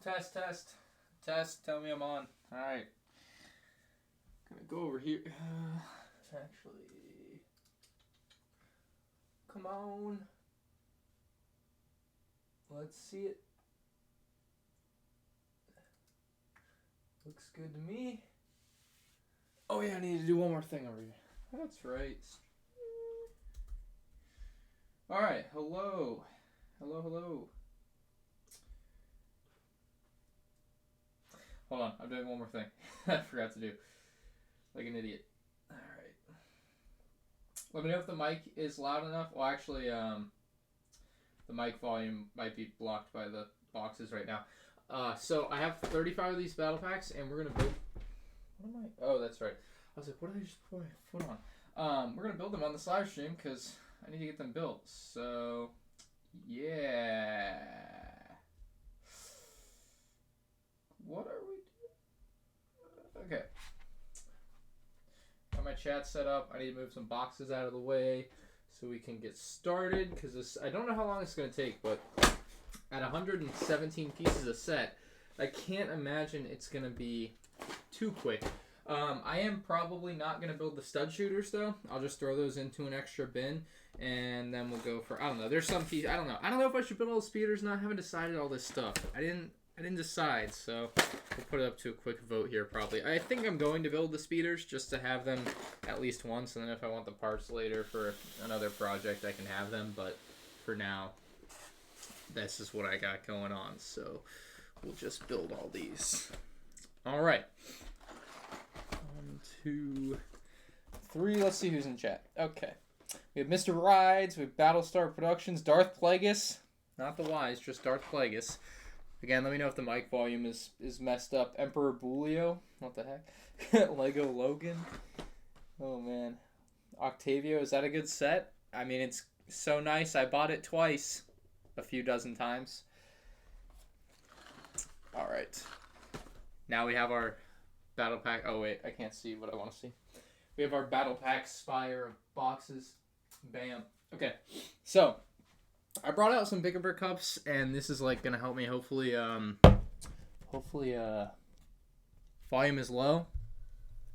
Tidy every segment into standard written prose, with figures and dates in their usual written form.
Test, test. Test, tell me I'm on. Alright. Gonna go over here. Actually. Come on. Let's see it. Looks good to me. Oh yeah, I need to do one more thing over here. That's right. Alright, hello. Hello, hello. Hold on, I'm doing one more thing. I forgot to do. Like an idiot. Alright. Let me know if the mic is loud enough. Well, actually, the mic volume might be blocked by the boxes right now. So I have 35 of these battle packs, and we're gonna build. What am I? Oh, that's right. I was like, what did I just put my foot on? We're gonna build them on this live stream because I need to get them built. So, yeah. What are we doing? Okay. Got my chat set up. I need to move some boxes out of the way so we can get started because this. I don't know how long it's gonna take, but at 117 pieces a set, I can't imagine it's gonna be too quick. I am probably not going to build the stud shooters though. I'll just throw those into an extra bin and then we'll go for, I don't know. There's some piece, I don't know. I don't know if I should build all the speeders or not. I haven't decided all this stuff. I didn't decide, so we'll put it up to a quick vote here probably. I think I'm going to build the speeders just to have them at least once, and then if I want the parts later for another project, I can have them, but for now, this is what I got going on, so we'll just build all these. All right. 1, 2, 3. Let's see who's in chat. Okay. We have Mr. Rides. We have Battlestar Productions. Darth Plagueis. Not the Wise, just Darth Plagueis. Again, let me know if the mic volume is messed up. Emperor Bulio. What the heck? Lego Logan. Oh, man. Octavio. Is that a good set? I mean, it's so nice. I bought it twice. A few dozen times. All right. Now we have our battle pack. Oh wait, I can't see what I want to see. We have our battle pack spire of boxes. Bam. Okay, so I brought out some bigger cups, and this is like gonna help me. Hopefully, volume is low.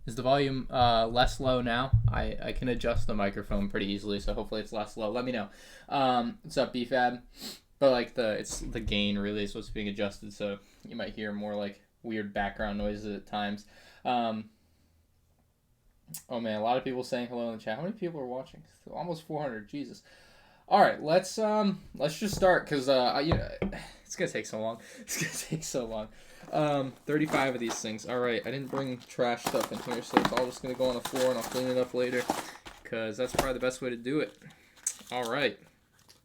Is the volume less low now? I can adjust the microphone pretty easily, so hopefully it's less low. Let me know. What's up, BFAB? But like it's the gain really is what's being adjusted, so you might hear more like weird background noises at times. Oh man, a lot of people saying hello in the chat. How many people are watching? Almost 400. Jesus. All right, let's just start because it's gonna take so long. It's gonna take so long. 35 of these things. All right, I didn't bring trash stuff in here, so it's all just gonna go on the floor and I'll clean it up later because that's probably the best way to do it. All right,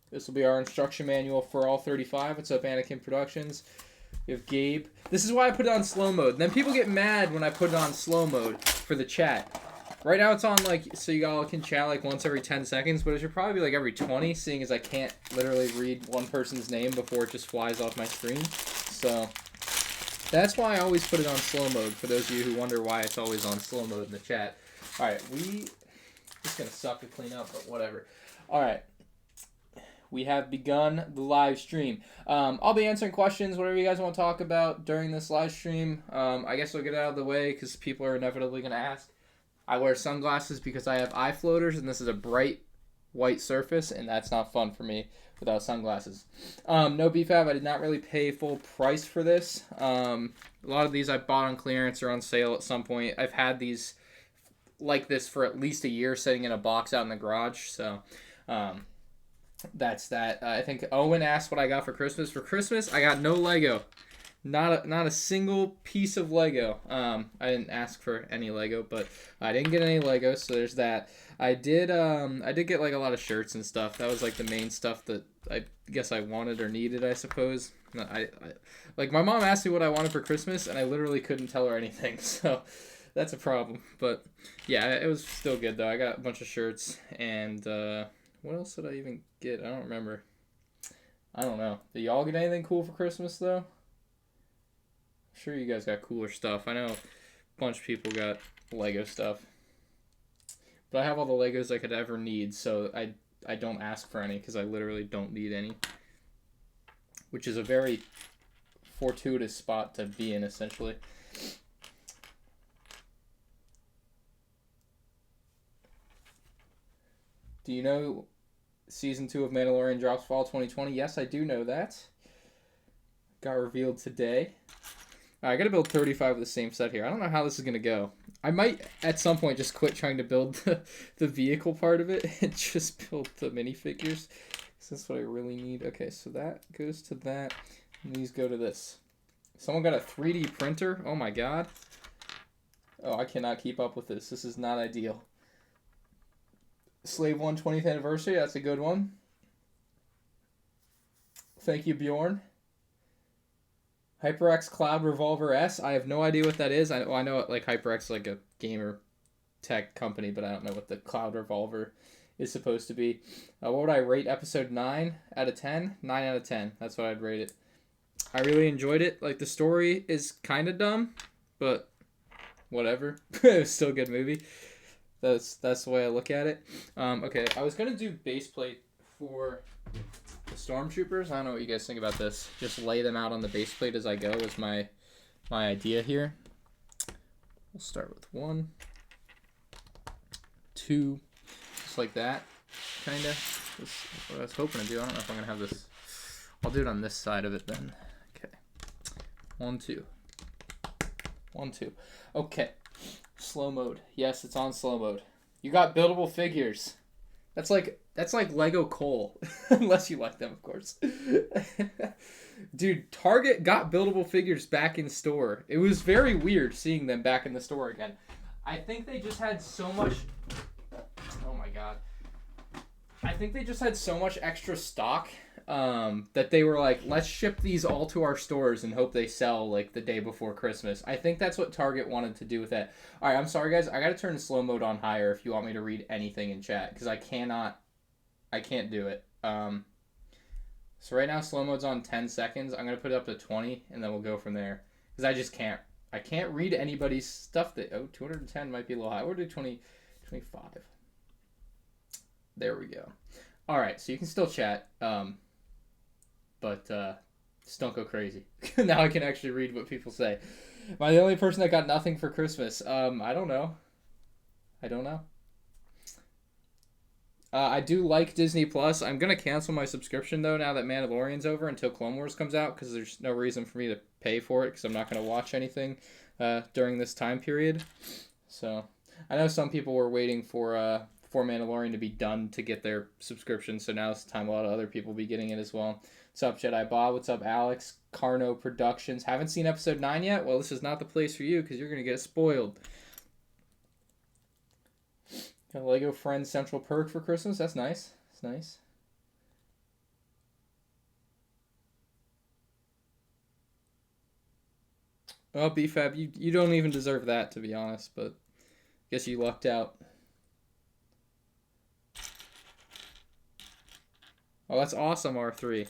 this will be our instruction manual for all 35. What's up, Anakin Productions? We have Gabe. This is why I put it on slow mode. Then people get mad when I put it on slow mode for the chat. Right now it's on like, so you all can chat like once every 10 seconds, but it should probably be like every 20, seeing as I can't literally read one person's name before it just flies off my screen. So that's why I always put it on slow mode, for those of you who wonder why it's always on slow mode in the chat. All right, it's going to suck to clean up, but whatever. All right. We have begun the live stream. I'll be answering questions, whatever you guys want to talk about during this live stream. I guess I'll get out of the way because people are inevitably going to ask. I wear sunglasses because I have eye floaters, and this is a bright white surface, and that's not fun for me without sunglasses. No BFAB, I did not really pay full price for this. A lot of these I bought on clearance or on sale at some point. I've had these like this for at least a year sitting in a box out in the garage, so that's that. I think Owen asked what I got for Christmas. For Christmas, I got no Lego. Not a single piece of Lego. I didn't ask for any Lego, but I didn't get any Lego, so there's that. I did get like a lot of shirts and stuff. That was like the main stuff that I guess I wanted or needed, I suppose. I like my mom asked me what I wanted for Christmas, and I literally couldn't tell her anything, so that's a problem. But yeah, it was still good though. I got a bunch of shirts, and what else did I even get? I don't remember. I don't know. Did y'all get anything cool for Christmas though? I'm sure you guys got cooler stuff. I know a bunch of people got Lego stuff. But I have all the Legos I could ever need, so I don't ask for any because I literally don't need any. Which is a very fortuitous spot to be in, essentially. Do you know Season 2 of Mandalorian drops fall 2020? Yes, I do know that. Got revealed today. Right, I gotta build 35 of the same set here. I don't know how this is gonna go. I might, at some point, just quit trying to build the vehicle part of it and just build the minifigures. That's what I really need. Okay, so that goes to that, and these go to this. Someone got a 3D printer? Oh my god. Oh, I cannot keep up with this. This is not ideal. Slave 1 20th anniversary, that's a good one. Thank you, Bjorn. HyperX Cloud Revolver S. I have no idea what that is. I know like HyperX is like a gamer tech company, but I don't know what the Cloud Revolver is supposed to be. What would I rate episode 9 out of 10? 9 out of 10. That's what I'd rate it. I really enjoyed it. Like, the story is kind of dumb, but whatever. It was still a good movie. That's the way I look at it. Okay, I was going to do base plate for the Stormtroopers. I don't know what you guys think about this. Just lay them out on the base plate as I go is my idea here. We'll start with 1, 2, just like that, kind of. That's what I was hoping to do. I don't know if I'm going to have this. I'll do it on this side of it then. Okay. 1, 2. 1, 2. Okay. Slow mode. Yes, it's on slow mode. You got buildable figures. That's like Lego coal. Unless you like them, of course. Dude, Target got buildable figures back in store. It was very weird seeing them back in the store again. I think they just had so much... Oh my god. I think they just had so much extra stock that they were like, let's ship these all to our stores and hope they sell like the day before Christmas. I think that's what Target wanted to do with that. All right, I'm sorry guys. I got to turn the slow mode on higher if you want me to read anything in chat because I can't do it. So right now slow mode's on 10 seconds. I'm going to put it up to 20 and then we'll go from there because I just can't. I can't read anybody's stuff that 210 might be a little high. We'll do 20, 25. There we go. All right, so you can still chat. But just don't go crazy. Now I can actually read what people say. Am I the only person that got nothing for Christmas? I don't know. I do like Disney Plus. I'm going to cancel my subscription, though, now that Mandalorian's over until Clone Wars comes out, because there's no reason for me to pay for it, because I'm not going to watch anything during this time period. So, I know some people were waiting for Mandalorian to be done to get their subscription, so now it's the time a lot of other people will be getting it as well. What's up, Jedi Bob? What's up, Alex? MandRproductions. Haven't seen episode 9 yet? Well, this is not the place for you because you're going to get spoiled. Got a Lego Friends Central Perk for Christmas. That's nice. That's nice. Oh, BFAB, you don't even deserve that, to be honest, but I guess you lucked out. Oh, that's awesome, R3.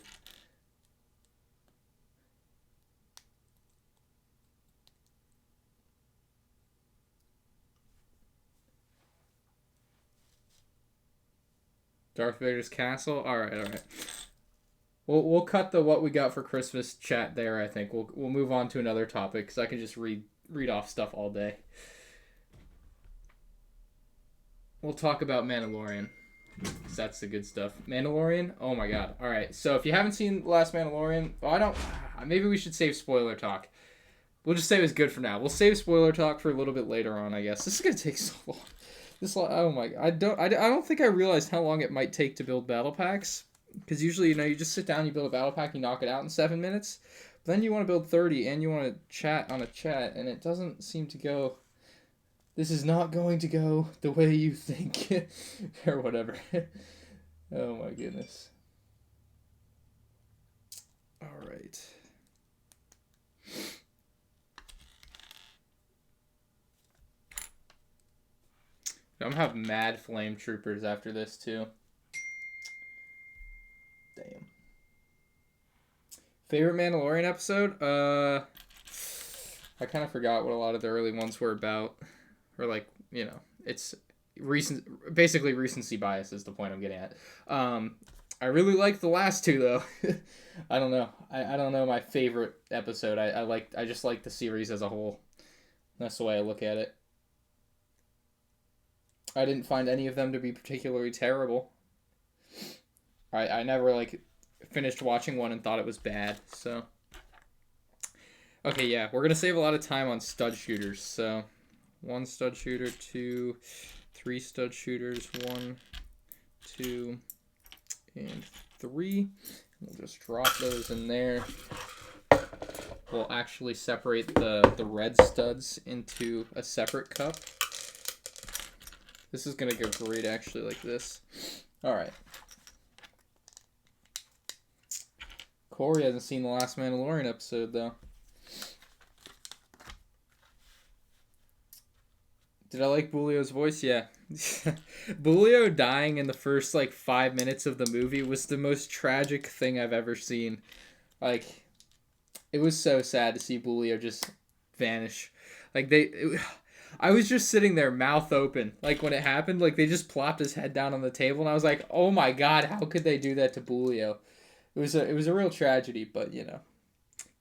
Darth Vader's castle. All right. We'll cut the what we got for Christmas chat there. I think we'll move on to another topic because I can just read off stuff all day. We'll talk about Mandalorian. That's the good stuff. Mandalorian. Oh my god. All right. So if you haven't seen the last Mandalorian, maybe we should save spoiler talk. We'll just say it was good for now. We'll save spoiler talk for a little bit later on, I guess. This is gonna take so long. Oh my, I don't think I realized how long it might take to build battle packs. Because usually, you just sit down, you build a battle pack, you knock it out in 7 minutes. But then you want to build 30, and you want to chat on a chat, and it doesn't seem to go... This is not going to go the way you think. Or whatever. Oh my goodness. Alright. I'm gonna have mad flame troopers after this too. Damn. Favorite Mandalorian episode? I kind of forgot what a lot of the early ones were about. Or like, it's basically recency bias is the point I'm getting at. I really like the last two though. I don't know. I don't know my favorite episode. I just like the series as a whole. That's the way I look at it. I didn't find any of them to be particularly terrible. I never like finished watching one and thought it was bad. So okay, yeah, we're gonna save a lot of time on stud shooters. So 1 stud shooter, 2, 3 stud shooters, 1, 2, and 3. We'll just drop those in there. We'll actually separate the red studs into a separate cup. This is going to go great actually like this. Alright. Corey hasn't seen the last Mandalorian episode though. Did I like Bulio's voice? Yeah. Bulio dying in the first like 5 minutes of the movie was the most tragic thing I've ever seen. Like, it was so sad to see Bulio just vanish. Like I was just sitting there, mouth open. Like when it happened, like they just plopped his head down on the table, and I was like, "Oh my god, how could they do that to Bulio?" It was a real tragedy, but you know.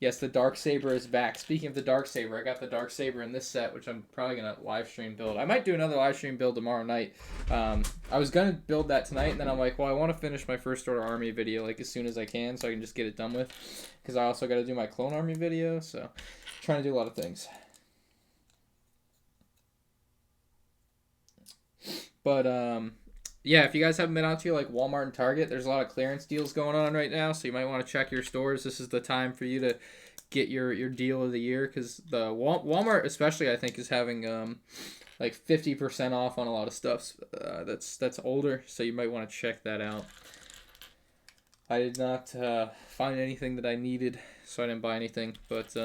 Yes, the Darksaber is back. Speaking of the Darksaber, I got the Darksaber in this set, which I'm probably going to live stream build. I might do another live stream build tomorrow night. I was going to build that tonight, and then I'm like, well, I want to finish my First Order Army video like as soon as I can so I can just get it done with. Because I also got to do my Clone Army video, so trying to do a lot of things. But, yeah, if you guys haven't been out to like Walmart and Target, there's a lot of clearance deals going on right now, so you might want to check your stores. This is the time for you to get your deal of the year, because the Walmart especially, I think, is having like 50% off on a lot of stuff that's older, so you might want to check that out. I did not find anything that I needed, so I didn't buy anything, but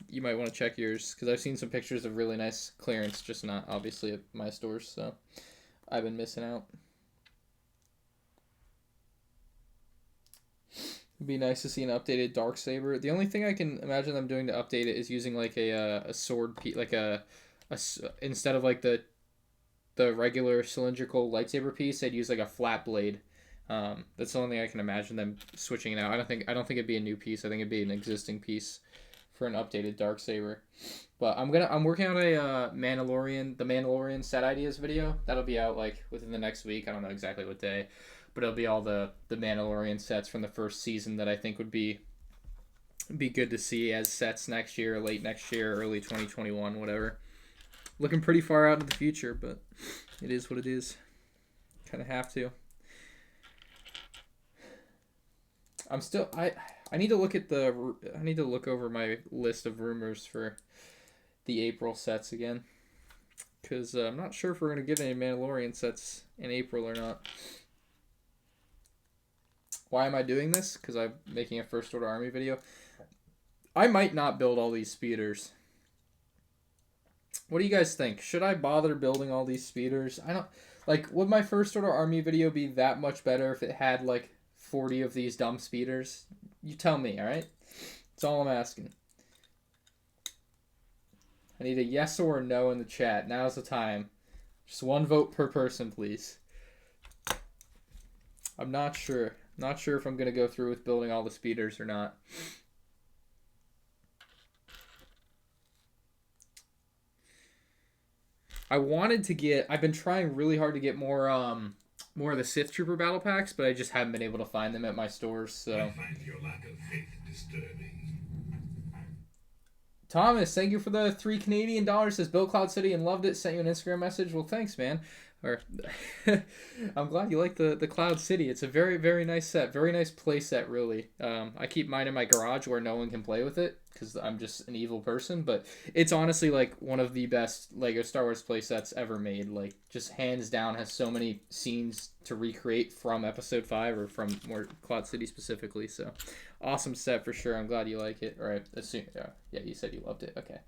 you might want to check yours, because I've seen some pictures of really nice clearance, just not obviously at my stores, so I've been missing out. It'd be nice to see an updated Darksaber. The only thing I can imagine them doing to update it is using like a sword piece, like a instead of like the regular cylindrical lightsaber piece, they'd use like a flat blade. That's the only thing I can imagine them switching it out. I don't think it'd be a new piece. I think it'd be an existing piece for an updated Darksaber. But I'm working on a the Mandalorian set ideas video. That'll be out like within the next week. I don't know exactly what day. But it'll be all the Mandalorian sets from the first season that I think would be good to see as sets next year, late next year, early 2021, whatever. Looking pretty far out into the future, but it is what it is. Kind of have to. I need to look over my list of rumors for the April sets again, because I'm not sure if we're gonna get any Mandalorian sets in April or not. Why am I doing this? Because I'm making a First Order Army video. I might not build all these speeders. What do you guys think? Should I bother building all these speeders? I don't... Like, would my First Order Army video be that much better if it had, like, 40 of these dumb speeders? You tell me, alright? That's all I'm asking. I need a yes or a no in the chat. Now's the time. Just one vote per person, please. I'm not sure. Not sure if I'm going to go through with building all the speeders or not. I've been trying really hard to get more of the Sith Trooper battle packs, but I just haven't been able to find them at my stores, so. I find your lack of faith disturbing. Thomas, thank you for the $3 Canadian. Says Built Cloud City and loved it. Sent you an Instagram message. Well, thanks, man. I'm glad you like the Cloud City. It's a very, very nice set. Very nice play set, really. I keep mine in my garage where no one can play with it because I'm just an evil person. But it's honestly like one of the best Lego Star Wars play sets ever made. Like, just hands down, has so many scenes to recreate from Episode 5 or from more Cloud City specifically. So, awesome set for sure. I'm glad you like it. All right, yeah, you said you loved it. Okay.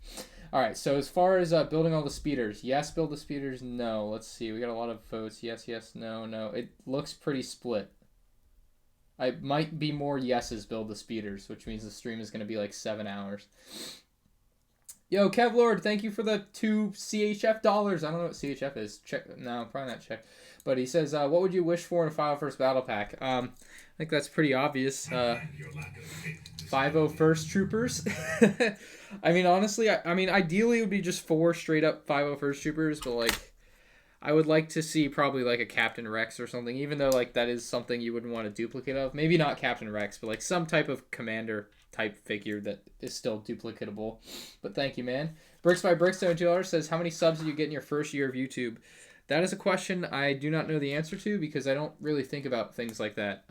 All right, so as far as building all the speeders, yes, build the speeders, no. Let's see, we got a lot of votes. Yes, yes, no, no. It looks pretty split. I might be more yeses, build the speeders, which means the stream is going to be like 7 hours. Yo, Kevlord, thank you for the 2 CHF dollars. I don't know what CHF is. Check. No, probably not check. But he says, what would you wish for in a Final First Battle Pack? I think that's pretty obvious. 501st Troopers. I mean, honestly, I mean, ideally it would be just 4 straight up 501st Troopers, but like, I would like to see probably like a Captain Rex or something, even though like that is something you wouldn't want a duplicate of. Maybe not Captain Rex, but like some type of commander type figure that is still duplicatable. But thank you, man. Bricks by Bricks $2 says, how many subs did you get in your first year of YouTube? That is a question I do not know the answer to because I don't really think about things like that.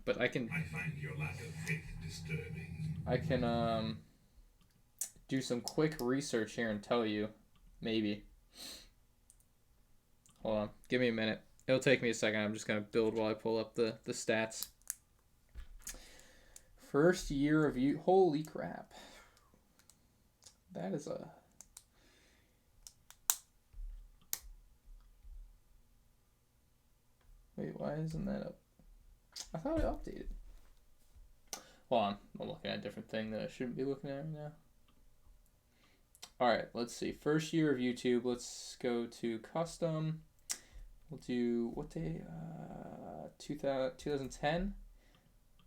But I can. I find your lack of faith disturbing. I can do some quick research here and tell you, maybe. Hold on, give me a minute. It'll take me a second. I'm just gonna build while I pull up the stats. First year of you. Holy crap! That is a. Wait, why isn't that up? I thought it updated. Hold on, I'm looking at a different thing that I shouldn't be looking at right now. Alright, let's see. First year of YouTube. Let's go to custom. We'll do, what day? 2010.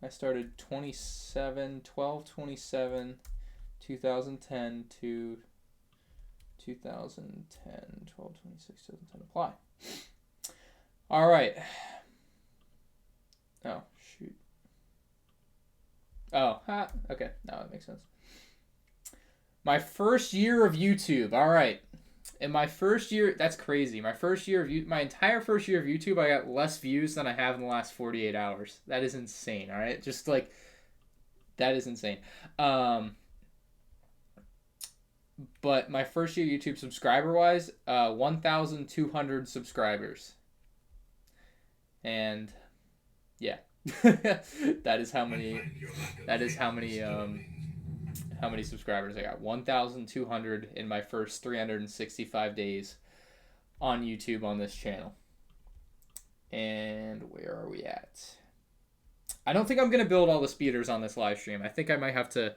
I started 12/27/2010 to 2010, 12/26/2010. Apply. Alright. Oh, shoot. Oh, okay. Now that makes sense. My first year of YouTube. All right. In my first year, that's crazy. My entire first year of YouTube, I got less views than I have in the last 48 hours. That is insane. All right. Just like, that is insane. But my first year YouTube subscriber wise, 1,200 subscribers. And yeah, that is how many subscribers I got. 1,200 in my first 365 days on YouTube on this channel. And where are we at? I don't think I'm going to build all the speeders on this live stream. I think I might have to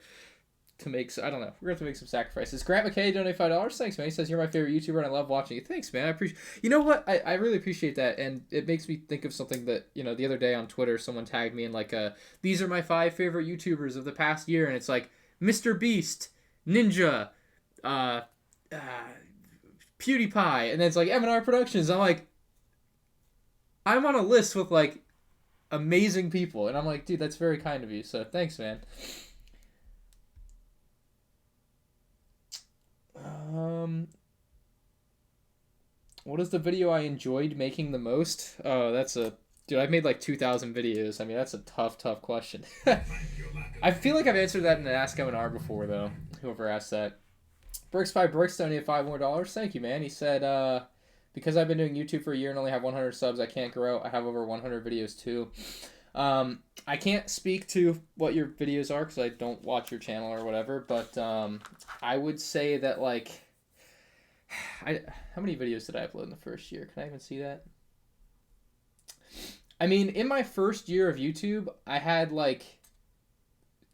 make, I don't know. We're going to have to make some sacrifices. Grant McKay donated $5. Thanks, man. He says, you're my favorite YouTuber and I love watching you. Thanks, man. I appreciate. You know what? I really appreciate that. And it makes me think of something that, you know, the other day on Twitter, someone tagged me in like, these are my 5 favorite YouTubers of the past year. And it's like, Mr. Beast, Ninja, PewDiePie, and then it's like MandRproductions. I'm like, I'm on a list with like amazing people, and I'm like, dude, that's very kind of you. So thanks, man. What is the video I enjoyed making the most? Oh, dude, I've made like 2,000 videos. I mean, that's a tough question. I feel like I've answered that in an Ask M&R before, though. Whoever asked that. Bricks by Bricks donated $5 more. Thank you, man. He said, because I've been doing YouTube for a year and only have 100 subs, I can't grow. I have over 100 videos, too. I can't speak to what your videos are because I don't watch your channel or whatever, but I would say that, like, how many videos did I upload in the first year? Can I even see that? I mean, in my first year of YouTube, I had, like,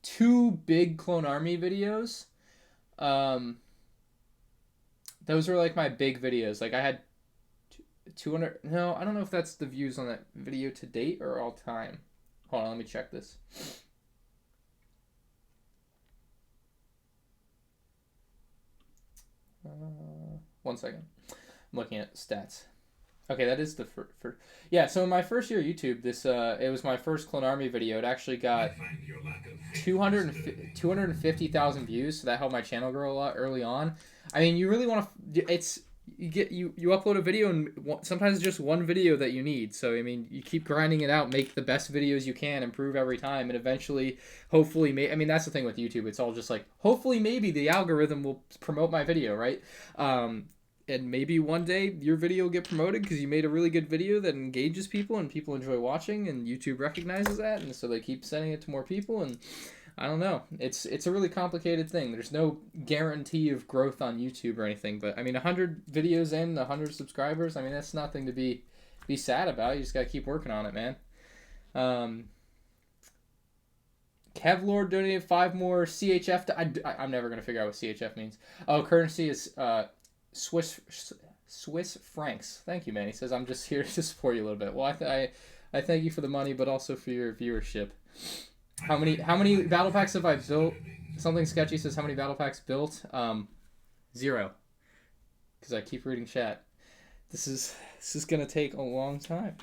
2 big Clone Army videos. Those were, like, my big videos. Like, I had 200... No, I don't know if that's the views on that video to date or all time. Hold on, let me check this. One second. I'm looking at stats. Okay, that is the first. Yeah, so in my first year of YouTube, it was my first Clone Army video. It actually got 250,000 views, so that helped my channel grow a lot early on. I mean, you really want to... You upload a video, and sometimes it's just one video that you need. So, I mean, you keep grinding it out, make the best videos you can, improve every time, and eventually, hopefully... I mean, that's the thing with YouTube. It's all just like, hopefully, maybe the algorithm will promote my video, right? And maybe one day your video will get promoted because you made a really good video that engages people and people enjoy watching, and YouTube recognizes that, and so they keep sending it to more people, and I don't know. It's a really complicated thing. There's no guarantee of growth on YouTube or anything, but I mean, 100 videos in, 100 subscribers, I mean, that's nothing to be sad about. You just gotta keep working on it, man. Kevlord donated 5 more CHF. I'm never going to figure out what CHF means. Oh, currency is Swiss francs. Thank you, man. He says, I'm just here to support you a little bit. Well, I thank you for the money, but also for your viewership. How many battle packs have I built? Something Sketchy says, how many battle packs built? 0. Because I keep reading chat. This is going to take a long time.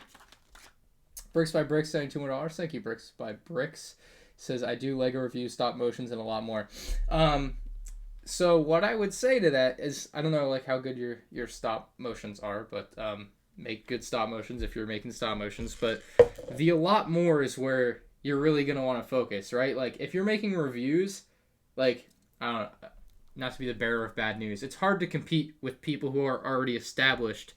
Bricks by Bricks, $72. Thank you, Bricks by Bricks. Says, I do Lego reviews, stop motions, and a lot more. So what I would say to that is, I don't know like how good your stop motions are, but make good stop motions if you're making stop motions. But the a lot more is where you're really going to want to focus, right? Like, if you're making reviews, like, I don't know, not to be the bearer of bad news, it's hard to compete with people who are already established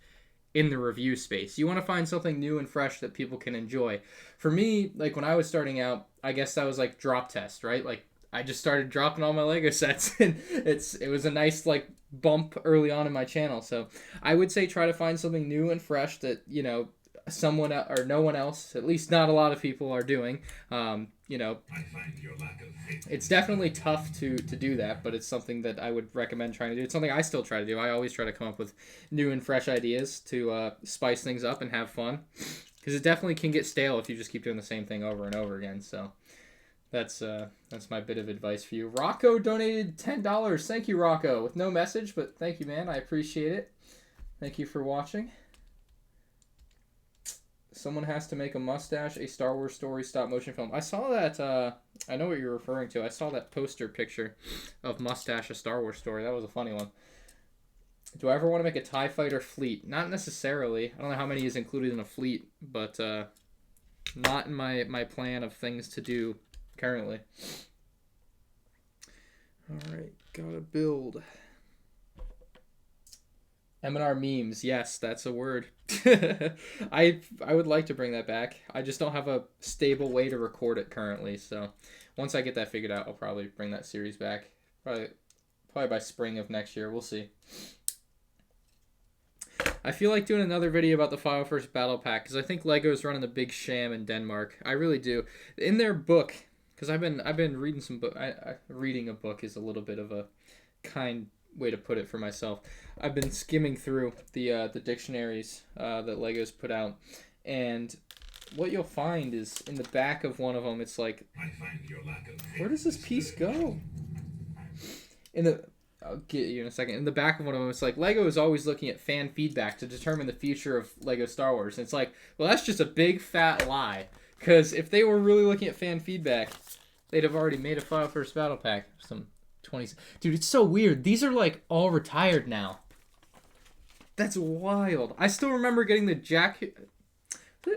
in the review space. You want to find something new and fresh that people can enjoy. For me, like, when I was starting out, I guess that was like drop test, right? Like, I just started dropping all my Lego sets, and it was a nice like bump early on in my channel. So I would say try to find something new and fresh that, you know, someone or no one else, at least not a lot of people, are doing. You know, it's definitely tough to do that, but it's something that I would recommend trying to do. It's something I still try to do. I always try to come up with new and fresh ideas to spice things up and have fun, because it definitely can get stale if you just keep doing the same thing over and over again. So that's my bit of advice for you. Rocco donated $10. Thank you, Rocco, with no message, but thank you, man. I appreciate it. Thank you for watching. Someone has to make a mustache, a Star Wars story stop motion film. I saw that, I know what you're referring to. I saw that poster picture of Mustache, a Star Wars story. That was a funny one. Do I ever want to make a TIE fighter fleet? Not necessarily. I don't know how many is included in a fleet, but not in my plan of things to do currently. Alright, gotta build. M&R memes, yes, that's a word. I would like to bring that back. I just don't have a stable way to record it currently, so once I get that figured out, I'll probably bring that series back. Probably by spring of next year, we'll see. I feel like doing another video about the Final First Battle Pack, because I think LEGO's running a big sham in Denmark. I really do. In their book, because I've been reading some book. Reading a book is a little bit of a kind way to put it for myself. I've been skimming through the dictionaries that LEGO's put out, and what you'll find is in the back of one of them, it's like, where does this piece go? I'll get you in a second. In the back of one of them, it's like, LEGO is always looking at fan feedback to determine the future of LEGO Star Wars. And it's like, well, that's just a big fat lie, because if they were really looking at fan feedback, they'd have already made a Final First Battle Pack. Some 20s. Dude, it's so weird. These are like all retired now. That's wild. I still remember getting the Jack.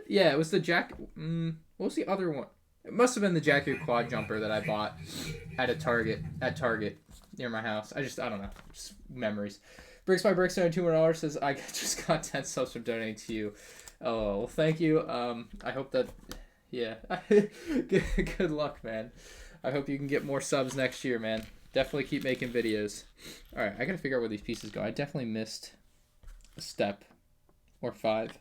Yeah, it was the Jack. What was the other one? It must have been the Jackie quad jumper that I bought at Target near my house. I don't know. Just memories. Bricks by Bricks $200 says, I just got 10 subs from donating to you. Oh, well, thank you. I hope that, yeah. Good luck, man. I hope you can get more subs next year, man. Definitely keep making videos. Alright, I gotta figure out where these pieces go. I definitely missed a step. Or 5.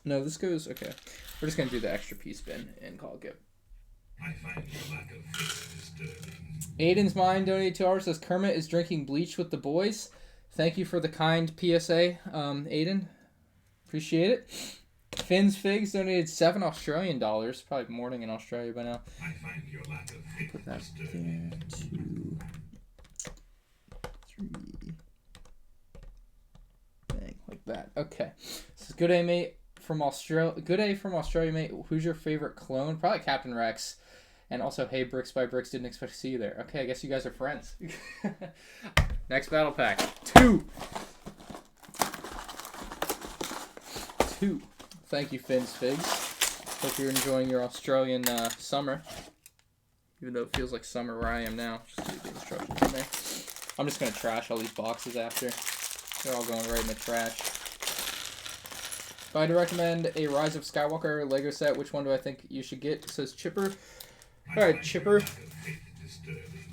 No, this goes, okay. We're just gonna do the extra piece bin and call it good. I find your lack of faith disturbing. Aiden's Mind donated $2, says Kermit is drinking bleach with the boys. Thank you for the kind PSA, Aiden. Appreciate it. Finn's Figs donated $7 Australian. Probably morning in Australia by now. I find your lack of faith Put that disturbing. there. 2, 3. Bang, like that. Okay. This is good A, mate. From Australia. Good A from Australia, mate. Who's your favorite clone? Probably Captain Rex. And also, hey, Bricks by Bricks, didn't expect to see you there. Okay, I guess you guys are friends. Next battle pack. 2. Thank you, Finn's Figs. Hope you're enjoying your Australian summer. Even though it feels like summer where I am now. Just leave the instructions in there. I'm just going to trash all these boxes after. They're all going right in the trash. If I had to recommend a Rise of Skywalker Lego set, which one do I think you should get? It says Chipper. Alright, Chipper.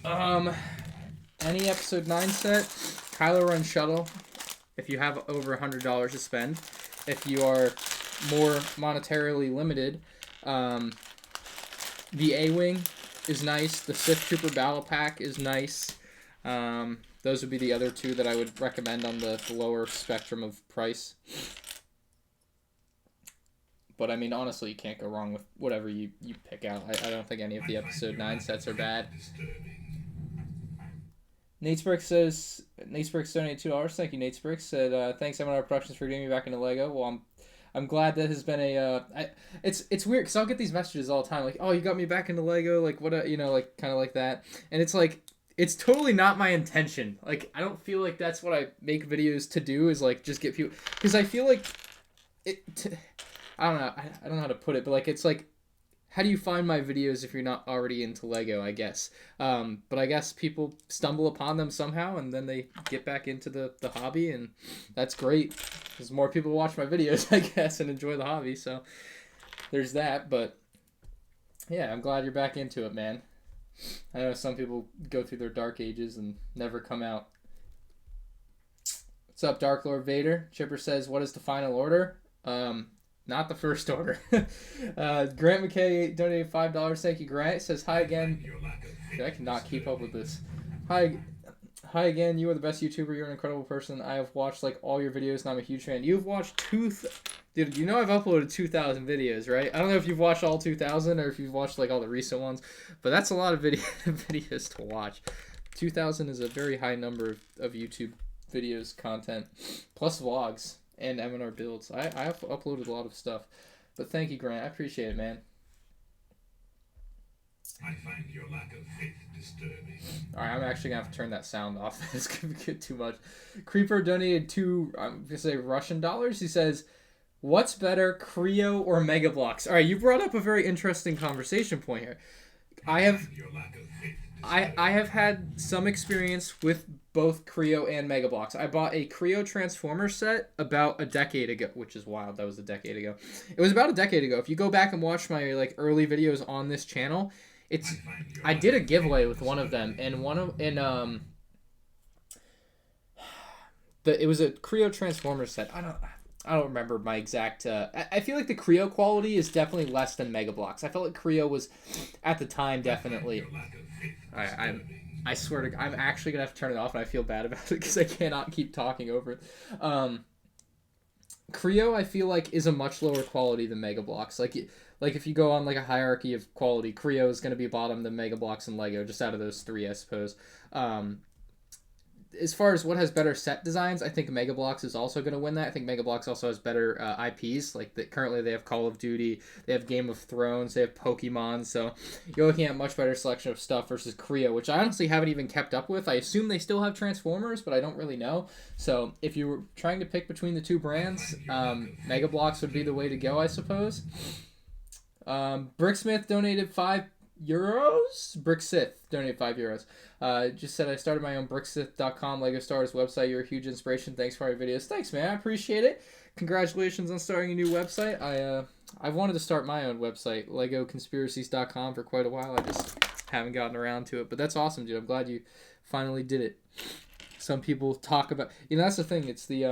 Any episode 9 set. Kylo Ren Shuttle. If you have over $100 to spend. If you are more monetarily limited, the A-Wing is nice. The Sith Trooper Battle Pack is nice. Those would be the other two that I would recommend on the lower spectrum of price. But, I mean, honestly, you can't go wrong with whatever you pick out. I don't think any of the Episode 9 sets are bad. Nate's Bricks donated $2. Thank you, Nate's Bricks. Said, thanks, MandRproductions, for getting me back into Lego. Well, I'm glad that has been it's weird, because I'll get these messages all the time, like, oh, you got me back into Lego, like, what, like, kind of like that. And it's like, it's totally not my intention. Like, I don't feel like that's what I make videos to do, is, like, just get people, because I feel like, I don't know, I don't know how to put it, but, like, it's like, how do you find my videos if you're not already into Lego, I guess. But I guess people stumble upon them somehow, and then they get back into the hobby, and that's great. Because more people watch my videos, I guess, and enjoy the hobby, so there's that. But, yeah, I'm glad you're back into it, man. I know some people go through their dark ages and never come out. What's up, Dark Lord Vader? Chipper says, what is the final order? Not the first order. Grant McKay donated $5. Thank you, Grant. It says, hi again. Dude, I cannot keep up with this. Hi again. You are the best YouTuber. You're an incredible person. I have watched like all your videos, and I'm a huge fan. You've watched dude, you know I've uploaded 2,000 videos, right? I don't know if you've watched all 2,000 or if you've watched like all the recent ones, but that's a lot of videos to watch. 2,000 is a very high number of YouTube videos content, plus vlogs. And M&R builds. I have uploaded a lot of stuff. But thank you, Grant. I appreciate it, man. I find your lack of faith disturbing. Alright, I'm actually going to have to turn that sound off. It's going to get too much. Creeper donated $2, I'm going to say Russian dollars. He says, what's better, Creo or Mega Bloks? Alright, you brought up a very interesting conversation point here. I have had some experience with both Creo and Mega Bloks. I bought a Creo Transformer set about a decade ago, which is wild. That was a decade ago. It was about a decade ago. If you go back and watch my like early videos on this channel, I did a giveaway with one of them, and it was a Creo Transformer set. I don't remember my exact. I feel like the Creo quality is definitely less than Mega Bloks. I felt like Creo was, at the time, definitely. I swear to God, I'm actually gonna have to turn it off, and I feel bad about it because I cannot keep talking over it. Creo, I feel like, is a much lower quality than Mega Bloks. Like if you go on like a hierarchy of quality, Creo is gonna be bottom than Mega Bloks and Lego, just out of those three, I suppose. As far as what has better set designs, I think Mega Bloks is also going to win that. I think Mega Bloks also has better IPs. Like currently they have Call of Duty, they have Game of Thrones, they have Pokemon. So you're looking at a much better selection of stuff versus Creo, which I honestly haven't even kept up with. I assume they still have Transformers, but I don't really know. So if you were trying to pick between the two brands, Mega Bloks would be the way to go, I suppose. Bricksmith donated €5. Bricksith donated €5. Just said, I started my own bricksith.com Lego Star Wars website. You're a huge inspiration. Thanks for your videos. Thanks, man. I appreciate it. Congratulations on starting a new website. I've wanted to start my own website, legoconspiracies.com, for quite a while. I just haven't gotten around to it. But that's awesome, dude. I'm glad you finally did it. Some people talk about, that's the thing. It's the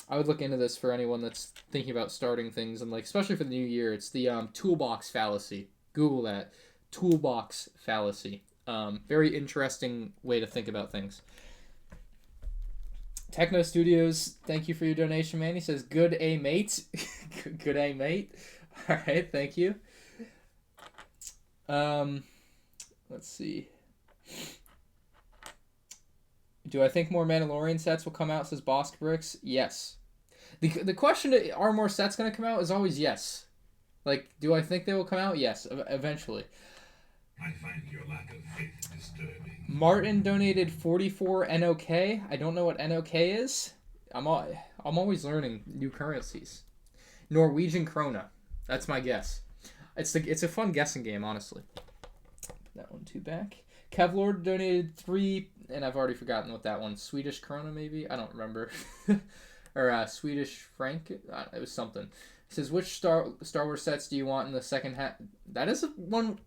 I would look into this for anyone that's thinking about starting things, and like especially for the new year. It's the toolbox fallacy. Google that. Toolbox fallacy. Very interesting way to think about things. Techno Studios, thank you for your donation, man. He says, good A, mate. Good A, mate. All right, thank you. Let's see. Do I think more Mandalorian sets will come out, says Bosk Bricks? Yes. The question, are more sets going to come out, is always yes. Like, do I think they will come out? Yes, eventually. I find your lack of faith disturbing. Martin donated 44 NOK. I don't know what NOK is. I'm always learning new currencies. Norwegian krona. That's my guess. It's a fun guessing game, honestly. That one too back. Kevlord donated 3, and I've already forgotten what that one. Swedish krona, maybe? I don't remember. Or Swedish franc? It was something. It says, which Star Wars sets do you want in the second half? That is one.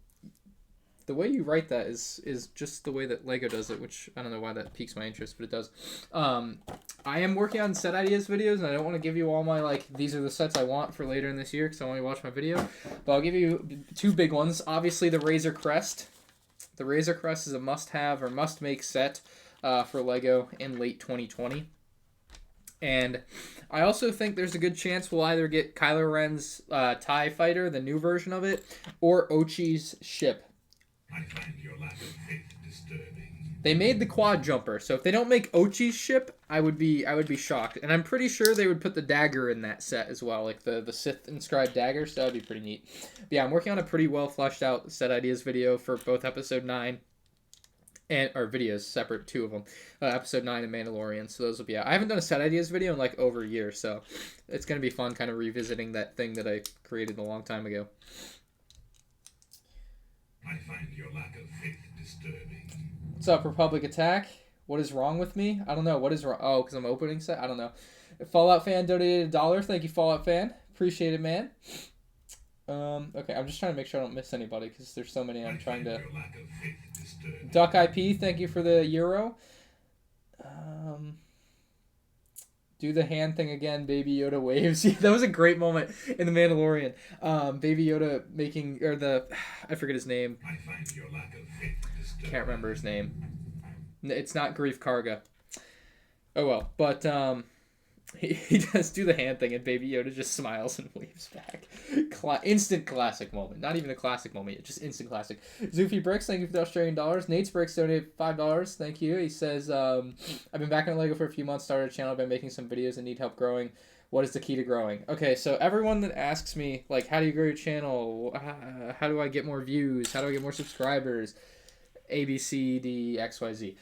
The way you write that is just the way that Lego does it, which I don't know why that piques my interest, but it does. I am working on set ideas videos, and I don't want to give you all my, like, these are the sets I want for later in this year, because I want you to watch my video. But I'll give you 2 big ones. Obviously, the Razor Crest. The Razor Crest is a must-have or must-make set for LEGO in late 2020. And I also think there's a good chance we'll either get Kylo Ren's TIE Fighter, the new version of it, or Ochi's ship. I find your lack of faith disturbing. They made the quad jumper, so if they don't make Ochi's ship, I would be shocked. And I'm pretty sure they would put the dagger in that set as well, like the Sith inscribed dagger, so that would be pretty neat. But yeah, I'm working on a pretty well fleshed out set ideas video for both episode 9 and or videos separate, 2 of them, episode 9 and Mandalorian. So those will be out. I haven't done a set ideas video in like over a year, so it's gonna be fun kind of revisiting that thing that I created a long time ago. I find your lack of faith disturbing. What's up, Republic Attack? What is wrong with me? I don't know. What is wrong? Oh, because I'm opening set? I don't know. Fallout Fan donated $1. Thank you, Fallout Fan. Appreciate it, man. Okay, I'm just trying to make sure I don't miss anybody because there's so many. I'm trying to. Duck IP, thank you for the euro. Do the hand thing again, Baby Yoda waves. That was a great moment in The Mandalorian. Baby Yoda making, or I forget his name. I find your lack of faith disturbing. Can't remember his name. It's not Grief Karga. Oh well, but he does do the hand thing and Baby Yoda just smiles and waves back. Instant classic moment. Not even a classic moment, just instant classic. Zoofy Bricks, thank you for the Australian dollars. Nate's Bricks donated $5. Thank you. He says, I've been back on LEGO for a few months, started a channel, I've been making some videos and need help growing. What is the key to growing? Okay, so everyone that asks me, like, how do you grow your channel? How do I get more views? How do I get more subscribers? A, B, C, D, X, Y, Z.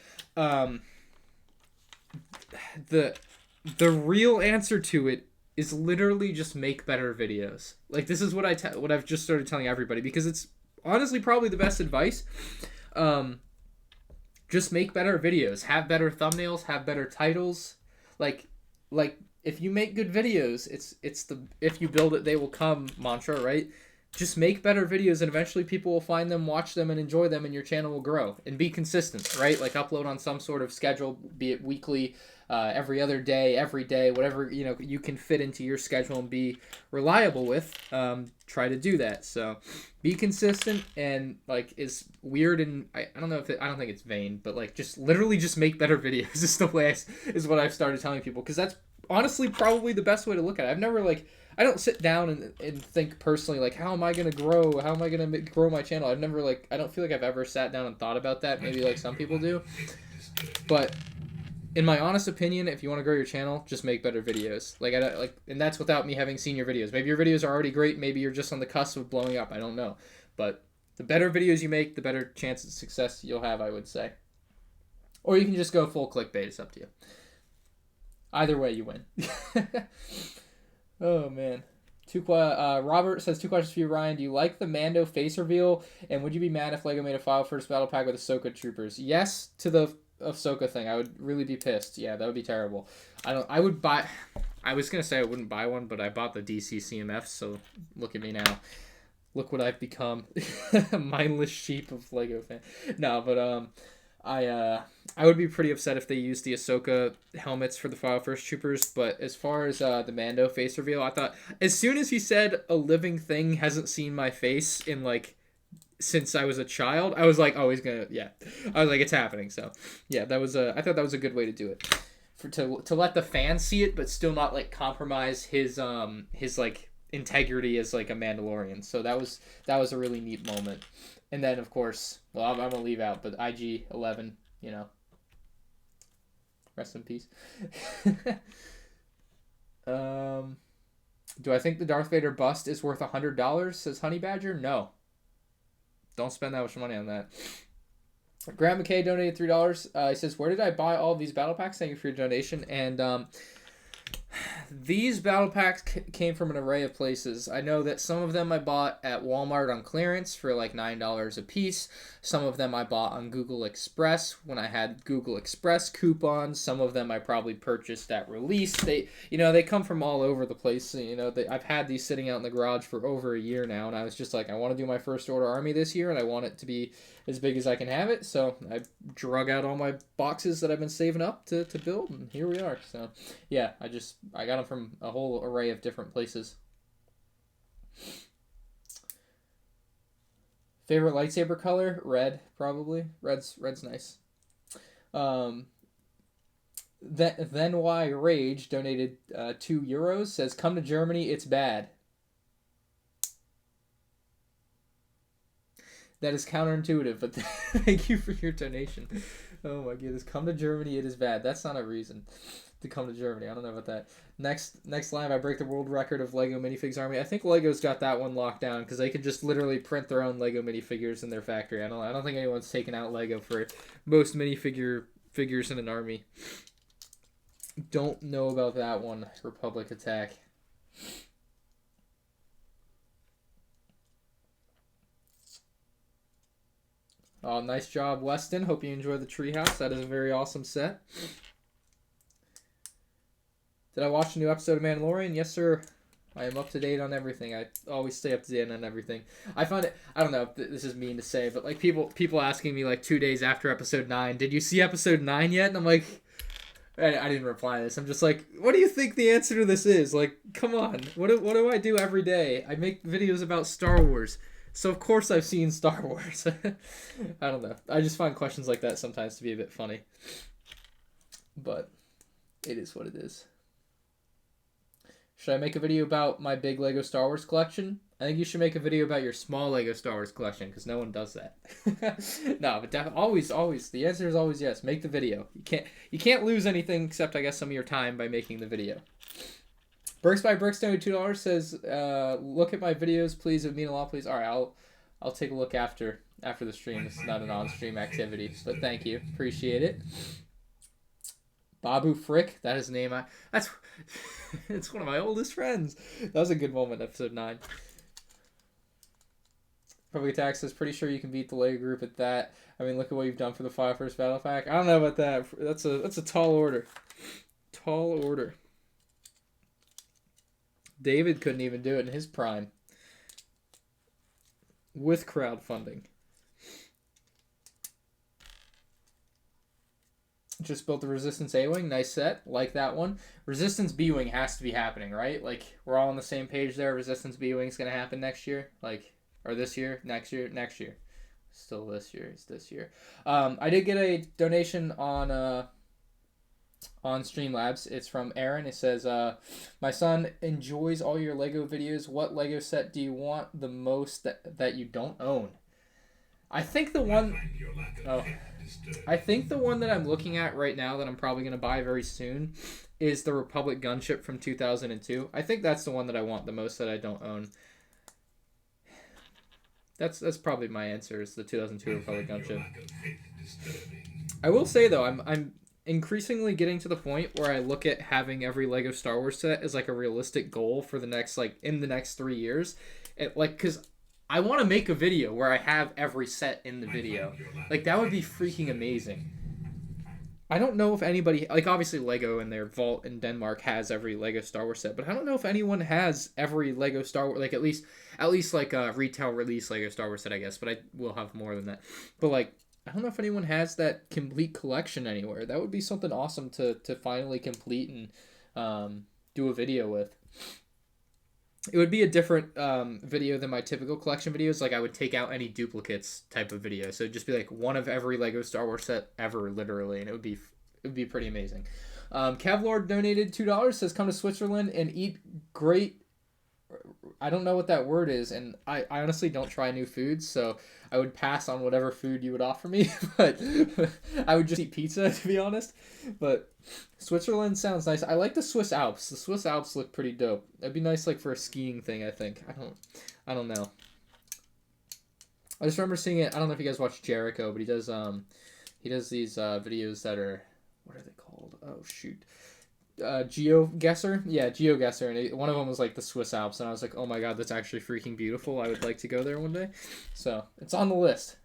The real answer to it is literally just make better videos. Like, this is what I've just started telling everybody because it's honestly probably the best advice. Just make better videos, have better thumbnails, have better titles. Like if you make good videos, it's the if you build it they will come mantra, right? Just make better videos and eventually people will find them, watch them, and enjoy them, and your channel will grow. And be consistent, right? Like upload on some sort of schedule, be it weekly, every other day, every day, whatever you can fit into your schedule and be reliable with. Try to do that. So be consistent and like is weird and I don't know if I don't think it's vain, but like just literally just make better videos is the way is what I've started telling people because that's honestly probably the best way to look at it. I've never I don't sit down and think personally, like, how am I going to grow? How am I going to grow my channel? I've never, I don't feel like I've ever sat down and thought about that. Maybe, like, some people do. But in my honest opinion, if you want to grow your channel, just make better videos. And that's without me having seen your videos. Maybe your videos are already great. Maybe you're just on the cusp of blowing up. I don't know. But the better videos you make, the better chance of success you'll have, I would say. Or you can just go full clickbait. It's up to you. Either way, you win. Oh, man. Robert says, 2 questions for you, Ryan. Do you like the Mando face reveal? And would you be mad if LEGO made a File First Battle Pack with Ahsoka Troopers? Yes to the Ahsoka thing. I would really be pissed. Yeah, that would be terrible. I would buy... I was going to say I wouldn't buy one, but I bought the DC CMF, so look at me now. Look what I've become. A mindless sheep of LEGO fan. No, but I would be pretty upset if they used the Ahsoka helmets for the File First Troopers, but as far as the Mando face reveal, I thought as soon as he said a living thing hasn't seen my face in since I was a child, I was like, oh, he's gonna, yeah. I was like, it's happening. So yeah, I thought that was a good way to do it, to let the fans see it, but still not like compromise his like integrity as like a Mandalorian. So that was a really neat moment. And then of course, well, I'm gonna leave out, but IG-11, rest in peace. Do I think the Darth Vader bust is worth $100? Says Honey Badger. No. Don't spend that much money on that. Graham McKay donated $3. He says, where did I buy all these battle packs? Thank you for your donation. And these battle packs came from an array of places. I know that some of them I bought at Walmart on clearance for like $9 a piece. Some of them I bought on Google Express when I had Google Express coupons. Some of them I probably purchased at release. They come from all over the place. I've had these sitting out in the garage for over a year now, and I was just like, I want to do my first order army this year, and I want it to be as big as I can have it. So I drug out all my boxes that I've been saving up to build, and here we are. So yeah, I got them from a whole array of different places. Favorite lightsaber color? Red, probably. Red's nice. Then why Rage donated €2. Says, come to Germany, it's bad. That is counterintuitive, but thank you for your donation. Oh my goodness, come to Germany, it is bad. That's not a reason to come to Germany. I don't know about that. Next live, I break the world record of Lego minifigs army. I think Lego's got that one locked down because they can just literally print their own Lego minifigures in their factory. I don't think anyone's taken out Lego for most figures in an army. Don't know about that one. Republic Attack. Oh, nice job, Weston. Hope you enjoy the treehouse. That is a very awesome set. Did I watch a new episode of Mandalorian? Yes, sir. I am up to date on everything. I always stay up to date on everything. I find it, I don't know if this is mean to say, but like people asking me like 2 days after episode 9, did you see episode 9 yet? And I'm like, I didn't reply to this. I'm just like, what do you think the answer to this is? Like, come on. What do I do every day? I make videos about Star Wars. So of course I've seen Star Wars. I don't know. I just find questions like that sometimes to be a bit funny. But it is what it is. Should I make a video about my big Lego Star Wars collection? I think you should make a video about your small Lego Star Wars collection because no one does that. No, but always, the answer is always yes. Make the video. You can't lose anything except I guess some of your time by making the video. Bricks by Bricks donated $2 says, look at my videos, please. It would mean a lot, please. All right, I'll take a look after the stream. This is not an on-stream activity, but thank you, appreciate it. Babu Frick, that is a name. It's one of my oldest friends. That was a good moment, episode 9. Public Attack says, pretty sure you can beat the Lego group at that. I mean, look at what you've done for the 5 Battle Pack. I don't know about that. That's a tall order. Tall order. David couldn't even do it in his prime. With crowdfunding. Just built the Resistance A-Wing. Nice set. Like that one. Resistance B-Wing has to be happening, right? Like, we're all on the same page there. Resistance B-Wing's going to happen next year. Like, or this year? Next year? Next year. Still this year. It's this year. I did get a donation on Streamlabs. It's from Aaron. It says, my son enjoys all your Lego videos. What Lego set do you want the most that you don't own? I think the one... I think the one that I'm looking at right now that I'm probably going to buy very soon is the Republic gunship from 2002. I think that's the one that I want the most that I don't own. That's probably my answer, is the 2002 Republic gunship. I will say, though, I'm increasingly getting to the point where I look at having every Lego Star Wars set as like a realistic goal for the next, like, in the next 3 years. Because I want to make a video where I have every set in the video. Like, that would be freaking amazing. I don't know if anybody, like, obviously Lego in their vault in Denmark has every Lego Star Wars set, but I don't know if anyone has every Lego Star Wars, like, at least like a retail release Lego Star Wars set, I guess, but I will have more than that. But, like, I don't know if anyone has that complete collection anywhere. That would be something awesome to finally complete and do a video with. It would be a different video than my typical collection videos. Like, I would take out any duplicates type of video. So it'd just be like one of every Lego Star Wars set ever, literally, and it would be pretty amazing. Kevlord donated $2. Says, come to Switzerland and eat great. I don't know what that word is, and I honestly don't try new foods, so I would pass on whatever food you would offer me, but I would just eat pizza, to be honest. But Switzerland sounds nice. I like the Swiss Alps. The Swiss Alps look pretty dope. It'd be nice, like, for a skiing thing, I think. I don't know. I just remember seeing it. I don't know if you guys watch Jericho, but he does these videos that are, what are they called? Oh, shoot. GeoGuessr? Yeah, GeoGuessr, and one of them was like the Swiss Alps, and I was like, oh my god, that's actually freaking beautiful. I would like to go there one day. So, it's on the list.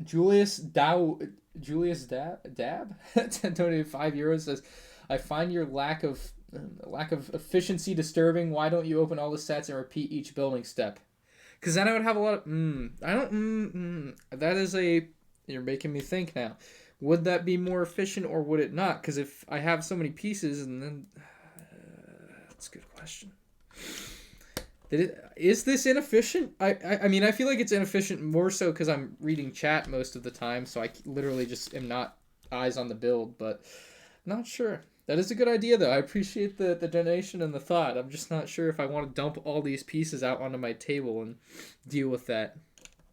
Julius Dab donated €5. Says, I find your lack of efficiency disturbing. Why don't you open all the sets and repeat each building step? Because then I would have a lot of that is a, you're making me think now. Would that be more efficient or would it not? Because if I have so many pieces and then... that's a good question. Is this inefficient? I mean, I feel like it's inefficient more so because I'm reading chat most of the time, so I literally just am not eyes on the build, but not sure. That is a good idea, though. I appreciate the donation and the thought. I'm just not sure if I want to dump all these pieces out onto my table and deal with that.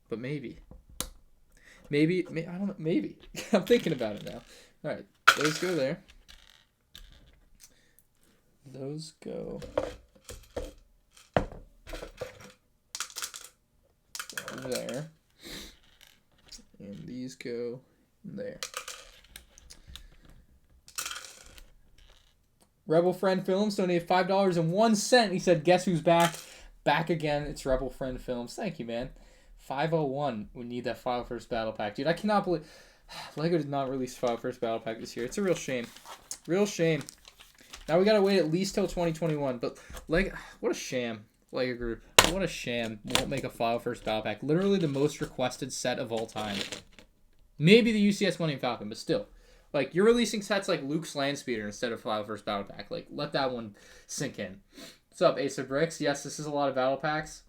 But maybe. I don't know. Maybe. I'm thinking about it now. All right. Those go there. Those go there. And these go there. Rebel Friend Films donated $5.01. He said, guess who's back? Back again. It's Rebel Friend Films. Thank you, man. 501. We need that File First Battle Pack. Dude, I cannot believe LEGO did not release File First Battle Pack this year. It's a real shame. Real shame. Now we gotta wait at least till 2021. But LEGO, what a sham. LEGO Group. What a sham. Won't make a File First Battle Pack. Literally the most requested set of all time. Maybe the UCS Millennium Falcon, but still. Like, you're releasing sets like Luke's Landspeeder instead of File First Battle Pack. Like, let that one sink in. What's up, Ace of Bricks? Yes, this is a lot of battle packs.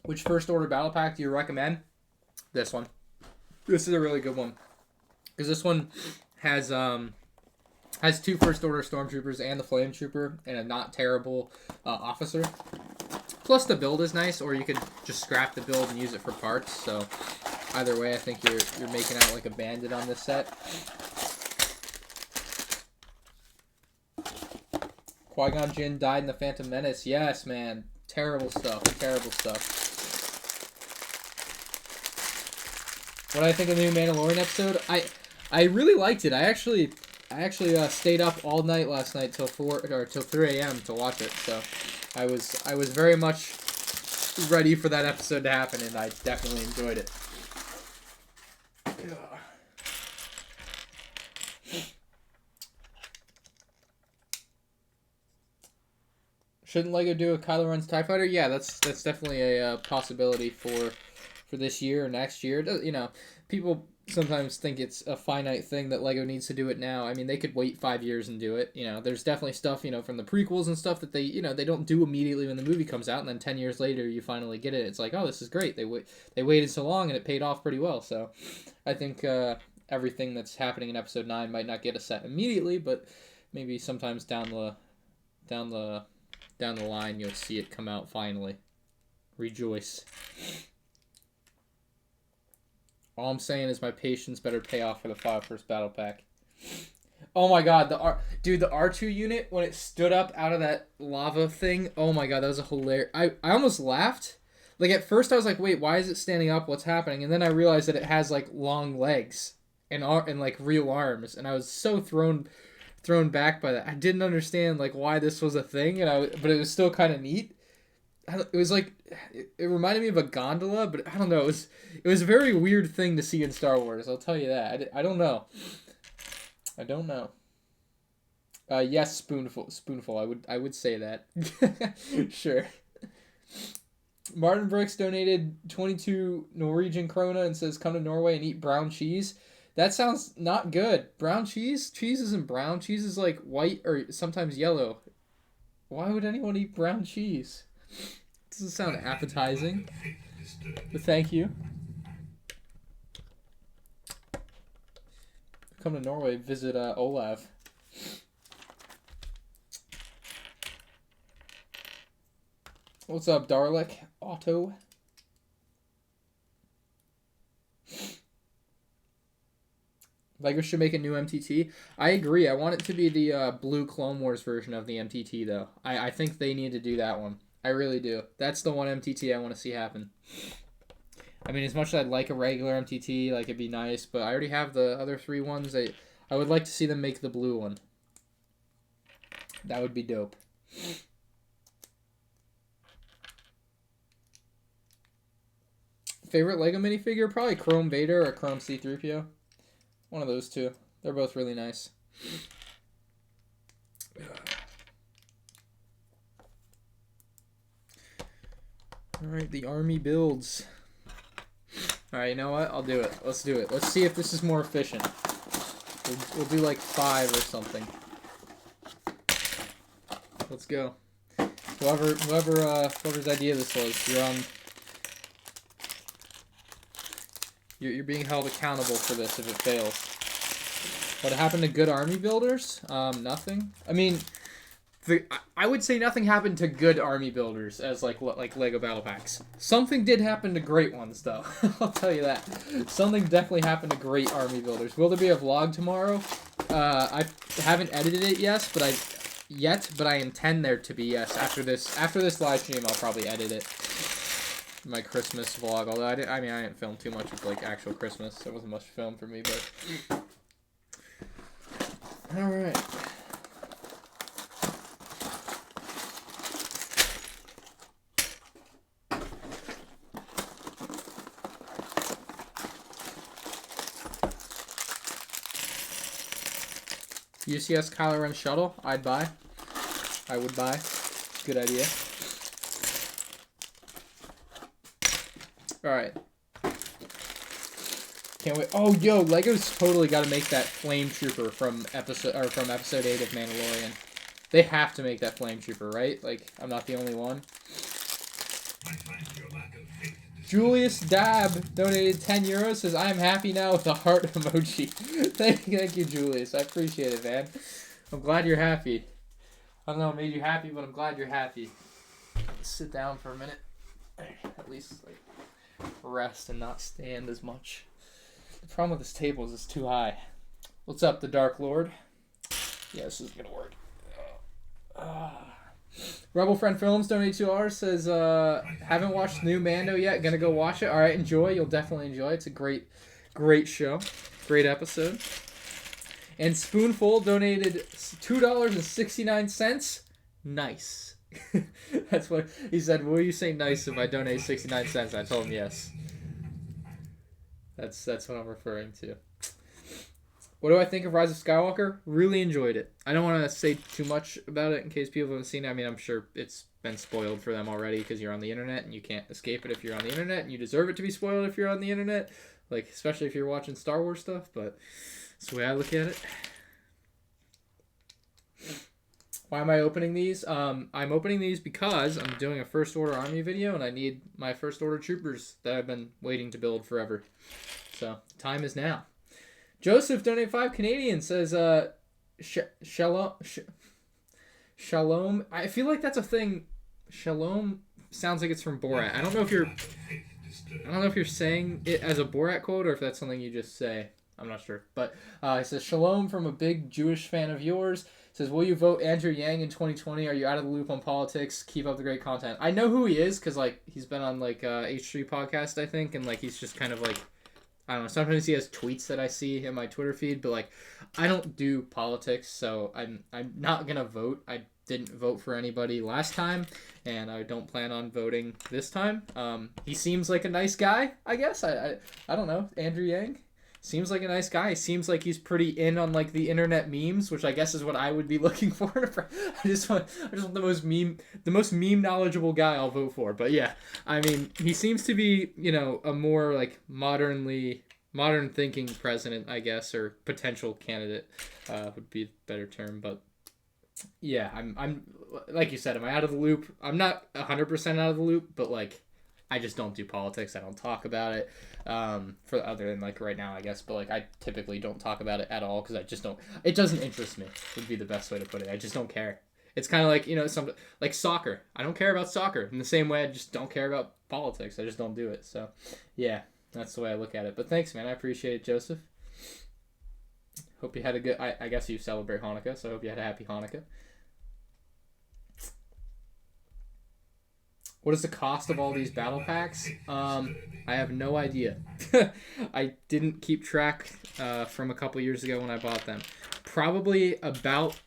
Which first order battle pack do you recommend? This one. This is a really good one. Because this one has 2 first order stormtroopers and the flame trooper and a not terrible officer. Plus the build is nice, or you could just scrap the build and use it for parts. So either way, I think you're making out like a bandit on this set. Qui-Gon Jinn died in the Phantom Menace. Yes, man. Terrible stuff. Terrible stuff. What do I think of the new Mandalorian episode? I really liked it. I actually stayed up all night last night till 3 a.m. to watch it. So I was very much ready for that episode to happen, and I definitely enjoyed it. Shouldn't LEGO do a Kylo Ren's TIE Fighter? Yeah, that's definitely a possibility for this year or next year. You know, people sometimes think it's a finite thing that LEGO needs to do it now. I mean, they could wait 5 years and do it. You know, there's definitely stuff, you know, from the prequels and stuff that they don't do immediately when the movie comes out, and then 10 years later you finally get it. It's like, oh, this is great. They waited so long and it paid off pretty well. So I think everything that's happening in Episode 9 might not get a set immediately, but maybe sometimes down the line you'll see it come out finally. Rejoice. All I'm saying is my patience better pay off for the File First Battle Pack. Oh my god, the R2 unit, when it stood up out of that lava thing, oh my god, that was a hilarious... I almost laughed. Like, at first I was like, wait, why is it standing up? What's happening? And then I realized that it has, like, long legs and like, real arms. And I was so thrown back by that. I didn't understand, like, why this was a thing, but it was still kind of neat. It was like, it reminded me of a gondola, but I don't know. It was a very weird thing to see in Star Wars. I'll tell you that. I don't know. Yes, spoonful. I would say that. Sure. Martin Brooks donated 22 Norwegian krona and says, come to Norway and eat brown cheese. That sounds not good. Brown cheese? Cheese isn't brown. Cheese is like white or sometimes yellow. Why would anyone eat brown cheese? Doesn't sound appetizing, but thank you. Come to Norway, visit Olav. What's up, Darlick? Otto. LEGO should make a new MTT. I agree. I want it to be the blue Clone Wars version of the MTT, though. I think they need to do that one. I really do. That's the one MTT I want to see happen. I mean, as much as I'd like a regular MTT, like, it'd be nice, but I already have the other 3 ones. I would like to see them make the blue one. That would be dope. Favorite LEGO minifigure? Probably Chrome Vader or Chrome C-3PO. One of those two. They're both really nice. Alright, the army builds. Alright, you know what? I'll do it. Let's do it. Let's see if this is more efficient. We'll do like 5 or something. Let's go. Whoever's idea this was, you're being held accountable for this if it fails. What happened to good army builders? Nothing. I mean, I would say nothing happened to good army builders as like Lego Battle Packs. Something did happen to great ones though. I'll tell you that. Something definitely happened to great army builders. Will there be a vlog tomorrow? I haven't edited it yet, but I intend there to be, yes. After this live stream, I'll probably edit it. My Christmas vlog. Although I didn't film too much of like actual Christmas. There wasn't much film for me, but all right. UCS Kylo Ren shuttle, I'd buy. I would buy. Good idea. Alright. Can't wait. Oh, yo, Lego's totally got to make that Flame Trooper from episode 8 of Mandalorian. They have to make that Flame Trooper, right? Like, I'm not the only one. Julius Dab donated 10 euros, says, I am happy now with the heart emoji. Thank you, Julius. I appreciate it, man. I'm glad you're happy. I don't know, it made you happy, but I'm glad you're happy. Let's sit down for a minute. At least, like, rest and not stand as much. The problem with this table is it's too high. What's up, the Dark Lord? Yeah, this is gonna work. Rebel Friend Films donated $2, says, haven't watched the new Mando yet, gonna go watch it. Alright, enjoy, you'll definitely enjoy it. It's a great show. Great episode. And Spoonful donated $2.69. Nice. That's what he said. Will you say nice if I donate 69 cents? I told him yes. That's what I'm referring to. What do I think of Rise of Skywalker? Really enjoyed it. I don't want to say too much about it in case people haven't seen it. I mean, I'm sure it's been spoiled for them already because you're on the internet and you can't escape it if you're on the internet, and you deserve it to be spoiled if you're on the internet, like especially if you're watching Star Wars stuff, but that's the way I look at it. Why am I opening these? I'm opening these because I'm doing a First Order Army video and I need my First Order troopers that I've been waiting to build forever. So, time is now. Joseph donated 5 Canadian, says, Shalom. I feel like that's a thing. Shalom sounds like it's from Borat. I don't know if you're saying it as a Borat quote or if that's something you just say. I'm not sure. But it says, Shalom from a big Jewish fan of yours. It says, will you vote Andrew Yang in 2020? Are you out of the loop on politics? Keep up the great content. I know who he is because, like, he's been on, like, H3 podcast, I think, and, like, he's just kind of, like, I don't know, sometimes he has tweets that I see in my Twitter feed, but, like, I don't do politics, so I'm not going to vote. I didn't vote for anybody last time, and I don't plan on voting this time. He seems like a nice guy, I guess. I don't know. Andrew Yang seems like a nice guy. He seems like he's pretty in on, like, the internet memes, which I guess is what I would be looking for. I just want the most meme knowledgeable guy I'll vote for. But yeah, I mean, he seems to be, you know, a more, like, modern thinking president, I guess, or potential candidate would be a better term. But yeah, I'm like you said, am I out of the loop? I'm not 100% out of the loop, but, like, I just don't do politics. I don't talk about it for other than, like, right now, I guess. But, like, I typically don't talk about it at all because I just don't. It doesn't interest me. Would be the best way to put it. I just don't care. It's kind of like, you know, like soccer. I don't care about soccer in the same way I just don't care about politics. I just don't do it. So, yeah, that's the way I look at it. But thanks, man. I appreciate it, Joseph. Hope you had a good. I guess you celebrate Hanukkah, so I hope you had a happy Hanukkah. What is the cost of all these battle packs? I have no idea. I didn't keep track from a couple years ago when I bought them. Probably about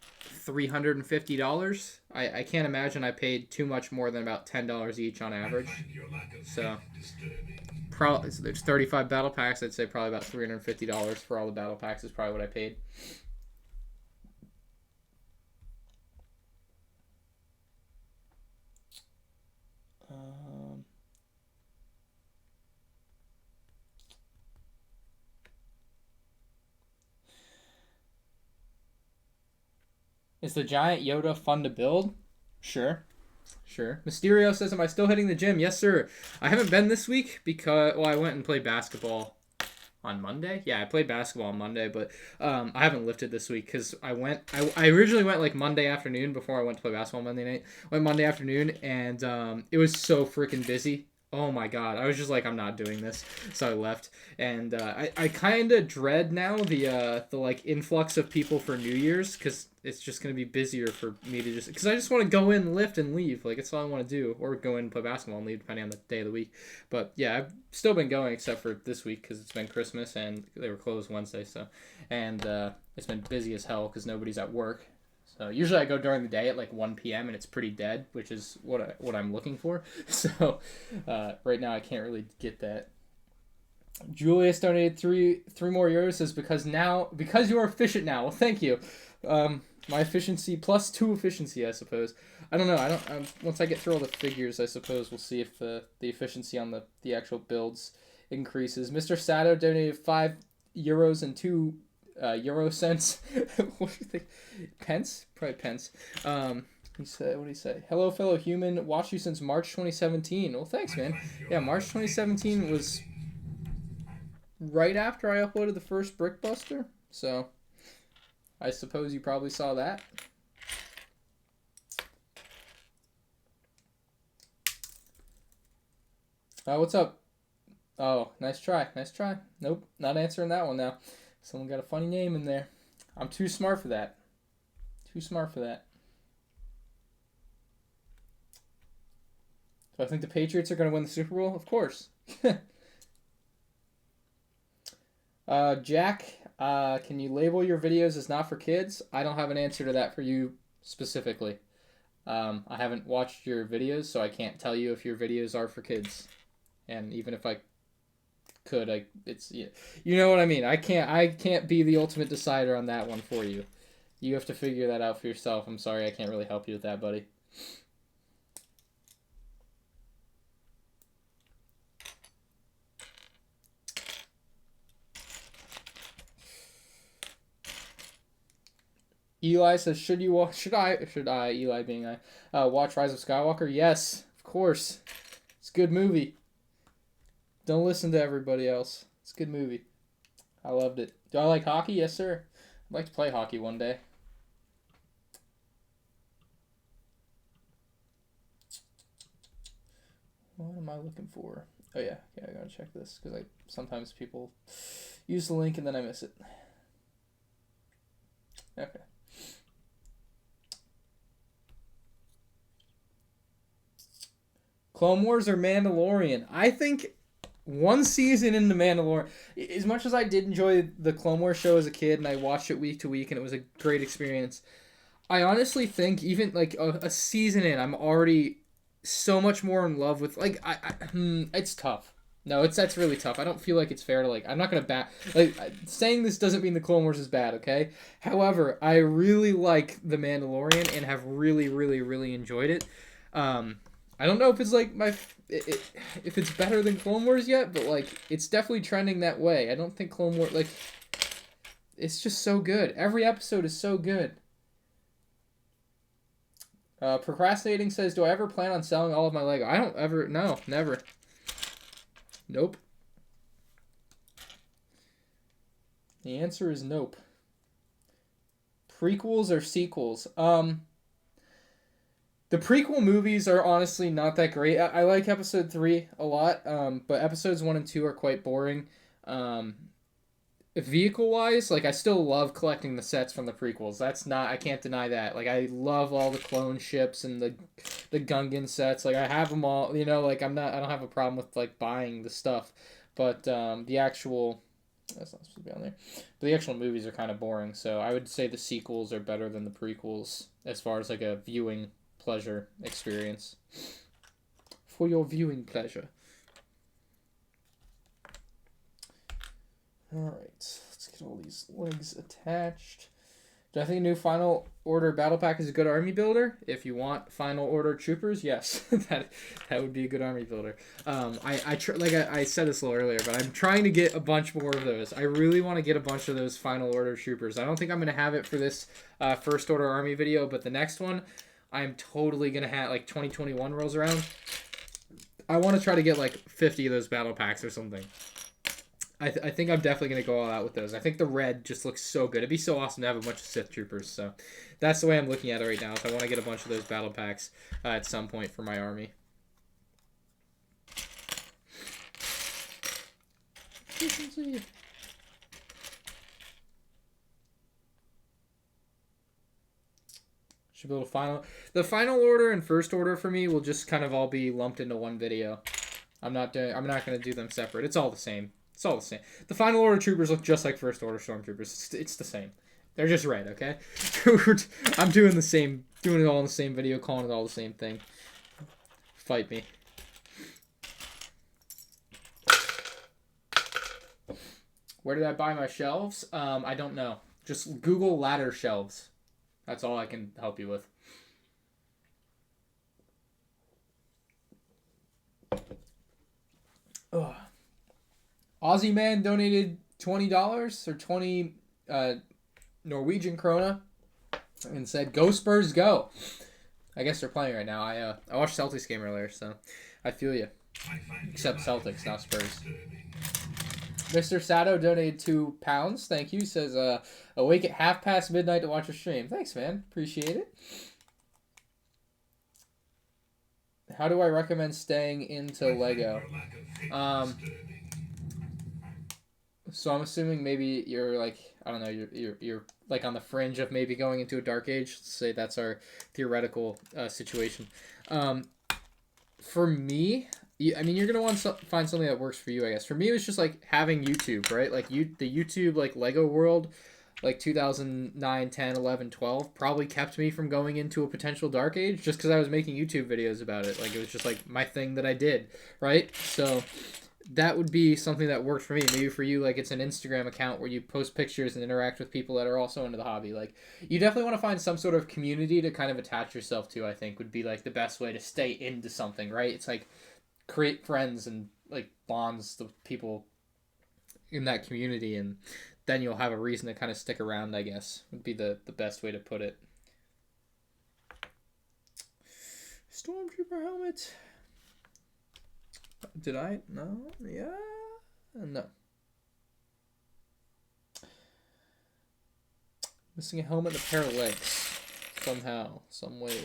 $350. I can't imagine I paid too much more than about $10 each on average. So, probably there's 35 battle packs. I'd say probably about $350 for all the battle packs is probably what I paid. Is the giant Yoda fun to build? Sure. Sure. Mysterio says, am I still hitting the gym? Yes, sir. I haven't been this week because, well, I went and played basketball on Monday. Yeah, I played basketball on Monday, but I haven't lifted this week because I originally went like Monday afternoon before I went to play basketball Monday night. Went Monday afternoon, and it was so freaking busy. Oh my god, I was just like, I'm not doing this, so I left. And I kind of dread now the like influx of people for New Year's because it's just gonna be busier for me to because I just want to go in, lift, and leave. Like it's all I want to do, or go in and play basketball and leave depending on the day of the week. But yeah, I've still been going except for this week because it's been Christmas and they were closed Wednesday. So and it's been busy as hell because nobody's at work. So usually I go during the day at like 1 p.m. and it's pretty dead, which is what I'm looking for. So right now I can't really get that. Julius donated three more euros. Says because you are efficient now. Well, thank you. My efficiency plus 2 efficiency, I suppose. I don't know. Once I get through all the figures, I suppose we'll see if the efficiency on the actual builds increases. Mr. Sato donated 5 euros and 2 euro cents. What do you think? Pence? Probably pence. He said, what did he say? Hello, fellow human. Watched you since March 2017. Well, thanks, man. Yeah, March 2017 was right after I uploaded the first Brickbuster. So I suppose you probably saw that. What's up? Oh, nice try. Nice try. Nope, not answering that one now. Someone got a funny name in there. I'm too smart for that. Too smart for that. Do I think the Patriots are going to win the Super Bowl? Of course. Jack, can you label your videos as not for kids? I don't have an answer to that for you specifically. I haven't watched your videos, so I can't tell you if your videos are for kids. And even if I could, it's you know what I mean. I can't be the ultimate decider on that one for you. You have to figure that out for yourself. I'm sorry, I can't really help you with that, buddy. Eli says, should I, Eli being I, watch Rise of Skywalker? Yes, of course. It's a good movie. Don't listen to everybody else. It's a good movie. I loved it. Do I like hockey? Yes, sir. I'd like to play hockey one day. What am I looking for? Oh, yeah. Yeah, I gotta check this because sometimes people use the link and then I miss it. Okay. Clone Wars or Mandalorian? I think one season in the Mandalorian, as much as I did enjoy the Clone Wars show as a kid and I watched it week to week and it was a great experience, I honestly think even like a season in, I'm already so much more in love with it's tough. No, that's really tough. I don't feel like it's fair to I'm not gonna saying this doesn't mean the Clone Wars is bad, okay? However, I really like the Mandalorian and have really, really, really enjoyed it. I don't know if it's if it's better than Clone Wars yet, but it's definitely trending that way. I don't think Clone Wars it's just so good. Every episode is so good. Procrastinating says, do I ever plan on selling all of my Lego? I don't ever. No, never. Nope. The answer is nope. Prequels or sequels? The prequel movies are honestly not that great. I like episode 3 a lot, but episodes 1 and 2 are quite boring. Vehicle-wise, I still love collecting the sets from the prequels. I can't deny that. I love all the clone ships and the Gungan sets. I have them all, I don't have a problem with buying the stuff. But the actual, that's not supposed to be on there. But the actual movies are kind of boring, so I would say the sequels are better than the prequels as far as a viewing pleasure experience. For your viewing pleasure. Alright, let's get all these legs attached. Do I think a new Final Order Battle Pack is a good army builder? If you want Final Order Troopers, yes. that would be a good army builder. I said this a little earlier, but I'm trying to get a bunch more of those. I really want to get a bunch of those Final Order Troopers. I don't think I'm going to have it for this First Order Army video, but the next one, I'm totally going to have, like, 2021 rolls around, I want to try to get, like, 50 of those battle packs or something. I think I'm definitely going to go all out with those. I think the red just looks so good. It'd be so awesome to have a bunch of Sith Troopers. So that's the way I'm looking at it right now. Is I want to get a bunch of those battle packs at some point for my army. Efficiency. Should build a final. The final order and first order for me will just kind of all be lumped into one video. I'm not going to do them separate. It's all the same. It's all the same. The final order troopers look just like first order stormtroopers. It's the same. They're just red, okay? I'm doing it all in the same video, calling it all the same thing. Fight me. Where did I buy my shelves? I don't know. Just Google ladder shelves. That's all I can help you with. Ugh. Aussie Man donated $20 or 20 Norwegian krona and said, "Go Spurs, go!" I guess they're playing right now. I watched Celtics game earlier, so I feel you. Except Celtics, not Spurs. Mr. Sato donated £2. Thank you. He says, awake at midnight to watch a stream. Thanks, man. Appreciate it. How do I recommend staying into Lego? So I'm assuming maybe you're like, I don't know, you're like on the fringe of maybe going into a dark age. Let's say that's our theoretical situation. For me, I mean, you're gonna want to find something that works for you, I guess. For me, it was just like having YouTube, right? Like the YouTube like Lego world, like 2009, 10, 11, 12, probably kept me from going into a potential dark age just because I was making YouTube videos about it. Like it was just like my thing that I did, right? So that would be something that worked for me. Maybe for you, like it's an Instagram account where you post pictures and interact with people that are also into the hobby. Like you definitely want to find some sort of community to kind of attach yourself to, I think would be like the best way to stay into something, right? It's like create friends and like bonds with people in that community, and then you'll have a reason to kind of stick around, I guess, would be the best way to put it. Stormtrooper helmet. Did I? No? Yeah? No. Missing a helmet and a pair of legs. Somehow. Some way.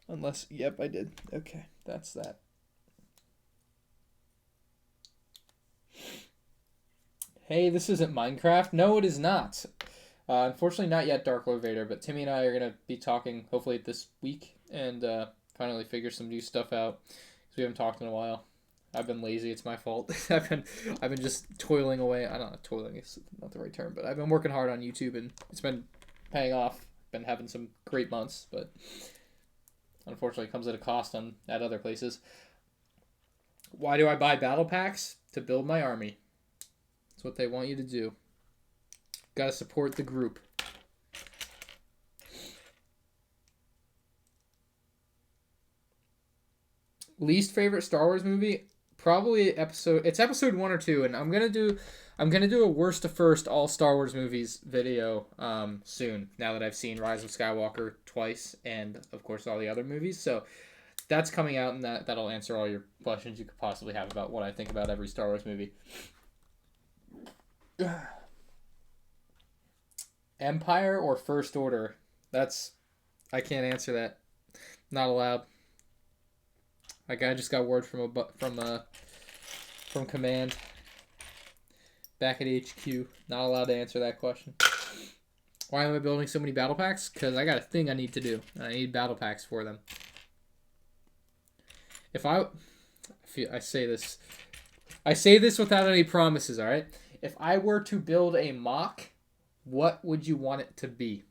Unless, yep, I did. Okay, that's that. Hey, this isn't Minecraft. No, it is not. Unfortunately, not yet Dark Lord Vader, but Timmy and I are going to be talking hopefully this week and finally figure some new stuff out because we haven't talked in a while. I've been lazy. It's my fault. I've been just toiling away. I don't know, toiling is not the right term, but I've been working hard on YouTube and it's been paying off. Been having some great months, but unfortunately it comes at a cost at other places. Why do I buy battle packs? To build my army. That's what they want you to do. Gotta support the group. Least favorite Star Wars movie? Probably it's episode 1 or 2, and I'm gonna do a worst to first all Star Wars movies video soon, now that I've seen Rise of Skywalker twice and of course all the other movies. So that's coming out, and that'll answer all your questions you could possibly have about what I think about every Star Wars movie. Empire or First Order? I can't answer that. Not allowed. Like I just got word from command back at HQ. Not allowed to answer that question. Why am I building so many battle packs? Because I got a thing I need to do. I need battle packs for them. I say this without any promises, all right? If I were to build a mock, what would you want it to be?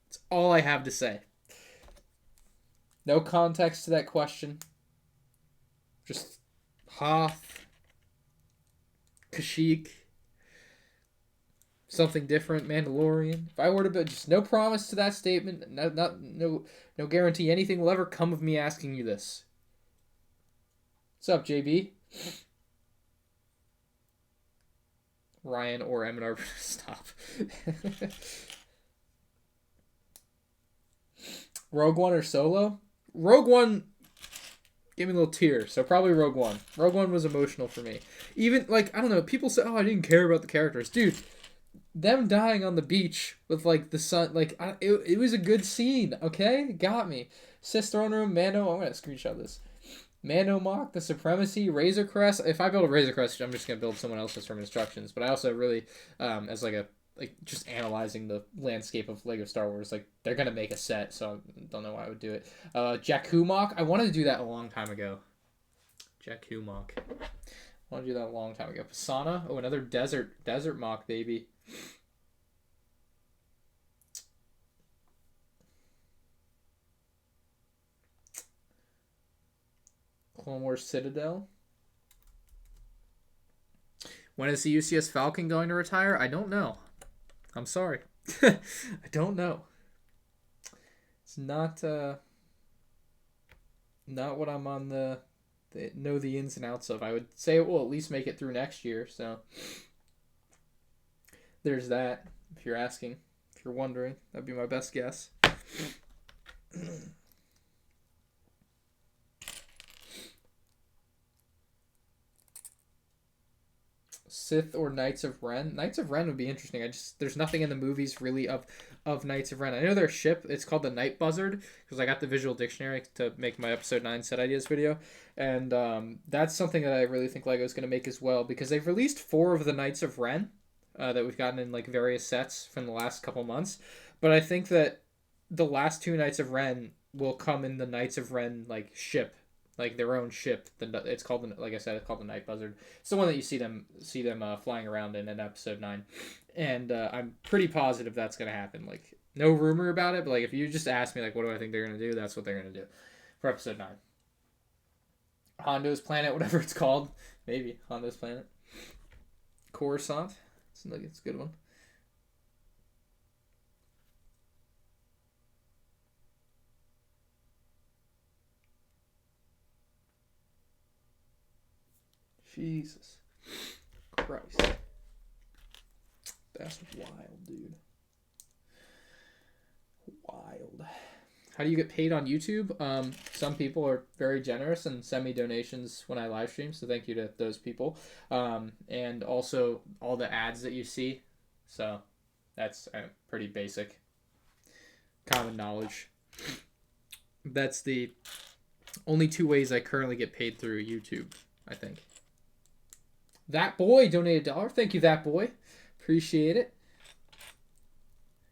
That's all I have to say. No context to that question. Just Hoth, Kashyyyk, something different, Mandalorian. If I were to build, just no promise to that statement, no guarantee anything will ever come of me asking you this. What's up, JB? Ryan or MandRproductions, stop. Rogue One or Solo? Rogue One gave me a little tear, so probably Rogue One. Rogue One was emotional for me. Even, like, I don't know, people say, oh, I didn't care about the characters. Dude, them dying on the beach with, like, the sun, like, it was a good scene, okay? It got me. Sith Throne Room, Mando, I'm going to screenshot this. Mando Mock, the Supremacy, Razor Crest. If I build a Razor Crest, I'm just going to build someone else's from instructions. But I also really, as like a, like, just analyzing the landscape of Lego Star Wars, like, they're going to make a set, so I don't know why I would do it. Jakku Mock, I wanted to do that a long time ago. Jakku Mock. I wanted to do that a long time ago. Pisana, oh, another desert mock, baby. Clone Wars Citadel. When is the UCS Falcon going to retire? I don't know. I'm sorry. I don't know. It's not what I'm on know the ins and outs of. I would say it will at least make it through next year, so there's that. If you're asking, if you're wondering, that'd be my best guess. Sith or Knights of Ren? Knights of Ren would be interesting. There's nothing in the movies really of Knights of Ren. I know their ship, it's called the Night Buzzard, because I got the visual dictionary to make my episode 9 set ideas video, and that's something that I really think Lego's going to make as well, because they've released 4 of the Knights of Ren that we've gotten in like various sets from the last couple months, but I think that the last 2 Knights of Ren will come in the Knights of Ren like ship. Like their own ship. It's called, like I said, it's called the Night Buzzard. It's the one that you see them flying around in episode 9, and I'm pretty positive that's gonna happen. Like no rumor about it, but like if you just ask me like what do I think they're gonna do, that's what they're gonna do for episode 9. Hondo's Planet, whatever it's called, maybe Hondo's Planet. Coruscant, it's a good one. Jesus Christ. That's wild, dude. Wild. How do you get paid on YouTube? Some people are very generous and send me donations when I live stream, so thank you to those people. And also all the ads that you see. So that's pretty basic. Common knowledge. That's the only 2 ways I currently get paid through YouTube, I think. That boy donated $1. Thank you, that boy. Appreciate it.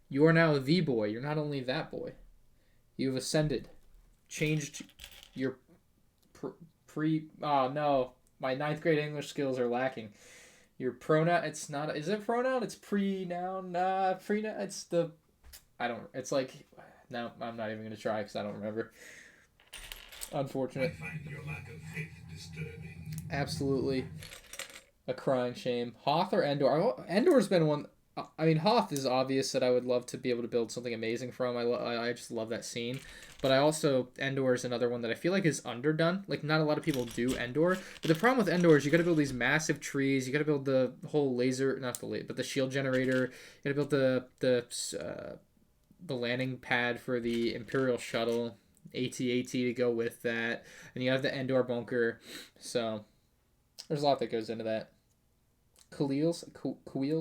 You are now the boy. You're not only that boy. You've ascended. Changed your oh, no. My 9th grade English skills are lacking. Your pronoun, it's not, is it pronoun? It's pre-noun. Pre-noun. It's the, it's like, no, I'm not even going to try because I don't remember. Unfortunate. I find your lack of faith disturbing. Absolutely. A crying shame. Hoth or Endor? Endor's been one. I mean, Hoth is obvious that I would love to be able to build something amazing from. I just love that scene. But I also, Endor is another one that I feel like is underdone. Like, not a lot of people do Endor. But the problem with Endor is you got to build these massive trees. You got to build the whole laser, not the laser, but the shield generator. You got to build the landing pad for the Imperial shuttle, AT-AT to go with that. And you have the Endor bunker. So there's a lot that goes into that. Kuil's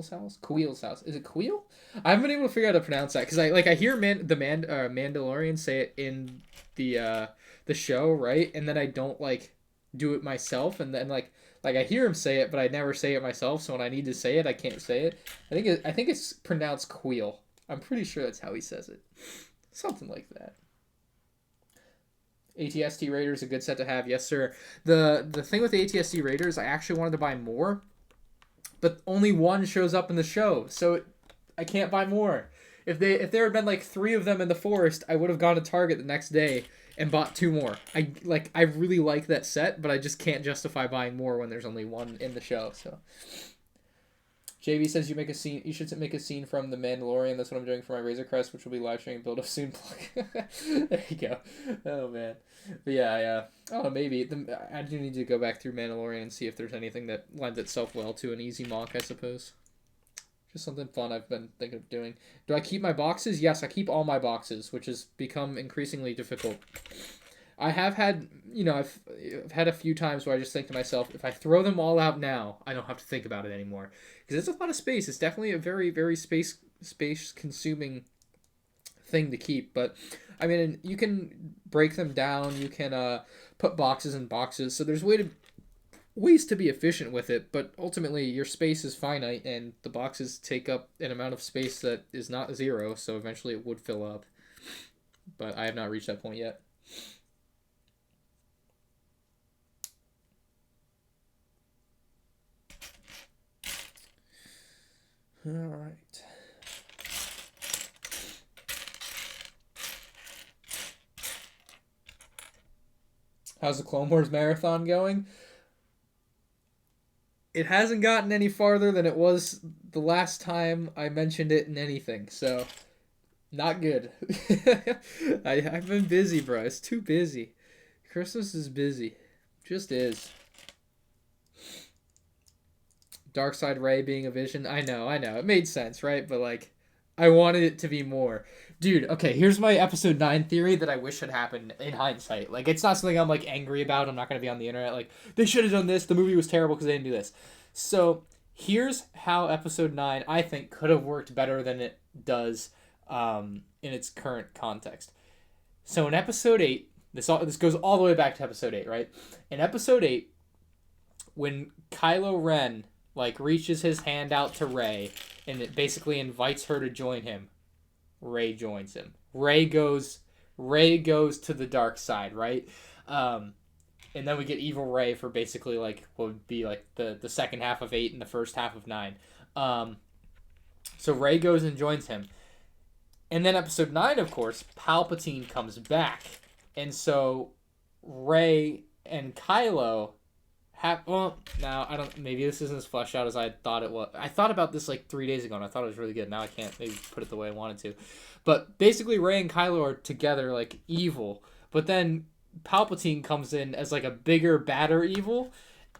house. Is it Kuil? I haven't been able to figure out how to pronounce that because I hear Mandalorian say it in the show, right? And then I don't like do it myself, and then like I hear him say it, but I never say it myself. So when I need to say it, I can't say it. I think it's pronounced Kuil. I'm pretty sure that's how he says it. Something like that. ATST Raiders, a good set to have. Yes, sir. The thing with the ATST Raiders, I actually wanted to buy more, but only one shows up in the show, so I can't buy more. If there had been like 3 of them in the forest, I would have gone to Target the next day and bought 2 more. I really like that set, but I just can't justify buying more when there's only 1 in the show. So JV says you should make a scene from The Mandalorian. That's what I'm doing for my Razor Crest, which will be live streaming build up soon. There you go. Oh man. But yeah. Oh, maybe. I do need to go back through Mandalorian and see if there's anything that lends itself well to an easy mock, I suppose. Just something fun I've been thinking of doing. Do I keep my boxes? Yes, I keep all my boxes, which has become increasingly difficult. I have had, I've had a few times where I just think to myself, if I throw them all out now, I don't have to think about it anymore. Because it's a lot of space. It's definitely a very, very space consuming thing to keep. But, I mean, you can break them down. You can put boxes in boxes. So there's ways to be efficient with it, but ultimately your space is finite and the boxes take up an amount of space that is not zero, so eventually it would fill up. But I have not reached that point yet. All right. How's the Clone Wars marathon going? It hasn't gotten any farther than it was the last time I mentioned it in anything, so not good. I've been busy, bro. It's too busy. Christmas is busy. Just is. Darkseid Ray being a vision. I know. It made sense, right? But, like, I wanted it to be more. Dude, okay, here's my episode 9 theory that I wish had happened in hindsight. Like, it's not something I'm, like, angry about. I'm not going to be on the internet. Like, they should have done this. The movie was terrible because they didn't do this. So, here's how episode 9, I think, could have worked better than it does in its current context. So, in episode 8, this goes all the way back to episode 8, right? In episode 8, when Kylo Ren, like, reaches his hand out to Rey, and it basically invites her to join him, Rey joins him. Rey goes to the dark side, right? And then we get evil Rey for basically, like, what would be, like, the second half of 8 and the first half of 9. So Rey goes and joins him. And then episode 9, of course, Palpatine comes back. And so Rey and Kylo now, I don't, maybe this isn't as fleshed out as I thought it was. I thought about this like 3 days ago, and I thought it was really good. Now I can't maybe put it the way I wanted to. But basically, Rey and Kylo are together, like, evil. But then Palpatine comes in as, like, a bigger, badder evil,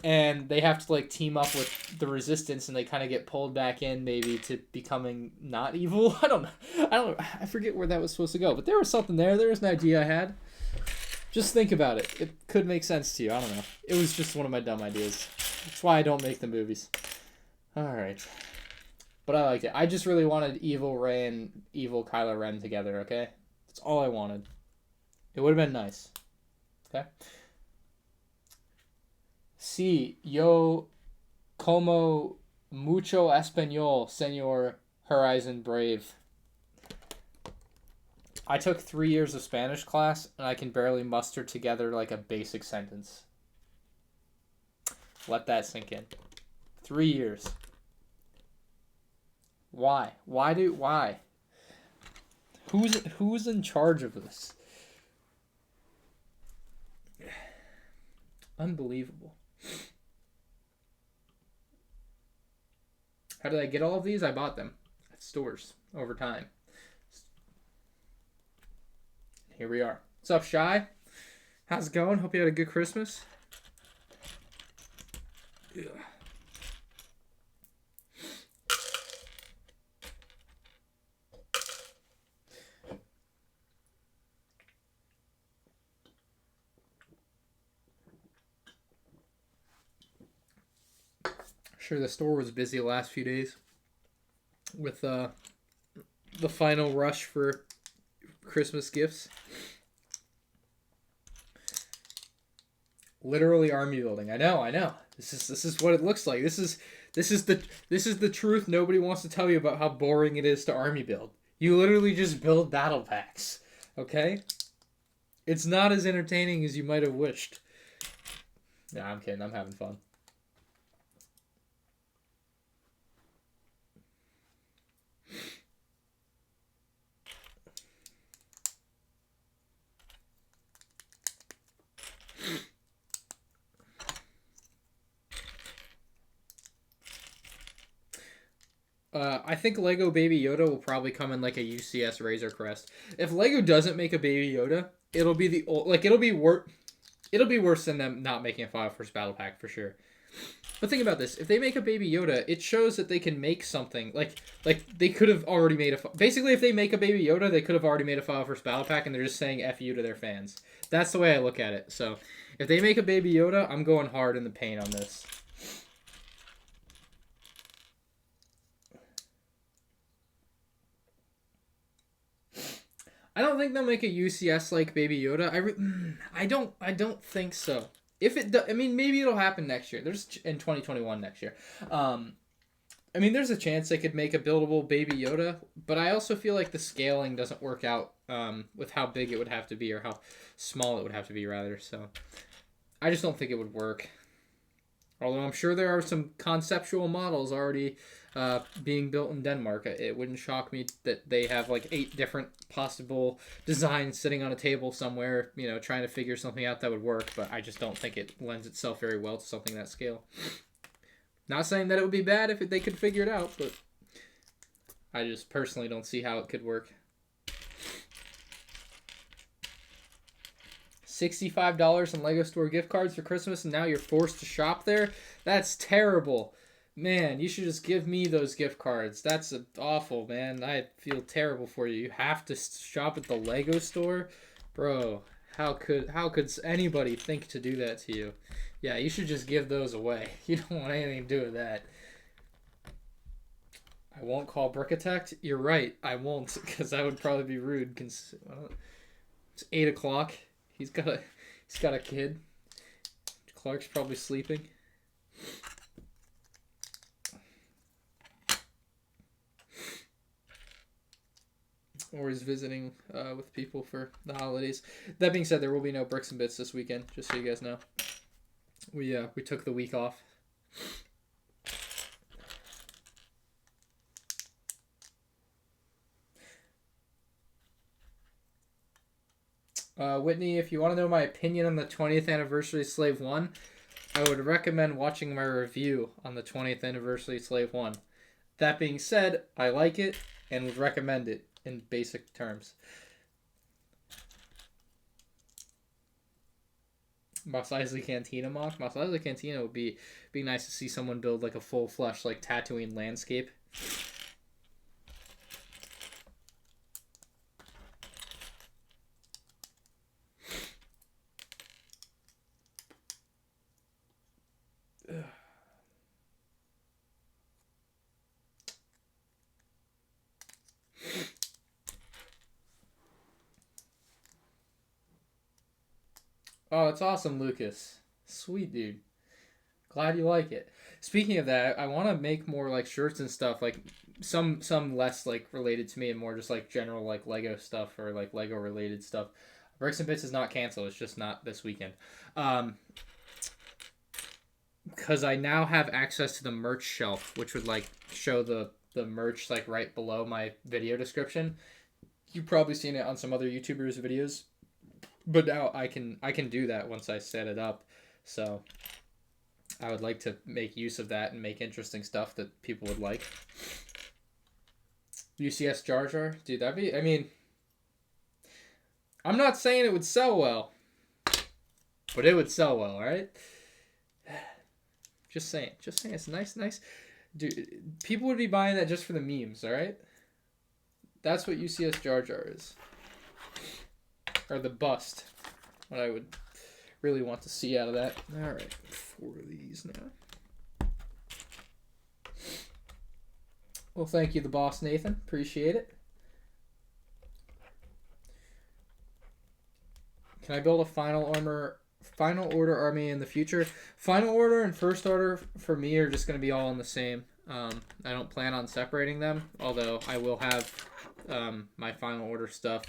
and they have to, like, team up with the Resistance, and they kind of get pulled back in, maybe, to becoming not evil. I don't know. I forget where that was supposed to go. But there was something there. There was an idea I had. Just think about it. It could make sense to you. I don't know. It was just one of my dumb ideas. That's why I don't make the movies. Alright. But I liked it. I just really wanted evil Rey and evil Kylo Ren together, okay? That's all I wanted. It would have been nice. Okay? Sí, yo como mucho español, señor Horizon Brave. I took 3 years of Spanish class, and I can barely muster together, like, a basic sentence. Let that sink in. 3 years. Why? Why? Who's in charge of this? Unbelievable. How did I get all of these? I bought them at stores over time. Here we are. What's up, Shy? How's it going? Hope you had a good Christmas. Yeah. Sure, the store was busy the last few days with the final rush for Christmas gifts. Literally army building. I know. This is what it looks like. This is the truth nobody wants to tell you about how boring it is to army build. You literally just build battle packs. Okay? It's not as entertaining as you might have wished. Nah, I'm kidding. I'm having fun. I think Lego Baby Yoda will probably come in like a UCS Razor Crest. If Lego doesn't make a Baby Yoda, it'll be it'll be worse than them not making a 5 First Battle Pack for sure. But think about this: if they make a Baby Yoda, it shows that they can make something. Like they could have already made basically, if they make a Baby Yoda, they could have already made a Final First Battle Pack, and they're just saying "F you" to their fans. That's the way I look at it. So, if they make a Baby Yoda, I'm going hard in the paint on this. I don't think they'll make a UCS like Baby Yoda. I don't think so. If it, I mean, maybe it'll happen next year. There's in 2021 next year. I mean, there's a chance they could make a buildable Baby Yoda, but I also feel like the scaling doesn't work out with how big it would have to be, or how small it would have to be, rather. So, I just don't think it would work. Although I'm sure there are some conceptual models already being built in Denmark. It wouldn't shock me that they have like 8 different possible designs sitting on a table somewhere, you know, trying to figure something out that would work, but I just don't think it lends itself very well to something that scale. Not saying that it would be bad if they could figure it out, but I just personally don't see how it could work. $65 in LEGO Store gift cards for Christmas, and now you're forced to shop there? That's terrible. Man, you should just give me those gift cards. That's awful, man. I feel terrible for you. You have to shop at the LEGO Store? Bro, how could anybody think to do that to you? Yeah, you should just give those away. You don't want anything to do with that. I won't call Brickatect? You're right, I won't, because that would probably be rude. It's 8 o'clock. He's got a kid. Clark's probably sleeping. Or he's visiting with people for the holidays. That being said, there will be no Bricks and Bits this weekend, just so you guys know. We took the week off. Whitney, if you want to know my opinion on the 20th anniversary of Slave 1, I would recommend watching my review on the 20th anniversary of Slave 1. That being said, I like it and would recommend it in basic terms. Mos Eisley Cantina mock. Mos Eisley Cantina would be nice to see someone build like a full flesh like Tatooine landscape. Oh, it's awesome, Lucas. Sweet dude. Glad you like it. Speaking of that, I want to make more like shirts and stuff, like some less like related to me and more just like general like Lego stuff or like Lego related stuff. Bricks and Bits is not canceled. It's just not this weekend. Because I now have access to the merch shelf, which would like show the merch like right below my video description. You've probably seen it on some other YouTubers' videos. But now I can do that once I set it up. So I would like to make use of that and make interesting stuff that people would like. UCS Jar Jar? Dude, that'd be... I mean... I'm not saying it would sell well. But it would sell well, right? Just saying. It's nice. Dude, people would be buying that just for the memes, alright? That's what UCS Jar Jar is. Or the bust. What I would really want to see out of that. Alright, 4 of these now. Well, thank you, the boss, Nathan. Appreciate it. Can I build a final order army in the future? Final order and first order for me are just going to be all in the same. I don't plan on separating them, although I will have my final order stuff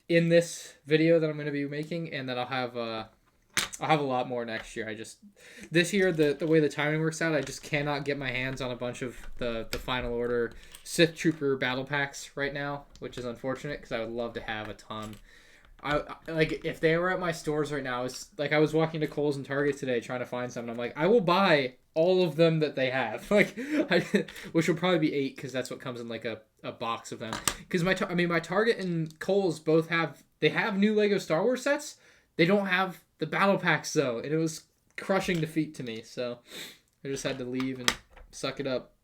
in this video that I'm going to be making, and then I'll have a lot more next year. This year, the way the timing works out, I just cannot get my hands on a bunch of the final order Sith Trooper battle packs right now, which is unfortunate because I would love to have a ton. I like if they were at my stores right now. It's like I was walking to Kohl's and Target today trying to find something. I'm like, I will buy all of them that they have, which will probably be 8 because that's what comes in like a box of them. Because my Target and Kohl's both have new Lego Star Wars sets. They don't have the battle packs though, and it was crushing defeat to me. So I just had to leave and suck it up.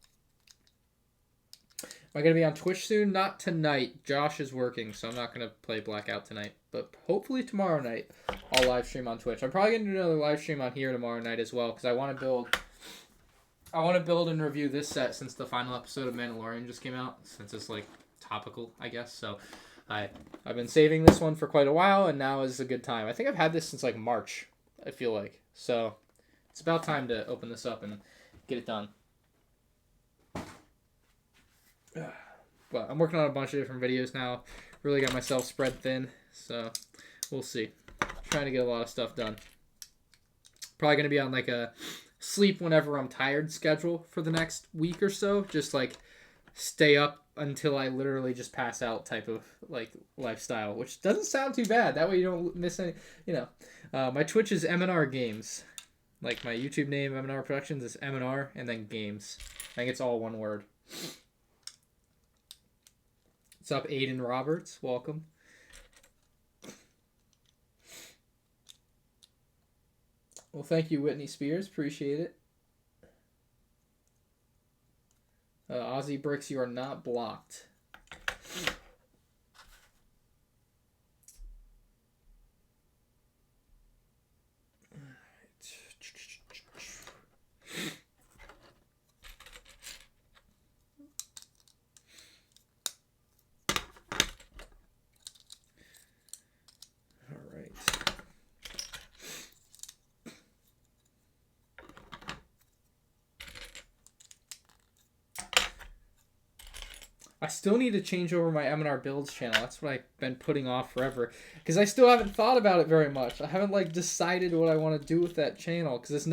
Am I going to be on Twitch soon? Not tonight. Josh is working, so I'm not going to play Blackout tonight. But hopefully tomorrow night I'll live stream on Twitch. I'm probably going to do another live stream on here tomorrow night as well, because I want to build and review this set since the final episode of Mandalorian just came out, since it's like topical, I guess. So I've been saving this one for quite a while, and now is a good time. I think I've had this since like March, I feel like. So it's about time to open this up and get it done. But I'm working on a bunch of different videos now. Really got myself spread thin, so we'll see. Trying to get a lot of stuff done. Probably going to be on like a sleep whenever I'm tired schedule for the next week or so. Just like stay up until I literally just pass out type of like lifestyle, which doesn't sound too bad. That way you don't miss any, you know. My Twitch is M&R Games. Like my YouTube name, MandRproductions, is M&R and then Games. I think it's all one word. What's up, Aiden Roberts? Welcome. Well, thank you, Whitney Spears. Appreciate it. Aussie Bricks, you are not blocked. I still need to change over my M&R Builds channel. That's what I've been putting off forever. Because I still haven't thought about it very much. I haven't like decided what I want to do with that channel. Because it's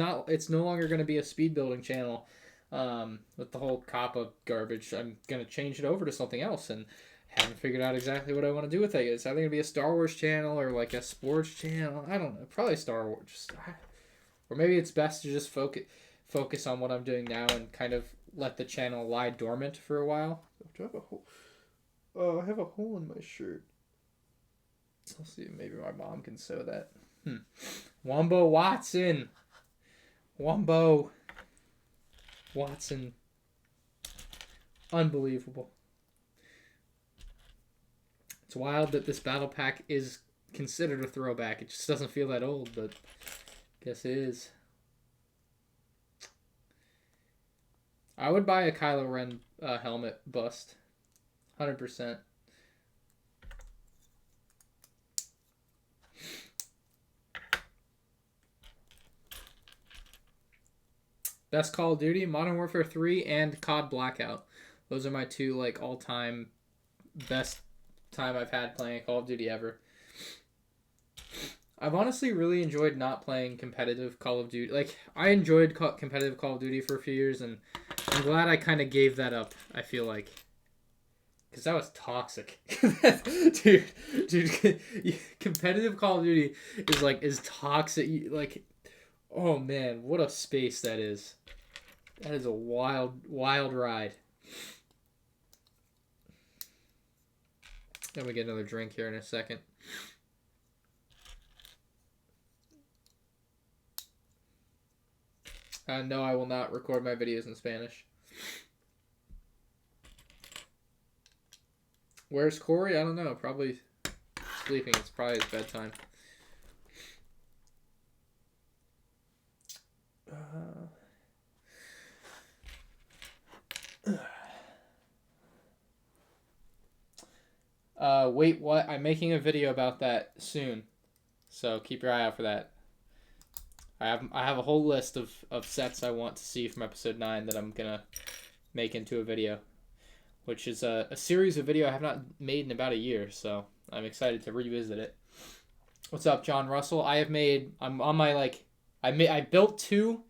no longer going to be a speed building channel. With the whole COPPA garbage. I'm going to change it over to something else. And haven't figured out exactly what I want to do with it. It's either going to be a Star Wars channel or like a sports channel. I don't know. Probably Star Wars. Or maybe it's best to just focus on what I'm doing now and kind of let the channel lie dormant for a while. Do I have a hole? Oh, I have a hole in my shirt. I'll see if maybe my mom can sew that. Wombo Watson. Wombo Watson. Unbelievable. It's wild that this battle pack is considered a throwback. It just doesn't feel that old, but I guess it is. I would buy a Kylo Ren helmet bust. 100%. Best Call of Duty, Modern Warfare 3, and COD Blackout. Those are my two like all-time best time I've had playing Call of Duty ever. I've honestly really enjoyed not playing competitive Call of Duty. Like, I enjoyed competitive Call of Duty for a few years, and I'm glad I kind of gave that up, I feel like. Because that was toxic. dude, competitive Call of Duty is toxic. Like, oh man, what a space that is. That is a wild, wild ride. Then we get another drink here in a second. No, I will not record my videos in Spanish. Where's Corey? I don't know. Probably sleeping. It's probably his bedtime. Wait, what? I'm making a video about that soon. So keep your eye out for that. I have a whole list of sets I want to see from episode 9 that I'm gonna make into a video, which is a series of video I have not made in about a year, so I'm excited to revisit it. What's up, John Russell? I'm on my I built 2,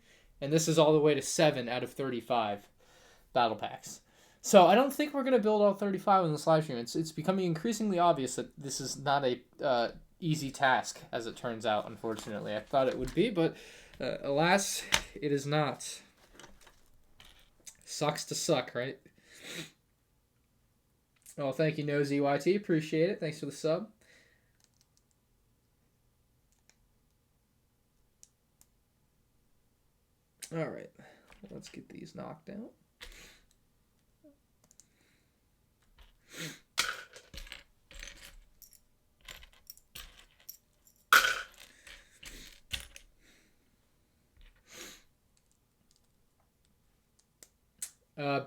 and this is all the way to 7 out of 35 battle packs. So I don't think we're gonna build all 35 in this live stream. It's becoming increasingly obvious that this is not a easy task, as it turns out, unfortunately. I thought it would be, but alas, it is not. Sucks to suck, right? Oh, thank you, NoZYT. Appreciate it. Thanks for the sub. All right, let's get these knocked out.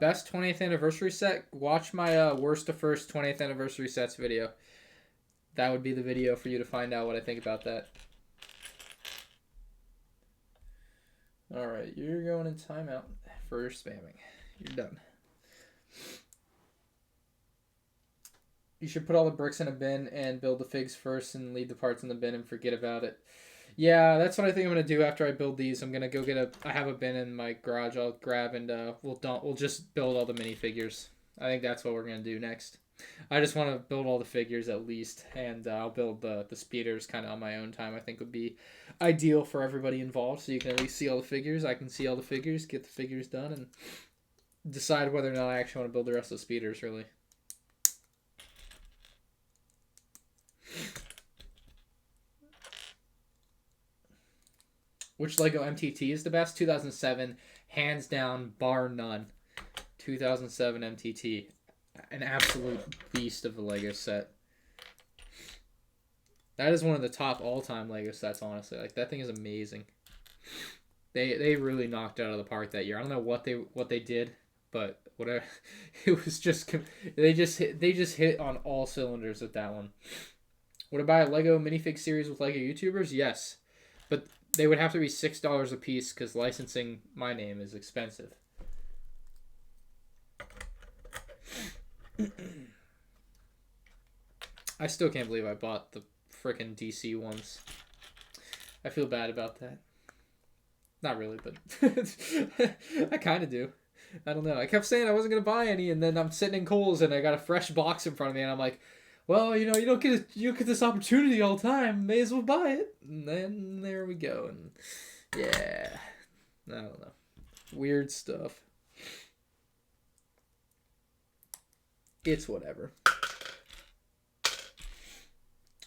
Best 20th anniversary set. Watch my worst to first 20th anniversary sets video. That would be the video for you to find out what I think about that. Alright, you're going in timeout for spamming. You're done. You should put all the bricks in a bin and build the figs first and leave the parts in the bin and forget about it. Yeah, that's what I think I'm going to do after I build these. I'm going to go get I have a bin in my garage I'll grab, and we'll just build all the minifigures. I think that's what we're going to do next. I just want to build all the figures at least, and I'll build the speeders kind of on my own time. I think would be ideal for everybody involved, so you can at least see all the figures. I can see all the figures, get the figures done, and decide whether or not I actually want to build the rest of the speeders, really. Which Lego MTT is the best? 2007, hands down, bar none. 2007 MTT. An absolute beast of a Lego set. That is one of the top all-time Lego sets, honestly. Like, that thing is amazing. They really knocked it out of the park that year. I don't know what they did, but whatever. It was just they just hit on all cylinders with that one. Would I buy a Lego minifig series with Lego YouTubers? Yes, but they would have to be $6 a piece because licensing my name is expensive. I still can't believe I bought the frickin' DC ones. I feel bad about that. Not really, but I kind of do. I don't know. I kept saying I wasn't going to buy any, and then I'm sitting in Kohl's and I got a fresh box in front of me, and I'm like, well, you don't get this opportunity all the time. May as well buy it. And then there we go. And yeah, I don't know. Weird stuff. It's whatever.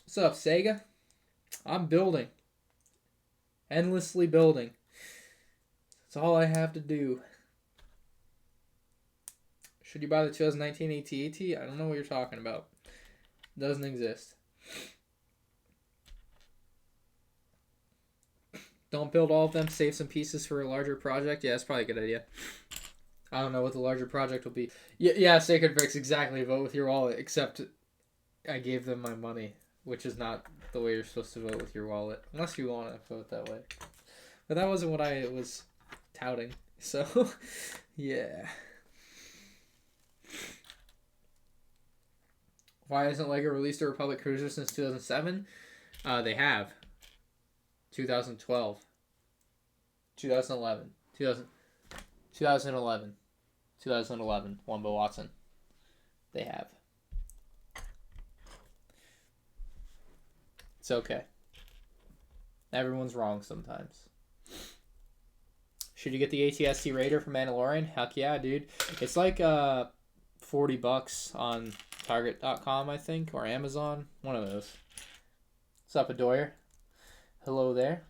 What's up, Sega? I'm building. Endlessly building. That's all I have to do. Should you buy the 2019 AT-AT? I don't know what you're talking about. Doesn't exist. Don't build all of them. Save some pieces for a larger project. Yeah, that's probably a good idea. I don't know what the larger project will be. Yeah, Sacred Bricks, exactly. Vote with your wallet, except I gave them my money, which is not the way you're supposed to vote with your wallet. Unless you want to vote that way. But that wasn't what I was touting. So, yeah. Why hasn't Lego released a Republic Cruiser since 2007? They have. 2012. 2011. 2011. 2011. Wumbo Watson. They have. It's okay. Everyone's wrong sometimes. Should you get the ATST Raider for Mandalorian? Heck yeah, dude. It's like $40 on Target.com, I think, or Amazon. One of those. What's up, Adoyer? Hello there.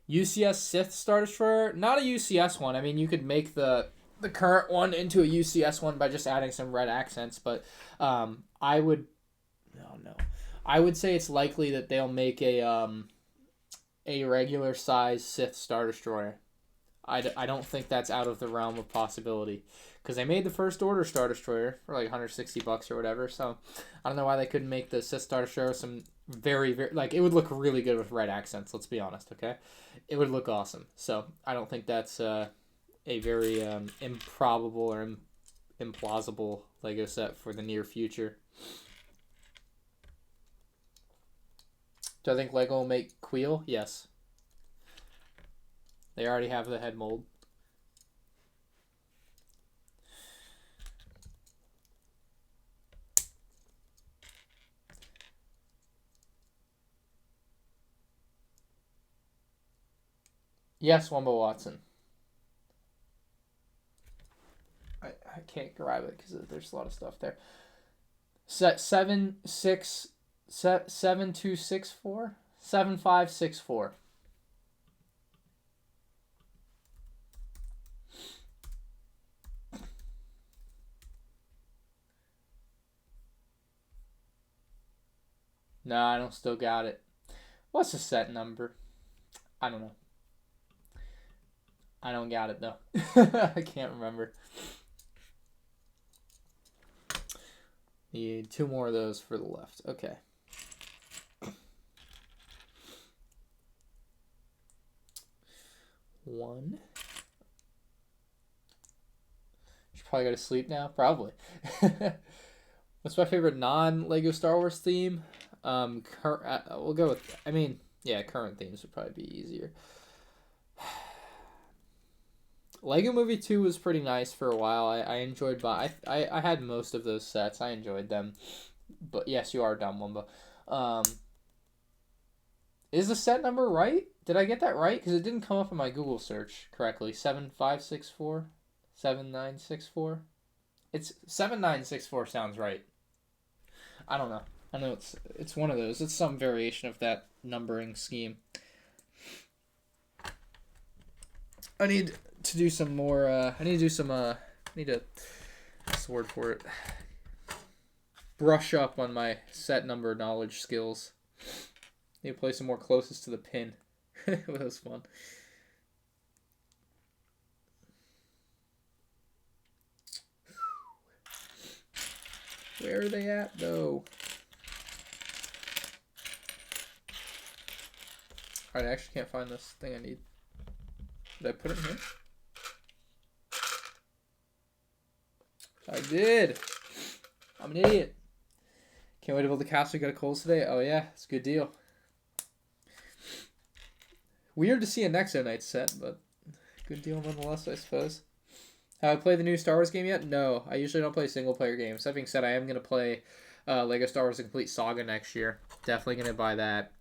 UCS Sith Star Destroyer? Not a UCS one. I mean, you could make the current one into a UCS one by just adding some red accents, but I would... No. I would say it's likely that they'll make a regular size Sith Star Destroyer. I don't think that's out of the realm of possibility. Because they made the First Order Star Destroyer for like $160 or whatever. So I don't know why they couldn't make the Sith Star Destroyer some very, very... Like, it would look really good with red accents, let's be honest, okay? It would look awesome. So I don't think that's a very improbable or implausible Lego set for the near future. Do I think Lego will make Queel? Yes. They already have the head mold. Yes, Wumbo Watson. I can't grab it because there's a lot of stuff there. Set 7264? 7564. No, I don't still got it. What's the set number? I don't know. I don't got it, though. I can't remember. Need 2 more of those for the left. Okay. One. Should probably go to sleep now. Probably. What's my favorite non-Lego Star Wars theme? We'll go with. I mean, yeah, current themes would probably be easier. Lego Movie 2 was pretty nice for a while. I enjoyed, but I had most of those sets. I enjoyed them. But yes, you are dumb, Wumba. Is the set number right? Did I get that right? Because it didn't come up in my Google search correctly. 7564? 7964? It's 7964 sounds right. I don't know. I know it's one of those. It's some variation of that numbering scheme. I need to do some more. I need to. What's the word for it? Brush up on my set number knowledge skills. Need to play some more closest to the pin. That was fun. Where are they at, though? Alright, I actually can't find this thing I need. Did I put it in here? I did. I'm an idiot. Can't wait to build the castle. You got a Coles today? Oh yeah, it's a good deal. Weird to see a Nexo Knight set, but good deal nonetheless, I suppose. Have I played the new Star Wars game yet? No, I usually don't play single-player games. That being said, I am going to play Lego Star Wars: The Complete Saga next year. Definitely going to buy that.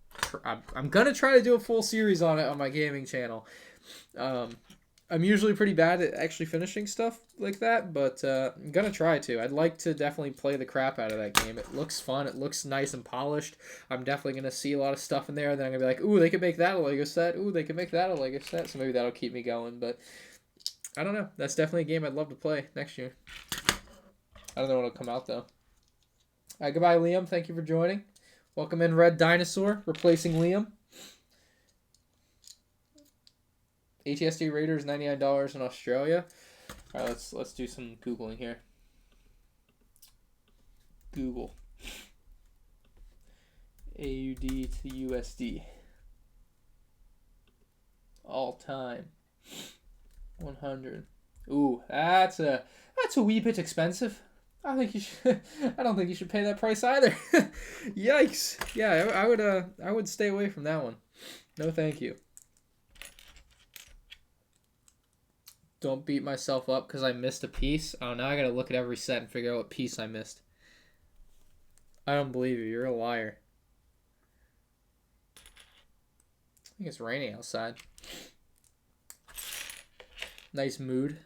I'm going to try to do a full series on it on my gaming channel. I'm usually pretty bad at actually finishing stuff like that, but I'm going to try to. I'd like to definitely play the crap out of that game. It looks fun. It looks nice and polished. I'm definitely going to see a lot of stuff in there. Then I'm going to be like, ooh, they could make that a Lego set. Ooh, they could make that a Lego set. So maybe that'll keep me going, but I don't know. That's definitely a game I'd love to play next year. I don't know when it'll come out, though. All right, goodbye, Liam. Thank you for joining. Welcome in Red Dinosaur, replacing Liam. ATSD Raiders, $99 in Australia. All right, let's do some Googling here. Google. AUD to USD. All time. 100. Ooh, that's a wee bit expensive. I don't think you should pay that price either. Yikes. Yeah, I would stay away from that one. No, thank you. Don't beat myself up because I missed a piece. Oh, now I gotta look at every set and figure out what piece I missed. I don't believe you. You're a liar. I think it's raining outside. Nice mood.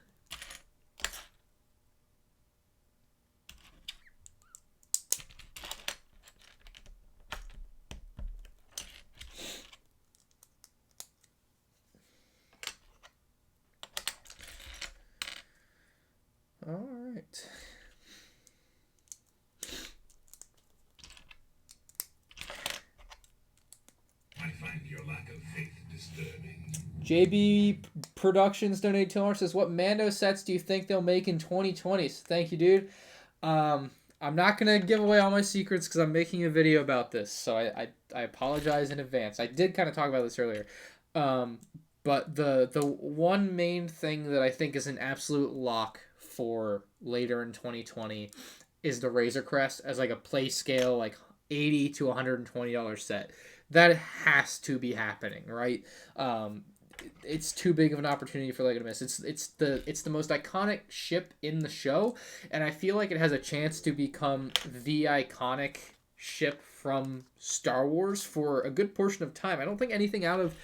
All right. I find your lack of faith disturbing. JB Productions donate $2. Says, what Mando sets do you think they'll make in 2020? So thank you, dude. I'm not gonna give away all my secrets because I'm making a video about this, so I apologize in advance. I did kind of talk about this earlier, but the one main thing that I think is an absolute lock for later in 2020 is the Razor Crest as like a play scale like $80 to $120 set. That has to be happening, right? It's too big of an opportunity for Lego to miss. It's the most iconic ship in the show, and I feel like it has a chance to become the iconic ship from Star Wars for a good portion of time. I don't think anything out of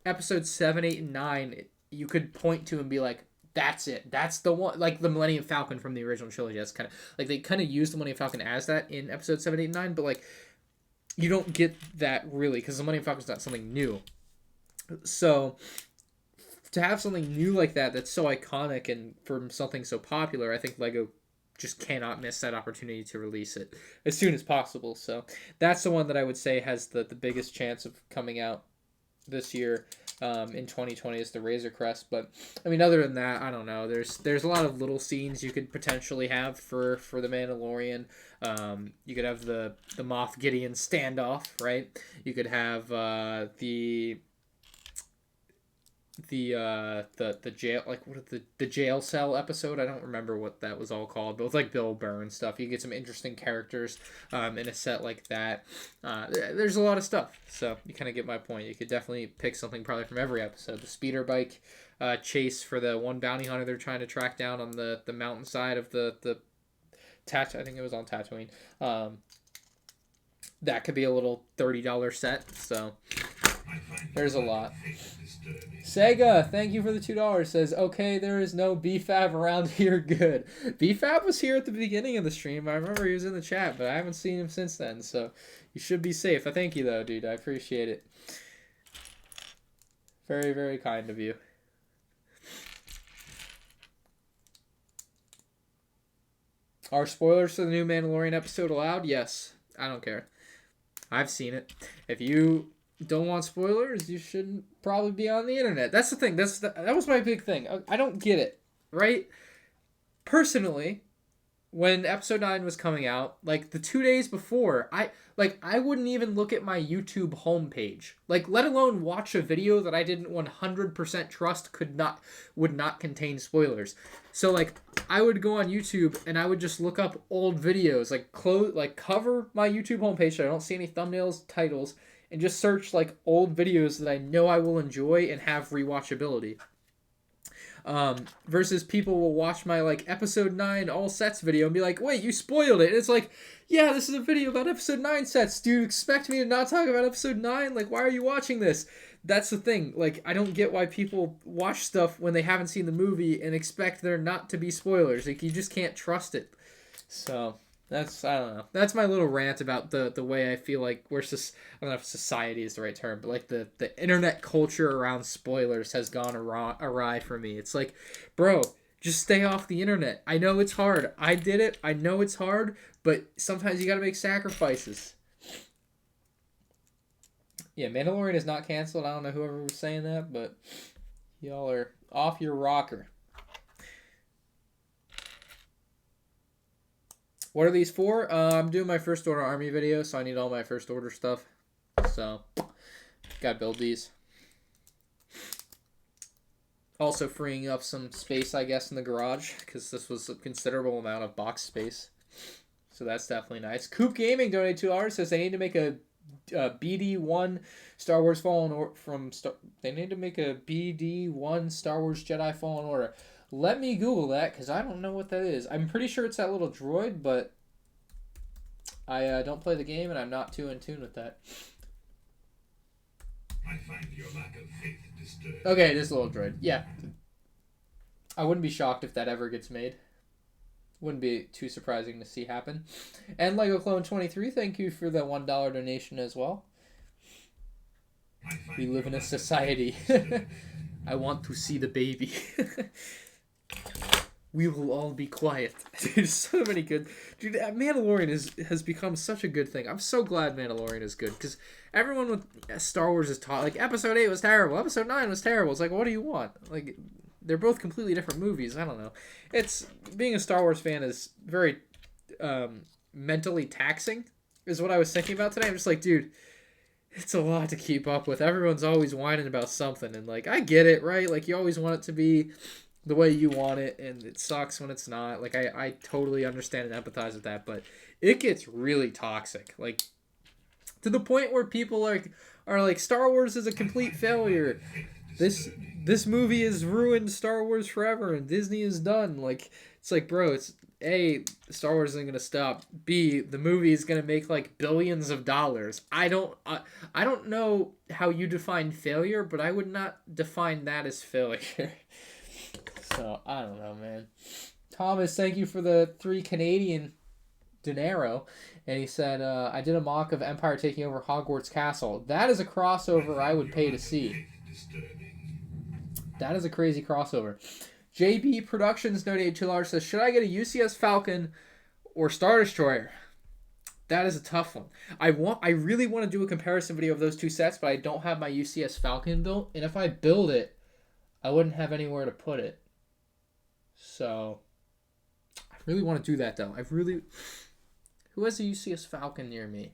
episodes 7, 8, and 9 you could point to and be like, that's it. That's the one. Like the Millennium Falcon from the original trilogy. That's kind of like they kind of used the Millennium Falcon as that in episode 7, 8, and 9, but like you don't get that really because the Millennium Falcon's not something new. So to have something new like that that's so iconic and from something so popular, I think Lego just cannot miss that opportunity to release it as soon as possible. So that's the one that I would say has the biggest chance of coming out this year. In 2020 is the Razor Crest, but I mean, other than that, I don't know. There's a lot of little scenes you could potentially have for the Mandalorian. You could have the Moff Gideon standoff, right? You could have the jail, like what the jail cell episode. I don't remember what that was all called, but it's like Bill Burr and stuff. You get some interesting characters in a set like that. There's a lot of stuff, so you kind of get my point. You could definitely pick something probably from every episode. The speeder bike chase for the one bounty hunter they're trying to track down on the mountainside of the I think it was on Tatooine. That could be a little $30 set, so there's a lot. Sega, thank you for the $2. Says, okay, there is no BFAB around here. Good. BFAB was here at the beginning of the stream. I remember he was in the chat, but I haven't seen him since then, so you should be safe. I thank you, though, dude. I appreciate it. Very, very kind of you. Are spoilers for the new Mandalorian episode allowed? Yes. I don't care. I've seen it. If you don't want spoilers, you shouldn't probably be on the internet. That's the thing. That was my big thing. I don't get it, right? Personally, when episode 9 was coming out, like the 2 days before, I wouldn't even look at my YouTube homepage. Like, let alone watch a video that I didn't 100% trust would not contain spoilers. So like I would go on YouTube and I would just look up old videos, cover my YouTube homepage so I don't see any thumbnails, titles, and just search like old videos that I know I will enjoy and have rewatchability. Versus people will watch my like episode 9 all sets video and be like, wait, you spoiled it. And it's like, yeah, this is a video about episode 9 sets. Do you expect me to not talk about episode 9? Like, why are you watching this? That's the thing. Like, I don't get why people watch stuff when they haven't seen the movie and expect there not to be spoilers. Like, you just can't trust it. So I don't know. That's my little rant about the way I feel like I don't know if society is the right term, but like the internet culture around spoilers has gone awry for me. It's like, bro, just stay off the internet. I know it's hard. I did it. I know it's hard, but sometimes you gotta make sacrifices. Yeah, Mandalorian is not canceled. I don't know whoever was saying that, but y'all are off your rocker. What are these for? I'm doing my first order army video, so I need all my first order stuff. So, gotta build these. Also freeing up some space, I guess, in the garage, because this was a considerable amount of box space. So that's definitely nice. Coop Gaming donated $2. Says they need to make a BD1 Star Wars Fallen Order They need to make a BD1 Star Wars Jedi Fallen Order. Let me Google that, because I don't know what that is. I'm pretty sure it's that little droid, but I don't play the game, and I'm not too in tune with that. I find your lack of faith disturbing. Okay, this little droid. Yeah. I wouldn't be shocked if that ever gets made. Wouldn't be too surprising to see happen. And Lego Clone 23, thank you for the $1 donation as well. We live in a society. I want to see the baby. We will all be quiet. Dude, so many good... Dude, Mandalorian has become such a good thing. I'm so glad Mandalorian is good, because everyone with Star Wars is taught, like, Episode 8 was terrible, Episode 9 was terrible. It's like, what do you want? Like, they're both completely different movies. I don't know. Being a Star Wars fan is very mentally taxing, is what I was thinking about today. I'm just like, dude, it's a lot to keep up with. Everyone's always whining about something, and, like, I get it, right? Like, you always want it to be the way you want it, and it sucks when it's not. Like, I totally understand and empathize with that, but it gets really toxic. Like, to the point where people are like, Star Wars is a complete failure. This movie has ruined Star Wars forever, and Disney is done. Like, it's like, bro, it's A, Star Wars isn't gonna stop. B, the movie is gonna make like billions of dollars. I don't know how you define failure, but I would not define that as failure. So I don't know, man. Thomas, thank you for the 3 Canadian dinero. And he said, I did a mock of Empire taking over Hogwarts Castle. That is a crossover I would pay to see. That is a crazy crossover. JB Productions donated $2. Says, should I get a UCS Falcon or Star Destroyer? That is a tough one. I really want to do a comparison video of those two sets, but I don't have my UCS Falcon built, and if I build it, I wouldn't have anywhere to put it. So I really want to do that though. Who has a UCS Falcon near me?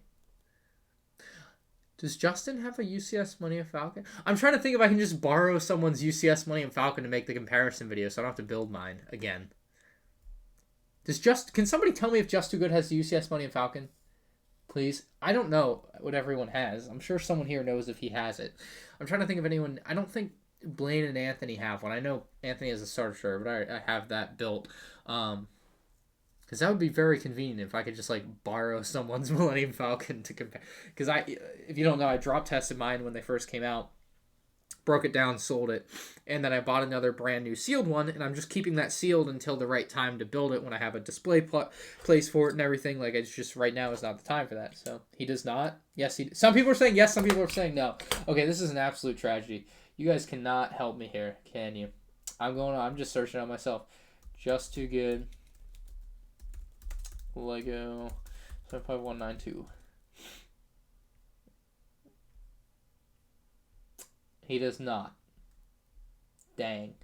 Does Justin have a UCS Money and Falcon? I'm trying to think if I can just borrow someone's UCS Money and Falcon to make the comparison video, so I don't have to build mine again. Can somebody tell me if Just Too Good has the UCS Money and Falcon? Please. I don't know what everyone has. I'm sure someone here knows if he has it. I'm trying to think of anyone. I don't think Blaine and Anthony have one. I know Anthony has a Star Destroyer, but I have that built. Because that would be very convenient if I could just, like, borrow someone's Millennium Falcon to compare. Because if you don't know, I drop tested mine when they first came out. Broke it down, sold it, and then I bought another brand new sealed one, and I'm just keeping that sealed until the right time to build it when I have a display place for it and everything. Like, it's just right now is not the time for that. So he does not. Yes, some people are saying yes, some people are saying no. Okay, this is an absolute tragedy. You guys cannot help me here, can you? I'm just searching on myself. Just Too Good. Lego 75192. He does not. Dang.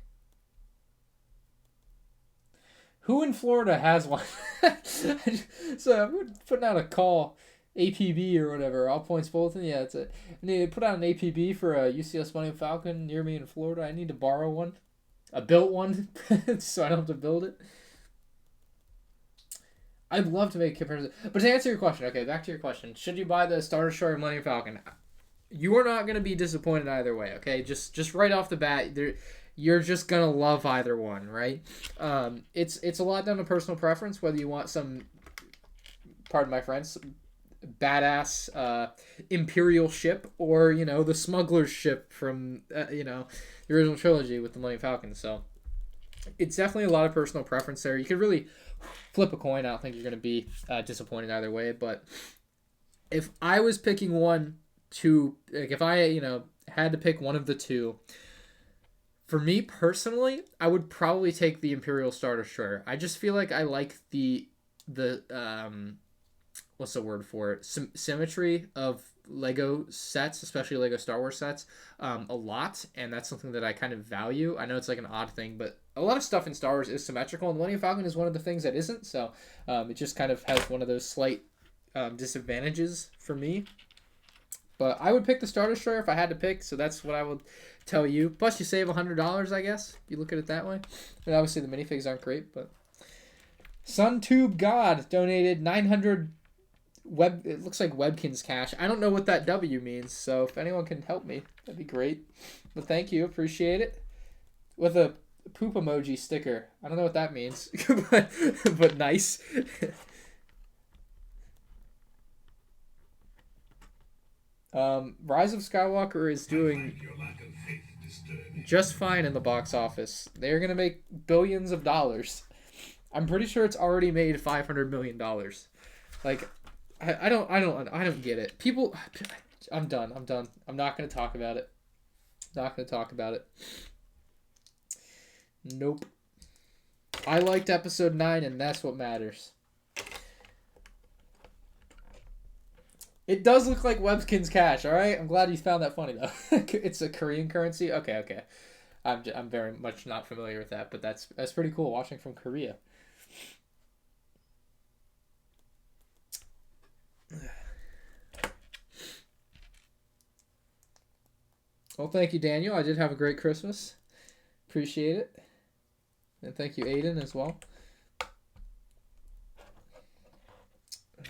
Who in Florida has one? So I'm putting out a call, APB or whatever, All Points Bulletin. Yeah, that's it. I need to put out an APB for a UCS Money Falcon near me in Florida. I need to borrow one. A built one, so I don't have to build it. I'd love to make a comparison. But to answer your question, okay, back to your question. Should you buy the Star Destroyer Millennium Falcon? You are not going to be disappointed either way, okay? Just right off the bat, you're just going to love either one, right? It's a lot down to personal preference, whether you want some, pardon my French, badass Imperial ship or, the smuggler's ship from, the original trilogy with the Millennium Falcon. So it's definitely a lot of personal preference there. You could really flip a coin. I don't think you're going to be disappointed either way. But if I was picking one to, like, if I, had to pick one of the two, for me personally, I would probably take the Imperial Star Destroyer. I just feel like I like the what's the word for it? Symmetry of Lego sets, especially Lego Star Wars sets, a lot, and that's something that I kind of value. I know it's like an odd thing, but a lot of stuff in Star Wars is symmetrical, and Millennium Falcon is one of the things that isn't, so it just kind of has one of those slight disadvantages for me. But I would pick the Star Destroyer if I had to pick, so that's what I would tell you. Plus, you save $100, I guess, if you look at it that way. And obviously, the minifigs aren't great, but SunTube God donated 900 it looks like Webkinz cash. I don't know what that W means, so if anyone can help me, that'd be great. But thank you, appreciate it. With a poop emoji sticker. I don't know what that means, but nice. Rise of Skywalker is doing just fine in the box office. They're gonna make billions of dollars. I'm pretty sure it's already made $500 million. Like, I don't get it. People, I'm done. I'm not gonna talk about it. Nope. I liked episode 9, and that's what matters. It does look like Webkinz cash, all right? I'm glad you found that funny, though. It's a Korean currency? Okay. I'm very much not familiar with that, but that's pretty cool, watching from Korea. Well, thank you, Daniel. I did have a great Christmas. Appreciate it. And thank you, Aiden, as well. All right.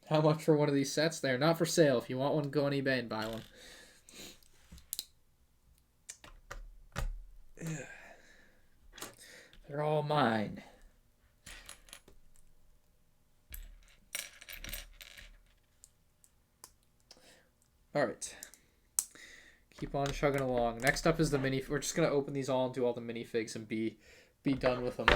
How much for one of these sets? They're not for sale. If you want one, go on eBay and buy one. They're all mine. All right. Keep on chugging along. Next up is the mini. We're just gonna open these all and do all the minifigs and be done with them.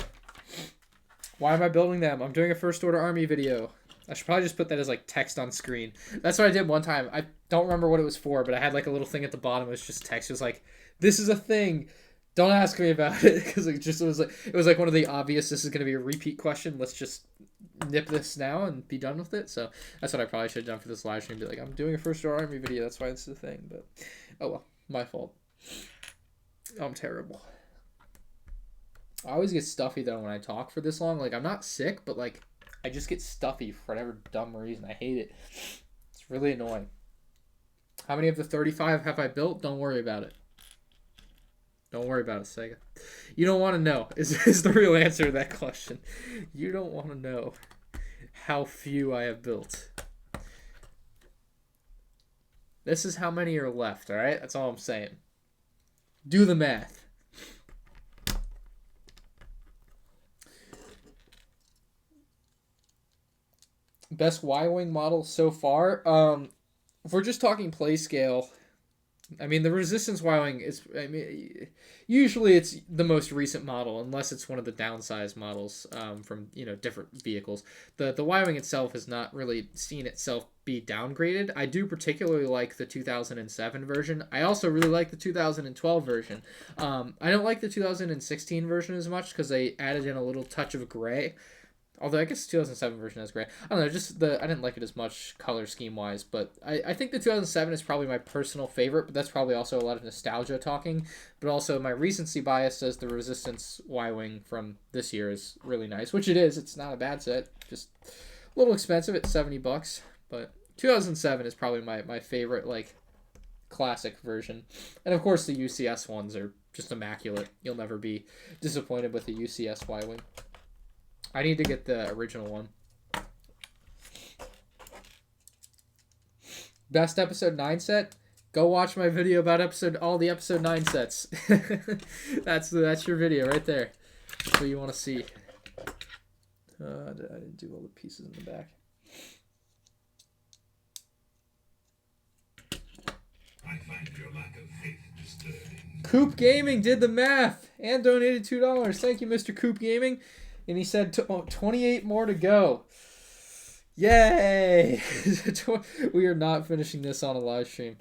Why am I building them? I'm doing a first order army video. I should probably just put that as like text on screen. That's what I did one time. I don't remember what it was for, but I had like a little thing at the bottom. It was just text. It was like, "This is a thing. Don't ask me about it," because it was like one of the obvious. This is going to be a repeat question. Let's just nip this now and be done with it. So that's what I probably should have done for this live stream. Be like, I'm doing a first order army video. That's why it's the thing. But oh well, my fault. I'm terrible. I always get stuffy though when I talk for this long. Like I'm not sick, but like I just get stuffy for whatever dumb reason. I hate it. It's really annoying. How many of the 35 have I built? Don't worry about it. Don't worry about it, Sega. You don't want to know is the real answer to that question. You don't want to know how few I have built. This is how many are left, all right? That's all I'm saying. Do the math. Best Y-Wing model so far? If we're just talking play scale, I mean, the Resistance Y-Wing is, I mean, usually it's the most recent model, unless it's one of the downsized models from, you know, different vehicles. The Y-Wing itself has not really seen itself be downgraded. I do particularly like the 2007 version. I also really like the 2012 version. I don't like the 2016 version as much because they added in a little touch of gray. Although I guess the 2007 version has gray. I don't know, just I didn't like it as much color scheme wise, but I think the 2007 is probably my personal favorite, but that's probably also a lot of nostalgia talking. But also my recency bias says the Resistance Y-Wing from this year is really nice, which it is. It's not a bad set, just a little expensive at $70, but 2007 is probably my favorite like classic version. And of course the UCS ones are just immaculate. You'll never be disappointed with the UCS Y-Wing. I need to get the original one. Best episode 9 set? Go watch my video about all the episode 9 sets. That's your video right there. That's what you want to see. I didn't do all the pieces in the back. I find your lack of faith disturbing. Coop Gaming did the math and donated $2. Thank you, Mr. Coop Gaming. And he said 28 more to go. Yay! We are not finishing this on a live stream.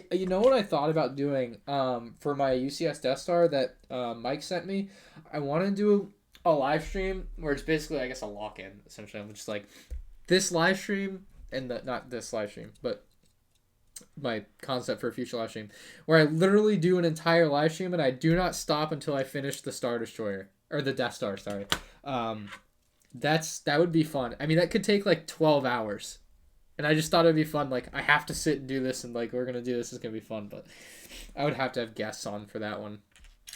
You know what I thought about doing for my UCS Death Star that Mike sent me? I want to do a live stream where it's basically, I guess, a lock-in, essentially. I'm just like, this live stream, and not this live stream, but my concept for a future live stream, where I literally do an entire live stream and I do not stop until I finish the Star Destroyer. Or the Death Star, sorry. That would be fun. I mean, that could take like 12 hours. And I just thought it would be fun. Like, I have to sit and do this, and like, we're going to do this. It's going to be fun. But I would have to have guests on for that one,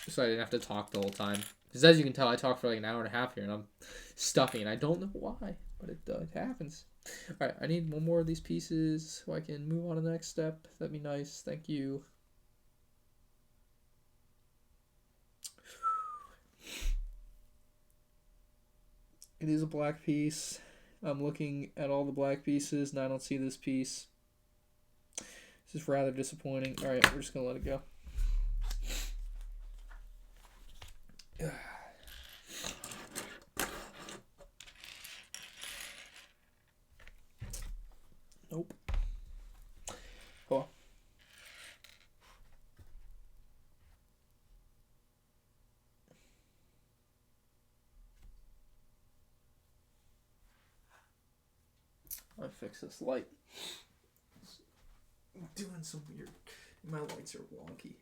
so I didn't have to talk the whole time. Because as you can tell, I talk for like an hour and a half here, and I'm stuffy, and I don't know why, but it happens. All right, I need one more of these pieces so I can move on to the next step. That'd be nice. Thank you. It is a black piece. I'm looking at all the black pieces, and I don't see this piece. This is rather disappointing. All right, we're just going to let it go. Nope. Cool. I fix this light. I'm doing some weird. My lights are wonky.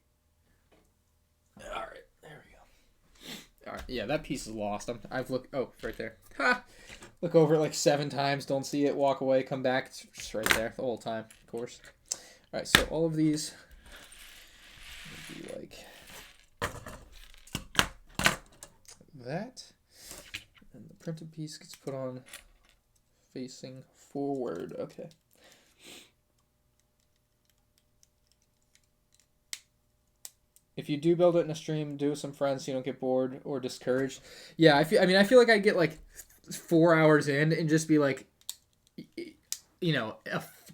All right, there we go. All right, yeah, that piece is lost. I've looked. Oh, right there. Ha! Look over it like 7 times. Don't see it. Walk away. Come back. It's just right there the whole time, of course. All right, so all of these would be like that, and the printed piece gets put on facing forward. Okay. If you do build it in a stream, do it with some friends so you don't get bored or discouraged. Yeah, I feel like I get like 4 hours in and just be like, you know,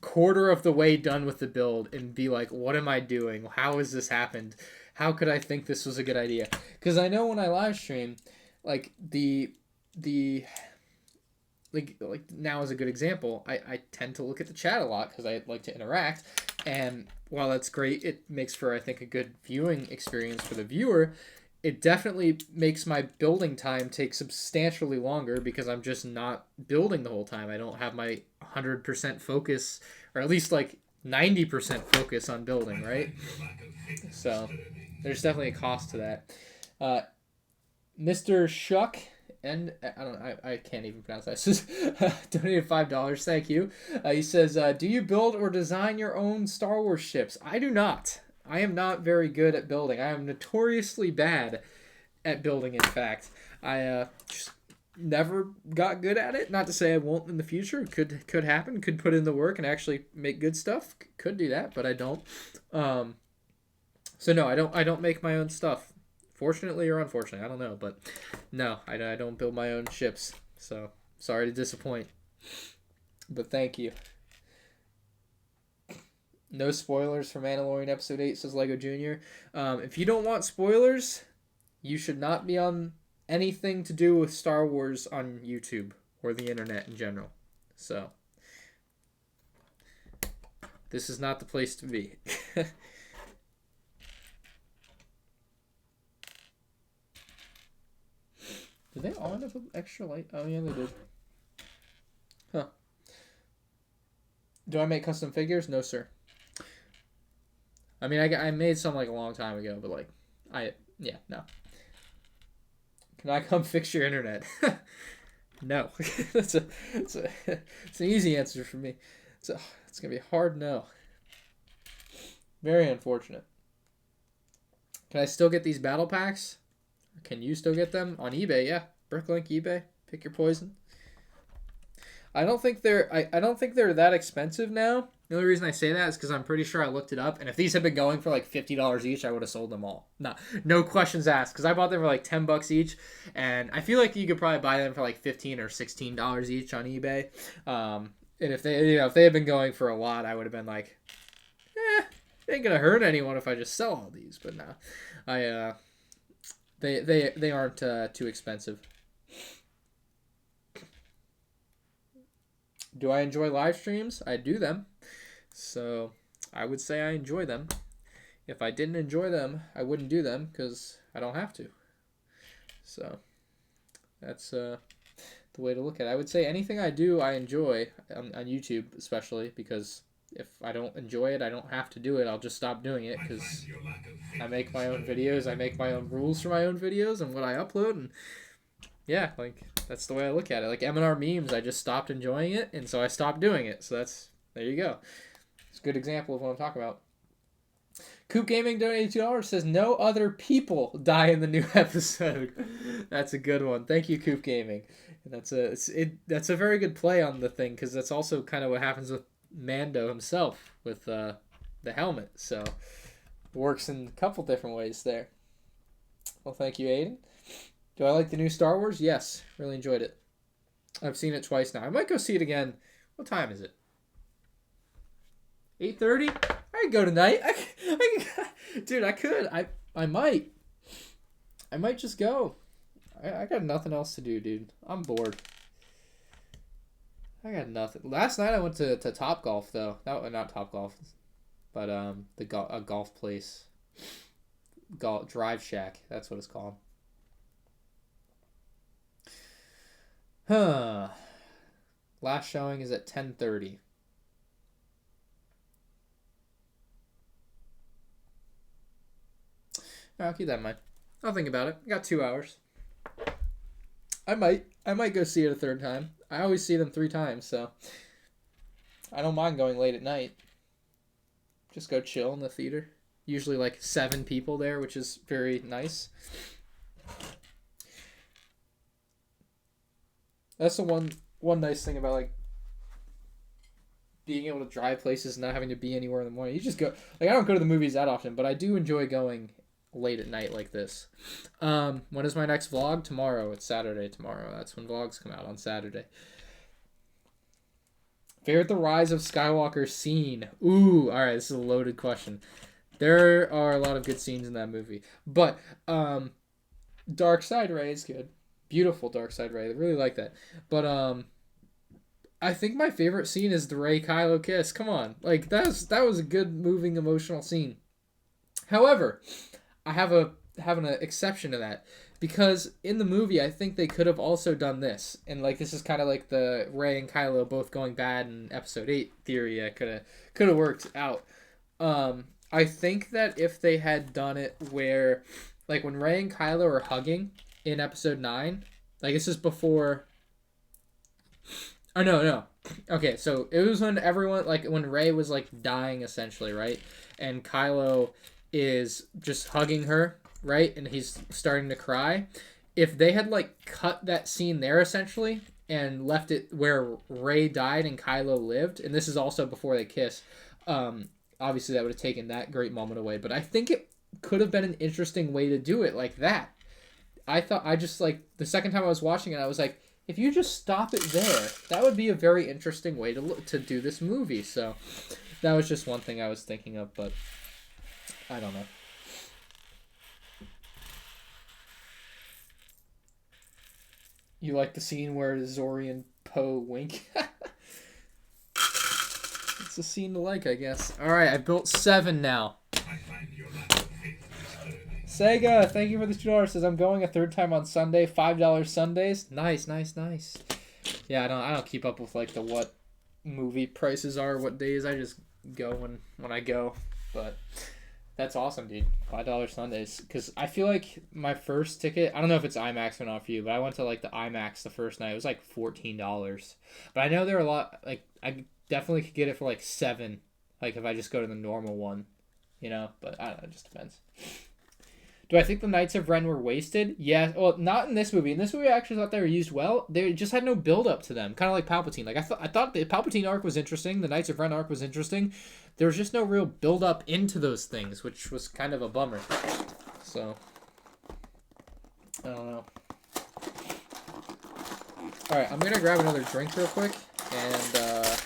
quarter of the way done with the build and be like, what am I doing? How has this happened? How could I think this was a good idea? Because I know when I live stream, like the like now is a good example. I tend to look at the chat a lot because I like to interact, and while that's great, it makes for, I think, a good viewing experience for the viewer. It definitely makes my building time take substantially longer because I'm just not building the whole time. I don't have my 100% focus, or at least like 90% focus on building, right? So there's definitely a cost to that. Mr. Shuck, and I can't even pronounce that. Just donated $5. Thank you. He says, "Do you build or design your own Star Wars ships?" I do not. I am not very good at building. I am notoriously bad at building. In fact, I just never got good at it. Not to say I won't in the future. Could happen. Could put in the work and actually make good stuff. Could do that, but I don't. So no, I don't make my own stuff. Fortunately or unfortunately, I don't know, but no, I don't build my own ships. So sorry to disappoint, but thank you. No spoilers for Mandalorian Episode 8, says Lego Jr. If you don't want spoilers, you should not be on anything to do with Star Wars on YouTube or the internet in general. So this is not the place to be. Did they all end up with extra light? Oh, yeah, they did. Huh. Do I make custom figures? No, sir. I mean, I made some like a long time ago, but like, no. Can I come fix your internet? No. It's an easy answer for me. It's gonna be a hard no. Very unfortunate. Can I still get these battle packs? Can you still get them on eBay? Yeah, Bricklink, eBay. Pick your poison. I don't think they're that expensive now. The only reason I say that is because I'm pretty sure I looked it up, and if these had been going for like $50 each, I would have sold them all. No questions asked, because I bought them for like $10 each, and I feel like you could probably buy them for like $15 or $16 each on eBay. And if they had been going for a lot, I would have been like, it ain't gonna hurt anyone if I just sell all these. But no, they aren't too expensive. Do I enjoy live streams? I do them. So I would say I enjoy them. If I didn't enjoy them, I wouldn't do them because I don't have to. So that's the way to look at it. I would say anything I do, I enjoy on YouTube, especially because if I don't enjoy it, I don't have to do it. I'll just stop doing it because I make my own videos. I make my own rules for my own videos and what I upload. And yeah, like that's the way I look at it. Like M&R memes, I just stopped enjoying it, and so I stopped doing it. So there you go. It's a good example of what I'm talking about. Coop Gaming donated $2, says no other people die in the new episode. That's a good one. Thank you, Coop Gaming. And that's a very good play on the thing, because that's also kind of what happens with Mando himself with the helmet. So it works in a couple different ways there. Well, thank you, Aiden. Do I like the new Star Wars? Yes, really enjoyed it. I've seen it twice now. I might go see it again. What time is it? 8:30? I could go tonight. Dude, I could. I might. I might just go. I got nothing else to do, dude. I'm bored. I got nothing. Last night I went to Top Golf, though. No, not Top Golf, but a golf place. Drive Shack. That's what it's called. Huh. Last showing is at 10:30. I'll keep that in mind. I'll think about it. I got 2 hours. I might go see it a third time. I always see them 3 times, so I don't mind going late at night. Just go chill in the theater. Usually like 7 people there, which is very nice. That's the one nice thing about like being able to drive places and not having to be anywhere in the morning. You just go. Like I don't go to the movies that often, but I do enjoy going late at night like this. When is my next vlog? Tomorrow. It's Saturday tomorrow. That's when vlogs come out, on Saturday. Favorite The Rise of Skywalker scene? Ooh, all right, this is a loaded question. There are a lot of good scenes in that movie, but Dark Side Ray is good. Beautiful Dark Side Ray. I really like that. But I think my favorite scene is the Rey Kylo kiss. Come on, like that was a good, moving, emotional scene. However, I have an exception to that, because in the movie I think they could have also done this, and like this is kind of like the Rey and Kylo both going bad in Episode 8 theory. I could have worked out. I think that if they had done it where, like when Rey and Kylo are hugging in Episode 9, like this is before. Oh no. Okay, so it was when everyone, like when Rey was like dying essentially, right? And Kylo is just hugging her, right? And he's starting to cry. If they had like cut that scene there essentially and left it where Rey died and Kylo lived, and this is also before they kiss, obviously that would have taken that great moment away. But I think it could have been an interesting way to do it like that. I just like the second time I was watching it, I was like, if you just stop it there, that would be a very interesting way to do this movie. So that was just one thing I was thinking of, but I don't know. You like the scene where Zori and Poe wink? It's a scene to like, I guess. All right, I built 7 now. I find your lack of faith disturbing. Sega, thank you for the $2. Says I'm going a third time on Sunday. $5 Sundays. Nice. Yeah, I don't keep up with like the what movie prices are, what days. I just go when I go. But that's awesome, dude. $5 Sundays. Because I feel like my first ticket, I don't know if it's IMAX or not for you, but I went to like the IMAX the first night. It was like $14. But I know there are a lot, like I definitely could get it for like $7. Like if I just go to the normal one, you know. But I don't know, it just depends. Do I think the Knights of Ren were wasted? Yeah. Well, not in this movie. In this movie, I actually thought they were used well. They just had no build up to them. Kind of like Palpatine. Like I thought the Palpatine arc was interesting. The Knights of Ren arc was interesting. There was just no real build up into those things, which was kind of a bummer. So I don't know. All right, I'm gonna grab another drink real quick, and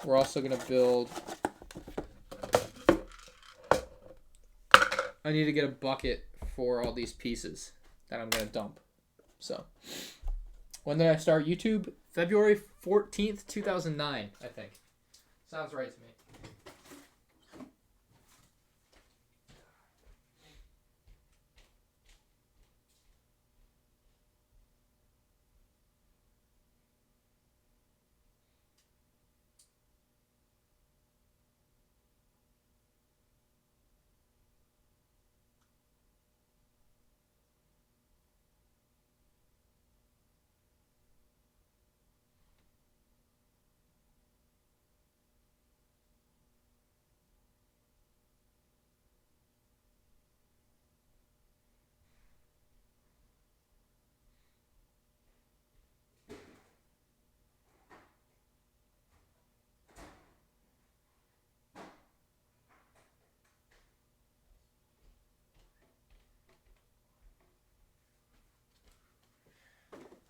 we're also gonna build. I need to get a bucket for all these pieces that I'm going to dump. So, when did I start YouTube? February 14th, 2009, I think. Sounds right to me.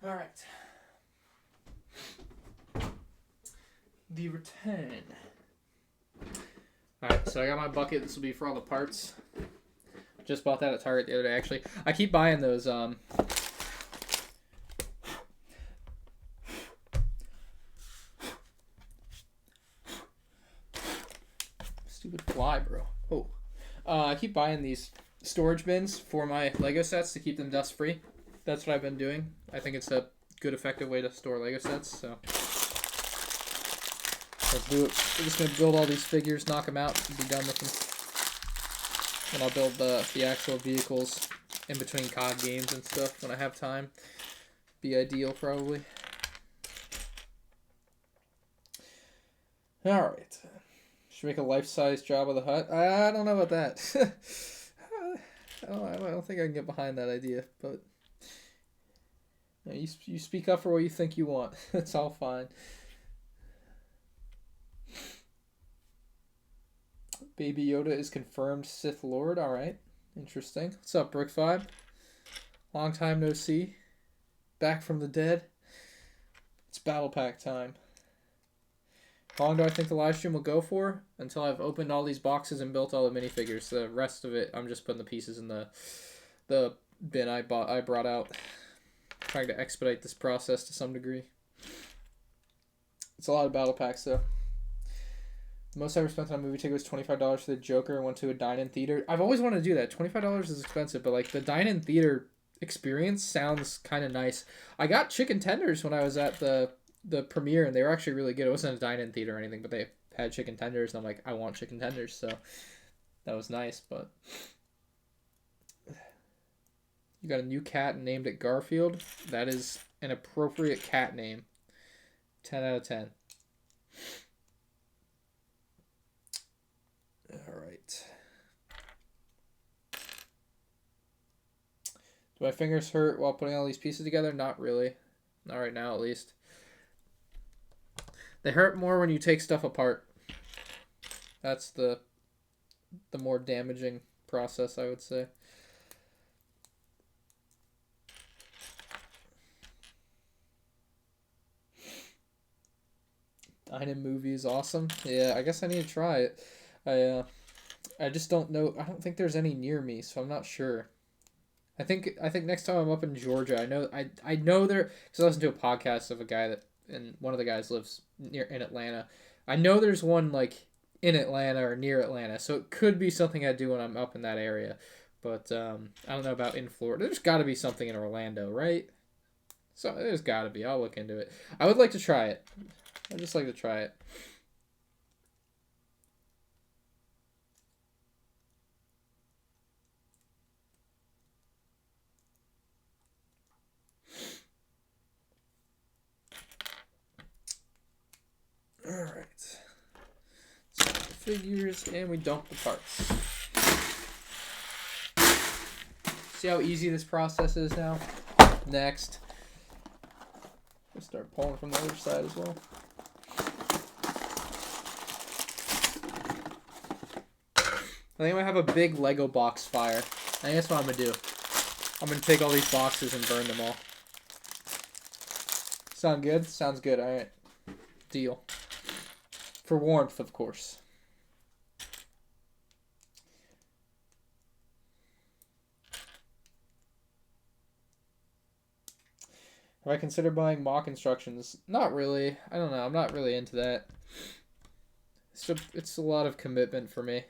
All right. The return. All right, so I got my bucket. This will be for all the parts. Just bought that at Target the other day, actually. I keep buying those. Stupid fly, bro. Oh. I keep buying these storage bins for my Lego sets to keep them dust free. That's what I've been doing. I think it's a good, effective way to store Lego sets. So let's do it. We're just gonna build all these figures, knock them out, and be done with them. And I'll build the actual vehicles in between COD games and stuff when I have time. Be ideal, probably. All right. Should make a life-size Jabba the Hutt. I don't know about that. I don't think I can get behind that idea, but you speak up for what you think you want. It's all fine. Baby Yoda is confirmed Sith Lord. All right, interesting. What's up, Brick Vibe? Long time no see. Back from the dead. It's battle pack time. How long do I think the live stream will go for? Until I've opened all these boxes and built all the minifigures. The rest of it, I'm just putting the pieces in the bin I brought out. Trying to expedite this process to some degree. It's a lot of battle packs though. The most I ever spent on a movie ticket was $25 for the Joker and went to a dine-in theater. I've always wanted to do that. $25 is expensive, but like the dine-in theater experience sounds kind of nice. I got chicken tenders when I was at the premiere, and they were actually really good. It wasn't a dine-in theater or anything, but they had chicken tenders, and I'm like, I want chicken tenders, so that was nice. But you got a new cat and named it Garfield. That is an appropriate cat name. 10 out of 10. All right. Do my fingers hurt while putting all these pieces together? Not really. Not right now, at least. They hurt more when you take stuff apart. That's the more damaging process, I would say. Dine-in movie is awesome. Yeah, I guess I need to try it. I just don't know. I don't think there's any near me, so I'm not sure. I think next time I'm up in Georgia, I know there, because I listened to a podcast of a guy that, and one of the guys lives in Atlanta. I know there's one like in Atlanta or near Atlanta, so it could be something I do when I'm up in that area. But I don't know about in Florida. There's got to be something in Orlando, right? So there's got to be. I'll look into it. I would like to try it. I'd just like to try it. All right. So figures, and we dump the parts. See how easy this process is now? Next. We'll start pulling from the other side as well. I think I'm going to have a big Lego box fire. I think that's what I'm going to do. I'm going to take all these boxes and burn them all. Sound good? Sounds good. All right. Deal. For warmth, of course. Have I considered buying mock instructions? Not really. I don't know. I'm not really into that. It's a lot of commitment for me.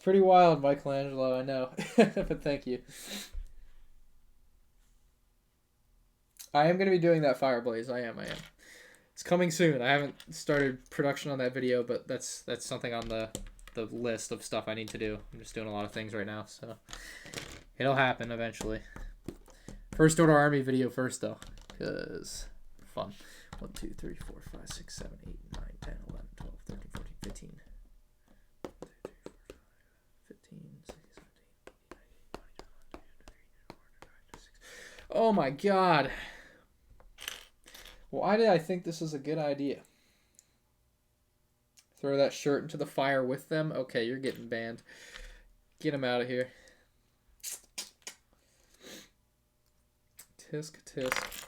Pretty wild, Michelangelo, I know. But thank you. I am going to be doing that Fireblaze. I am. It's coming soon. I haven't started production on that video, but that's something on the list of stuff I need to do. I'm just doing a lot of things right now, so it'll happen eventually. First Order Army video first, though, because fun. 1, 2, 3, 4, 5, 6, 7, 8, 9, 10, 11, 12, 13, 14, 15. Oh my god. Why did I think this was a good idea? Throw that shirt into the fire with them? Okay, you're getting banned. Get him out of here. Tisk tisk.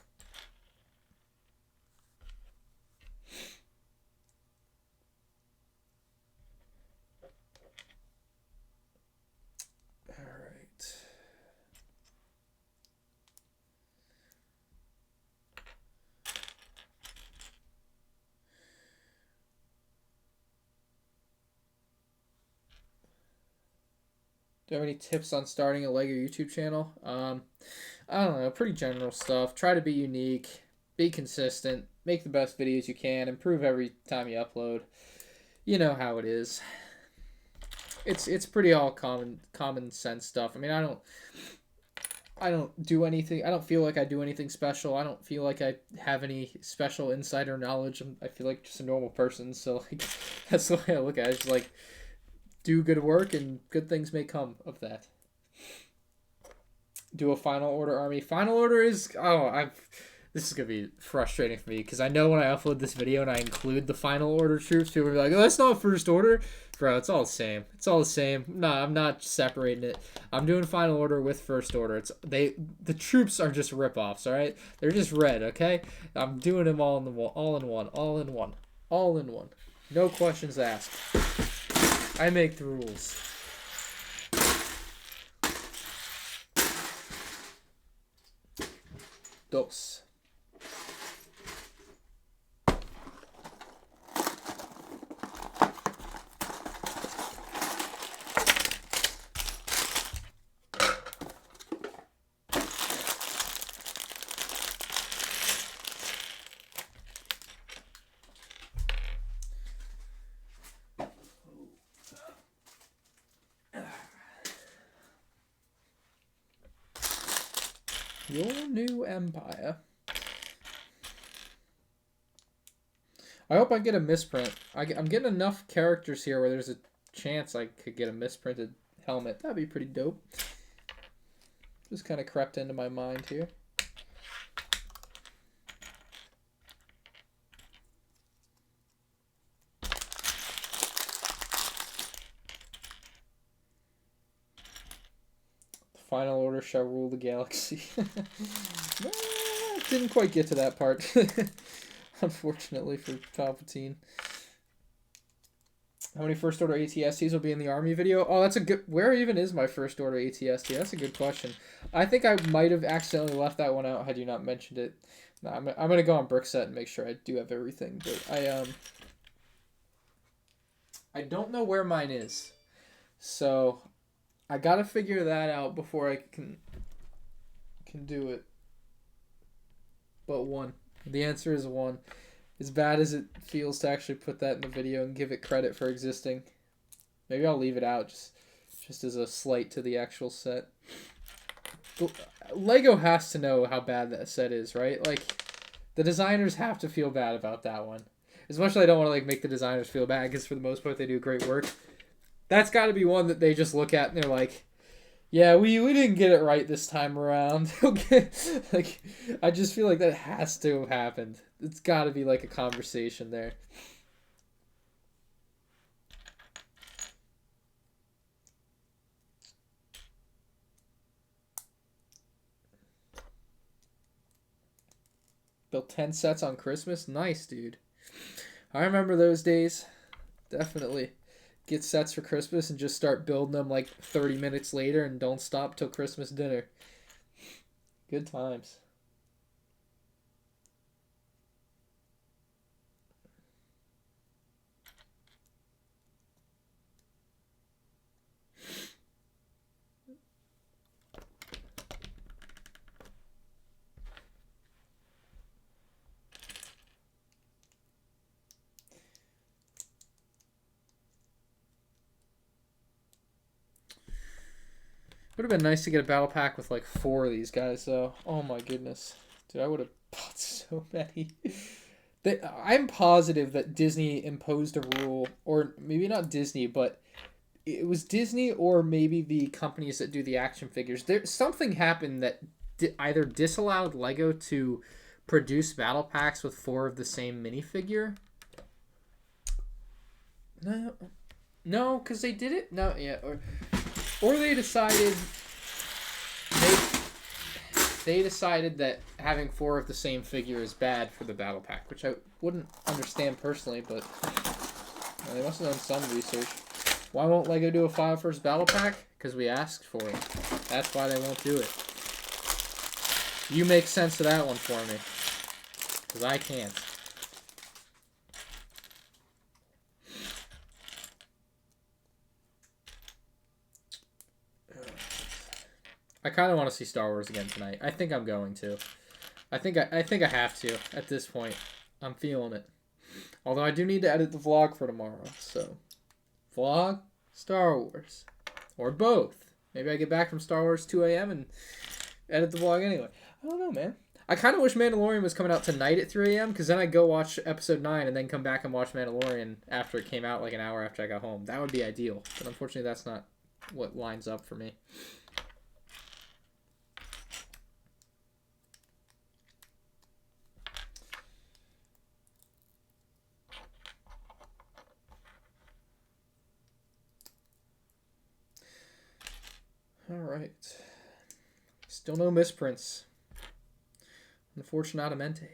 Do you have any tips on starting a Lego YouTube channel? I don't know, pretty general stuff. Try to be unique, be consistent, make the best videos you can, improve every time you upload. You know how it is. It's pretty all common sense stuff. I mean, I don't do anything. I don't feel like I do anything special. I don't feel like I have any special insider knowledge. I feel like just a normal person. So like, that's the way I look at it. It's like, do good work and good things may come of that. Do a Final Order army. Final Order is, this This is gonna be frustrating for me because I know when I upload this video and I include the final order troops, people will be like, "Oh, that's not first order." Bro, it's all the same. It's all the same. No, I'm not separating it. I'm doing final order with first order. The troops are just ripoffs, all right? They're just red, okay? I'm doing them all in one. No questions asked. I make the rules. Dos. Your new empire. I hope I get a misprint. I'm getting enough characters here where there's a chance I could get a misprinted helmet. That'd be pretty dope. Just kind of crept into my mind here. Final order shall rule the galaxy. Didn't quite get to that part. Unfortunately for Palpatine. How many first order ATSTs will be in the army video? Oh, that's a good... Where even is my first order ATST? That's a good question. I think I might have accidentally left that one out had you not mentioned it. No, I'm going to go on Brickset and make sure I do have everything. But I don't know where mine is. So... I gotta figure that out before I can do it. But 1. The answer is 1. As bad as it feels to actually put that in the video and give it credit for existing. Maybe I'll leave it out just as a slight to the actual set. Lego has to know how bad that set is, right? Like, the designers have to feel bad about that one. As much as I don't want to make the designers feel bad, because for the most part they do great work. That's got to be one that they just look at and they're like, yeah, we didn't get it right this time around. Okay, like, I just feel like that has to have happened. It's got to be like a conversation there. Built 10 sets on Christmas? Nice, dude. I remember those days. Definitely. Get sets for Christmas and just start building them like 30 minutes later and don't stop till Christmas dinner. Good times. Would have been nice to get a battle pack with like 4 of these guys though. Oh my goodness. Dude, I would have bought so many. I'm positive that Disney imposed a rule, or maybe not Disney, but it was Disney or maybe the companies that do the action figures. Something happened that either disallowed Lego to produce battle packs with 4 of the same minifigure. No, because they did it. No, yeah, or they decided they decided that having 4 of the same figure is bad for the battle pack, which I wouldn't understand personally, but they must have done some research. Why won't Lego do a 5 first battle pack? Because we asked for it. That's why they won't do it. You make sense of that one for me, because I can't. I kind of want to see Star Wars again tonight. I think I'm going to. I think I have to at this point. I'm feeling it. Although I do need to edit the vlog for tomorrow. So, vlog, Star Wars, or both. Maybe I get back from Star Wars 2 a.m. and edit the vlog anyway. I don't know, man. I kind of wish Mandalorian was coming out tonight at 3 a.m. because then I'd go watch episode 9 and then come back and watch Mandalorian after it came out, like an hour after I got home. That would be ideal. But unfortunately, that's not what lines up for me. All right. Still no misprints. Unfortunadamente.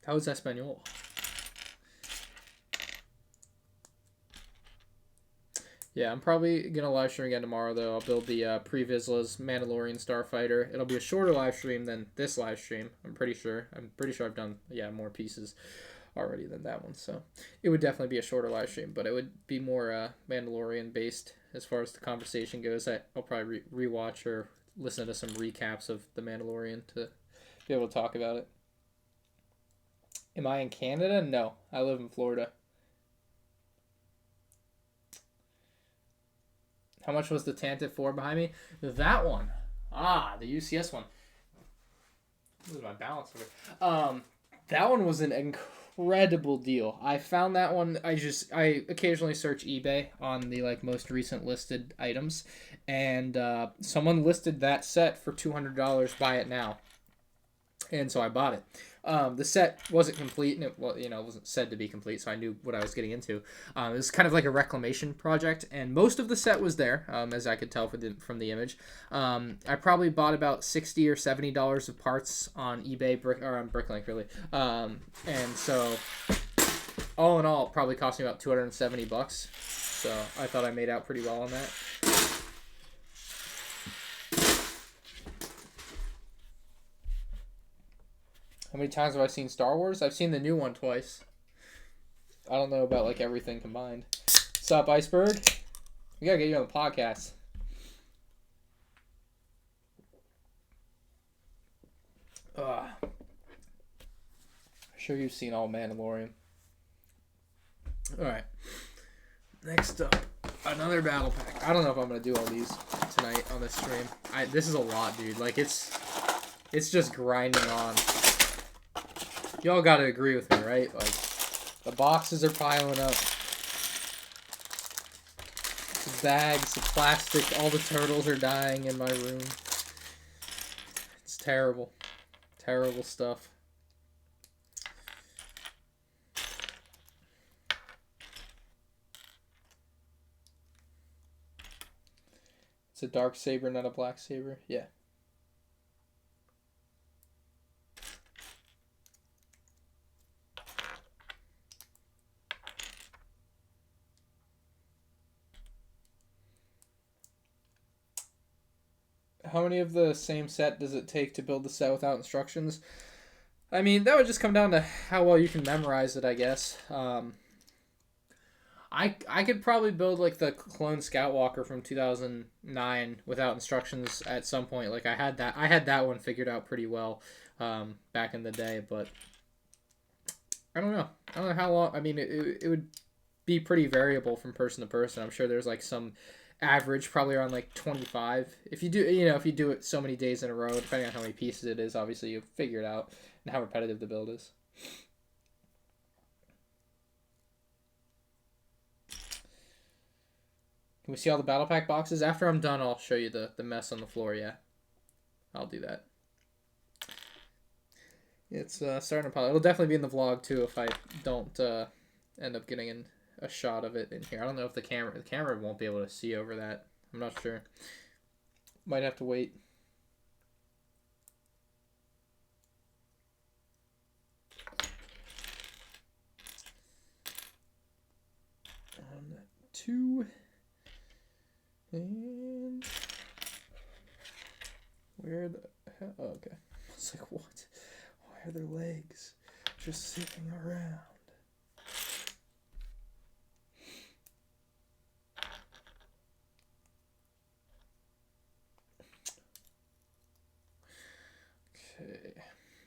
That was Espanol. Yeah, I'm probably going to live stream again tomorrow, though. I'll build the Pre-Vizsla's Mandalorian Starfighter. It'll be a shorter live stream than this live stream, I'm pretty sure. I'm pretty sure I've done, more pieces already than that one. So it would definitely be a shorter live stream, but it would be more Mandalorian-based as far as the conversation goes. I'll probably rewatch or listen to some recaps of The Mandalorian to be able to talk about it. Am I in Canada? No, I live in Florida. How much was the Tantive 4 behind me? That one. The UCS one. What was my balance over? That one was an incredible deal. I found that one. I occasionally search eBay on the most recent listed items, and someone listed that set for $200. Buy it now. And so I bought it. The set wasn't complete, and it wasn't said to be complete, so I knew what I was getting into. It was kind of like a reclamation project, and most of the set was there, as I could tell from the image. I probably bought about $60 or $70 of parts on eBay, or on Bricklink, really. And so, all in all, it probably cost me about $270. So I thought I made out pretty well on that. How many times have I seen Star Wars? I've seen the new one twice. I don't know about everything combined. What's up, Iceberg? We gotta get you on the podcast. I'm sure you've seen all Mandalorian. Alright. Next up, another battle pack. I don't know if I'm gonna do all these tonight on this stream. This is a lot, dude. It's just grinding on. Y'all gotta agree with me, right? The boxes are piling up. The bags, the plastic, all the turtles are dying in my room. It's terrible. Terrible stuff. It's a Darksaber, not a black saber. Yeah. How many of the same set does it take to build the set without instructions? I mean, that would just come down to how well you can memorize it, I guess. I could probably build the clone Scoutwalker from 2009 without instructions at some point. I had that one figured out pretty well back in the day, but I don't know. I don't know how long. I mean, it would be pretty variable from person to person. I'm sure there's some average, probably around 25. If you do it so many days in a row, depending on how many pieces it is, obviously you figure it out and how repetitive the build is. Can we see all the battle pack boxes? After I'm done, I'll show you the mess on the floor. Yeah, I'll do that. It's starting to pile. It'll definitely be in the vlog too if I don't end up getting in a shot of it in here. I don't know if the camera won't be able to see over that. I'm not sure. Might have to wait. On 2 and where the hell? Oh, okay. It's what? Why are their legs just sitting around? Okay,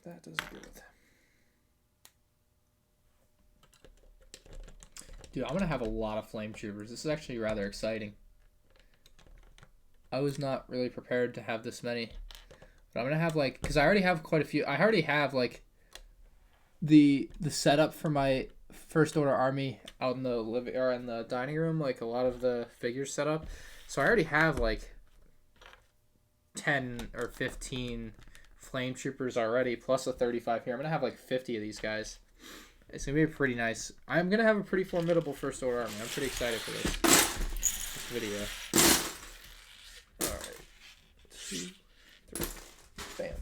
that doesn't go with him. Dude, I'm gonna have a lot of flame troopers. This is actually rather exciting. I was not really prepared to have this many, but I'm gonna have because I already have quite a few. I already have the setup for my First Order army out in the in the dining room. A lot of the figures set up, so I already have 10 or 15 flame troopers already, plus a 35 here. I'm gonna have 50 of these guys. It's gonna be pretty nice. I'm gonna have a pretty formidable First Order army. I'm pretty excited for this video. All 2, 3. Bam.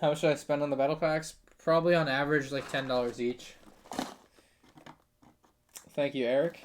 How much should I spend on the battle packs? Probably on average like $10 each. Thank you, Eric.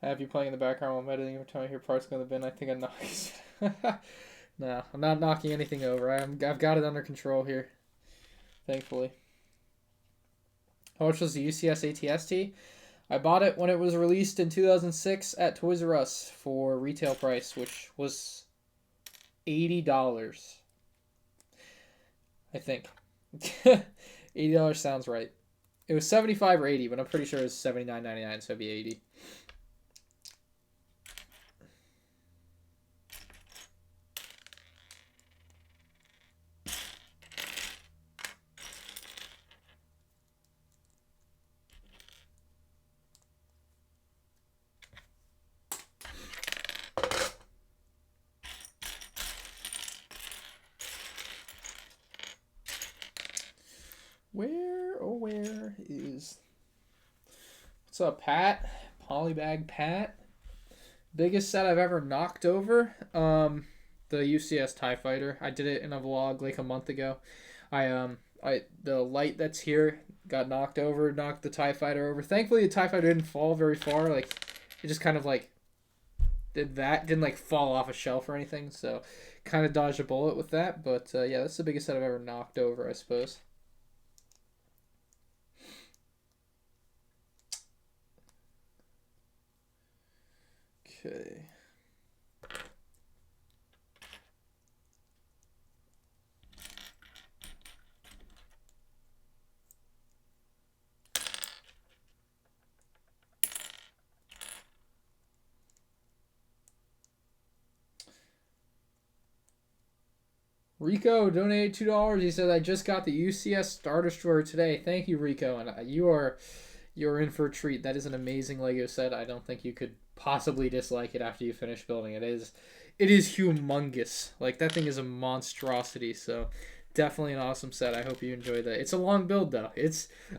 I have you playing in the background while I'm editing. Every time I hear parts go in the bin, I think I knock. No, I'm not knocking anything over. I've got it under control here, thankfully. How much was the UCS ATST? I bought it when it was released in 2006 at Toys R Us for retail price, which was $80. I think. $80 sounds right. It was $75 or $80, but I'm pretty sure it was $79.99, so it'd be $80. Where is... What's up, Pat? Polybag Pat. Biggest set I've ever knocked over? The UCS TIE Fighter. I did it in a vlog like a month ago. The light that's here got knocked over, knocked the TIE Fighter over. Thankfully, the TIE Fighter didn't fall very far. Like, it just kind of like didn't like fall off a shelf or anything. So, kind of dodged a bullet with that. But yeah, that's the biggest set I've ever knocked over, I suppose. Okay. Rico donated $2. He said, I just got the UCS Star Destroyer today. Thank you, Rico. And you're in for a treat. That is an amazing Lego set. I don't think you could possibly dislike it after you finish building it. It is humongous. Like, that thing is a monstrosity. So definitely an awesome set. I hope you enjoy that. It's a long build though.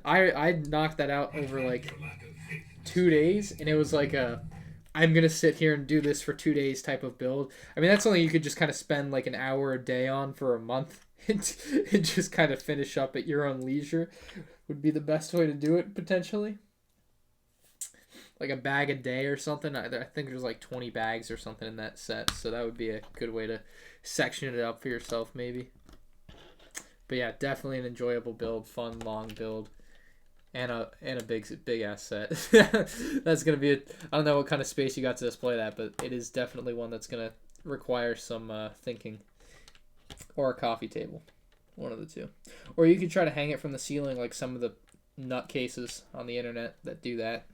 I knocked that out over like 2 days, and it was like I'm going to sit here and do this for 2 days type of build. I mean, that's something you could just kind of spend like an hour a day on for a month and just kind of finish up at your own leisure would be the best way to do it, potentially. Like a bag a day or something. I think there's like 20 bags or something in that set, so that would be a good way to section it up for yourself, maybe. But yeah, definitely an enjoyable build, fun, long build. And a big ass set. That's gonna be I don't know what kind of space you got to display that, but it is definitely one that's gonna require some thinking, or a coffee table, one of the two. Or you could try to hang it from the ceiling like some of the nutcases on the internet that do that.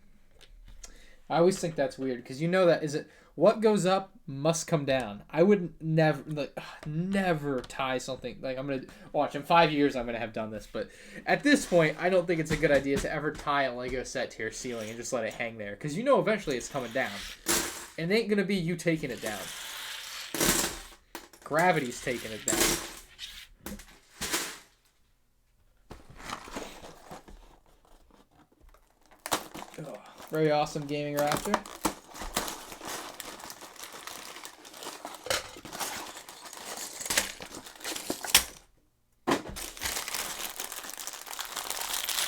I always think that's weird because you know that what goes up must come down. I would never tie something like I'm gonna watch in 5 years. I'm gonna have done this, but at this point, I don't think it's a good idea to ever tie a Lego set to your ceiling and just let it hang there because you know eventually it's coming down, and it ain't gonna be you taking it down. Gravity's taking it down. Very awesome gaming Raptor.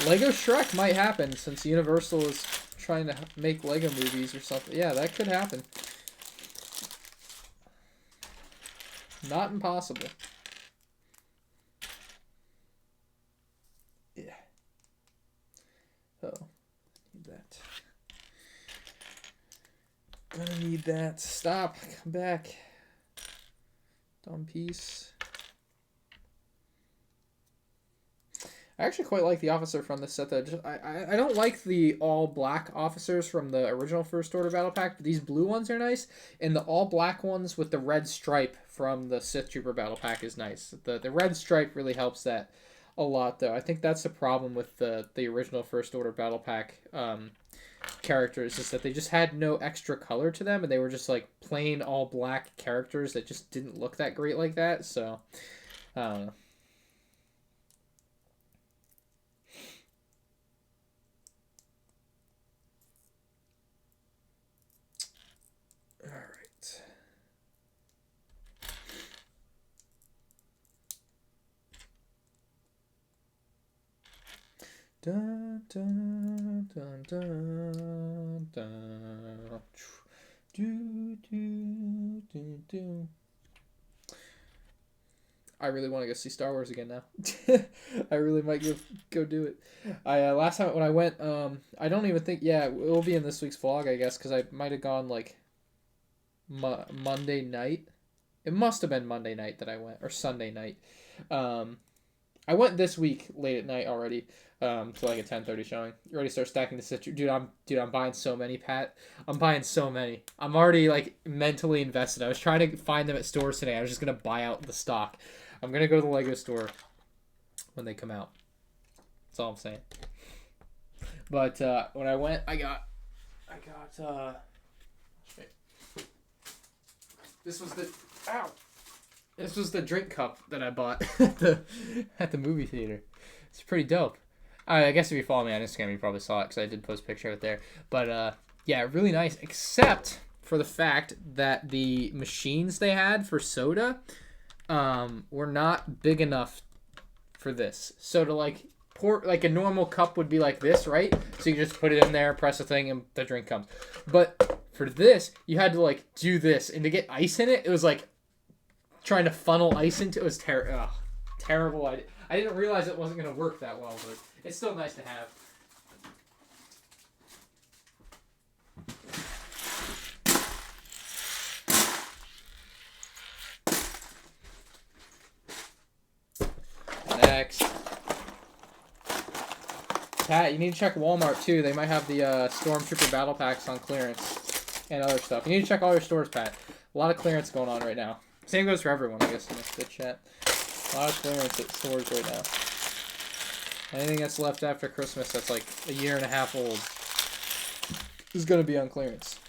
Lego Shrek might happen since Universal is trying to make Lego movies or something. Yeah, that could happen. Not impossible. Yeah. Uh-oh. Need that. Gonna need that. Stop. Come back. Dumb piece. I actually quite like the officer from this set. Though. I don't like the all black officers from the original First Order Battle Pack, but these blue ones are nice, and the all black ones with the red stripe from the Sith Trooper Battle Pack is nice. The red stripe really helps that a lot, though. I think that's the problem with the original First Order Battle Pack characters, is that they just had no extra color to them, and they were just like plain all black characters that just didn't look that great like that. So I don't know. All right. Dun, dun, dun, dun, dun. Do, do, do, do. I really want to go see Star Wars again now. I really might go do it. I last time when I went, I don't even think. Yeah, it will be in this week's vlog, I guess, because I might have gone like Monday night. It must have been Monday night that I went, or Sunday night. I went this week late at night already. To like a 10:30 showing. You already start stacking the Citrus. Dude, I'm buying so many, Pat. I'm buying so many. I'm already like mentally invested. I was trying to find them at stores today. I was just gonna buy out the stock. I'm gonna go to the Lego store when they come out. That's all I'm saying. But when I went, I got this was the drink cup that I bought at the movie theater. It's pretty dope. I guess if you follow me on Instagram, you probably saw it because I did post a picture of it there. But yeah, really nice, except for the fact that the machines they had for soda were not big enough for this. So to like pour, like a normal cup would be like this, right? So you just put it in there, press a thing, and the drink comes. But for this, you had to like do this, and to get ice in it, it was like trying to funnel ice into it. Was terrible. I didn't realize it wasn't going to work that well, but it's still nice to have. Next. Pat, you need to check Walmart too. They might have the Stormtrooper Battle Packs on clearance and other stuff. You need to check all your stores, Pat. A lot of clearance going on right now. Same goes for everyone, I guess, in the chat. A lot of clearance at stores right now. Anything that's left after Christmas that's like a year and a half old is going to be on clearance.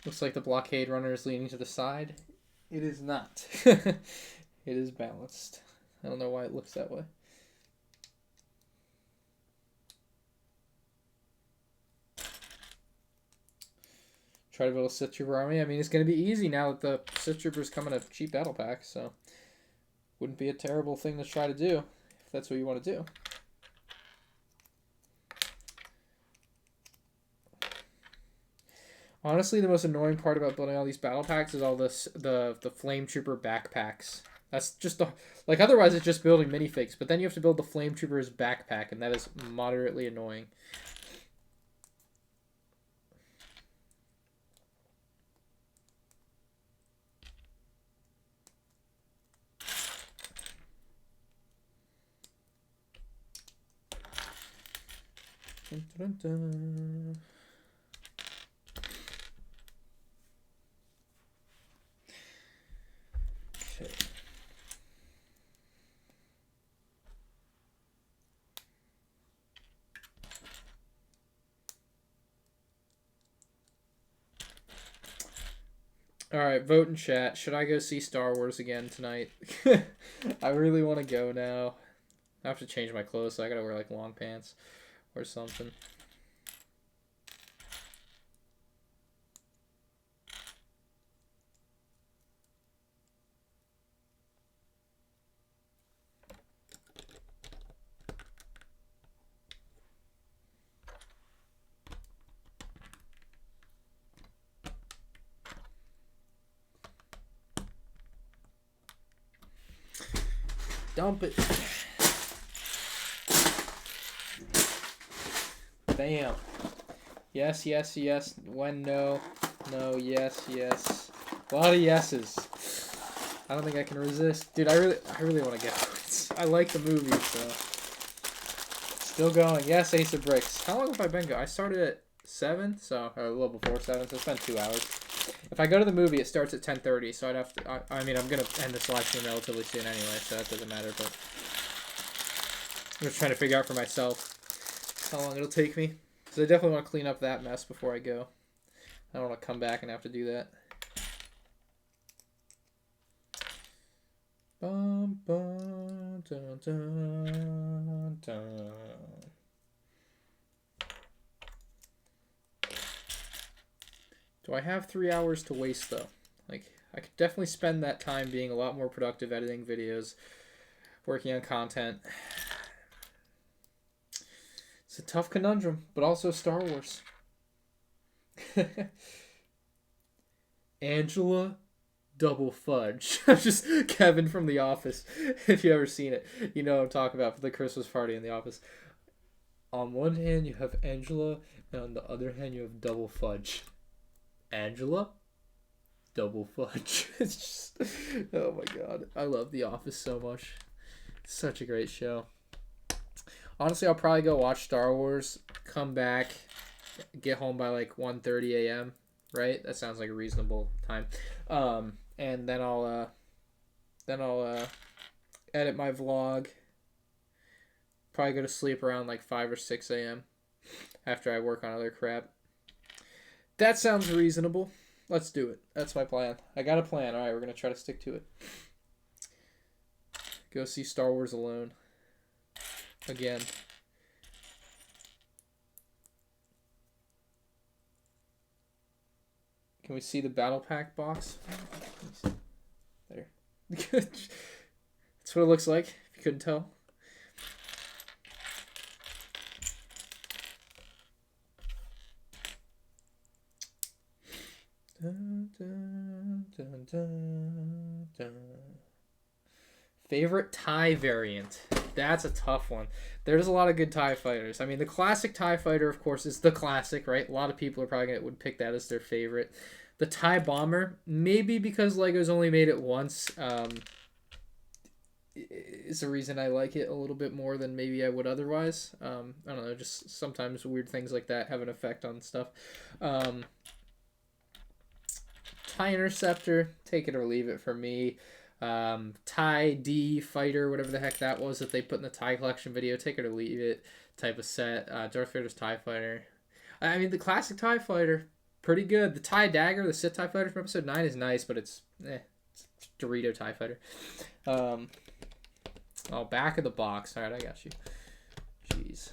Looks like the blockade runner is leaning to the side. It is not. It is balanced. I don't know why it looks that way. Try to build a Sith Trooper army. I mean, it's going to be easy now that the Sith Troopers come in a cheap battle pack, so wouldn't be a terrible thing to try to do if that's what you want to do. Honestly, the most annoying part about building all these battle packs is all this the Flame Trooper backpacks. That's just the like. Otherwise, it's just building minifigs, but then you have to build the Flame Trooper's backpack, and that is moderately annoying. Dun, dun, dun. Okay. Alright, vote in chat. Should I go see Star Wars again tonight? I really want to go now. I have to change my clothes, so I gotta wear like long pants or something. Dump it. Bam. Yes, yes, yes. When no. No, yes, yes. A lot of yeses. I don't think I can resist. Dude, I really want to get it. I like the movie, so. Still going. Yes, Ace of Bricks. How long have I been going? I started at 7, so, or a little before 7, so it's been 2 hours. If I go to the movie, it starts at 10:30, so I'd have to, I mean, I'm going to end this live stream relatively soon anyway, so that doesn't matter, but I'm just trying to figure out for myself how long it'll take me. So I definitely want to clean up that mess before I go. I don't want to come back and have to do that. Bum, bum, dun, dun, dun. Do I have 3 hours to waste, though? Like, I could definitely spend that time being a lot more productive, editing videos, working on content. It's a tough conundrum, but also Star Wars. Angela Double Fudge. Just Kevin from The Office. If you ever seen it, you know what I'm talking about, for the Christmas party in The Office. On one hand, you have Angela, and on the other hand, you have Double Fudge. Angela? Double Fudge. It's just, oh my god. I love The Office so much. It's such a great show. Honestly, I'll probably go watch Star Wars, come back, get home by like 1:30 a.m., right? That sounds like a reasonable time. And then I'll edit my vlog. Probably go to sleep around like 5 or 6 a.m. after I work on other crap. That sounds reasonable. Let's do it. That's my plan. I got a plan. All right, we're going to try to stick to it. Go see Star Wars alone. Again. Can we see the battle pack box? There. That's what it looks like, if you couldn't tell. Dun, dun, dun, dun, dun. Favorite TIE variant? That's a tough one. There's a lot of good TIE fighters. I mean, the classic TIE fighter, of course, is the classic, right? A lot of people are probably would pick that as their favorite. The TIE bomber, maybe because Lego's only made it once, is the reason I like it a little bit more than maybe I would otherwise. I don't know, just sometimes weird things like that have an effect on stuff. TIE Interceptor, take it or leave it for me. TIE D Fighter, whatever the heck that was that they put in the TIE collection video, take it or leave it type of set. Darth Vader's TIE Fighter. I mean, the classic TIE Fighter, pretty good. The TIE Dagger, the Sith TIE Fighter from episode 9 is nice, but it's Dorito TIE Fighter. Oh, back of the box. Alright, I got you. Jeez.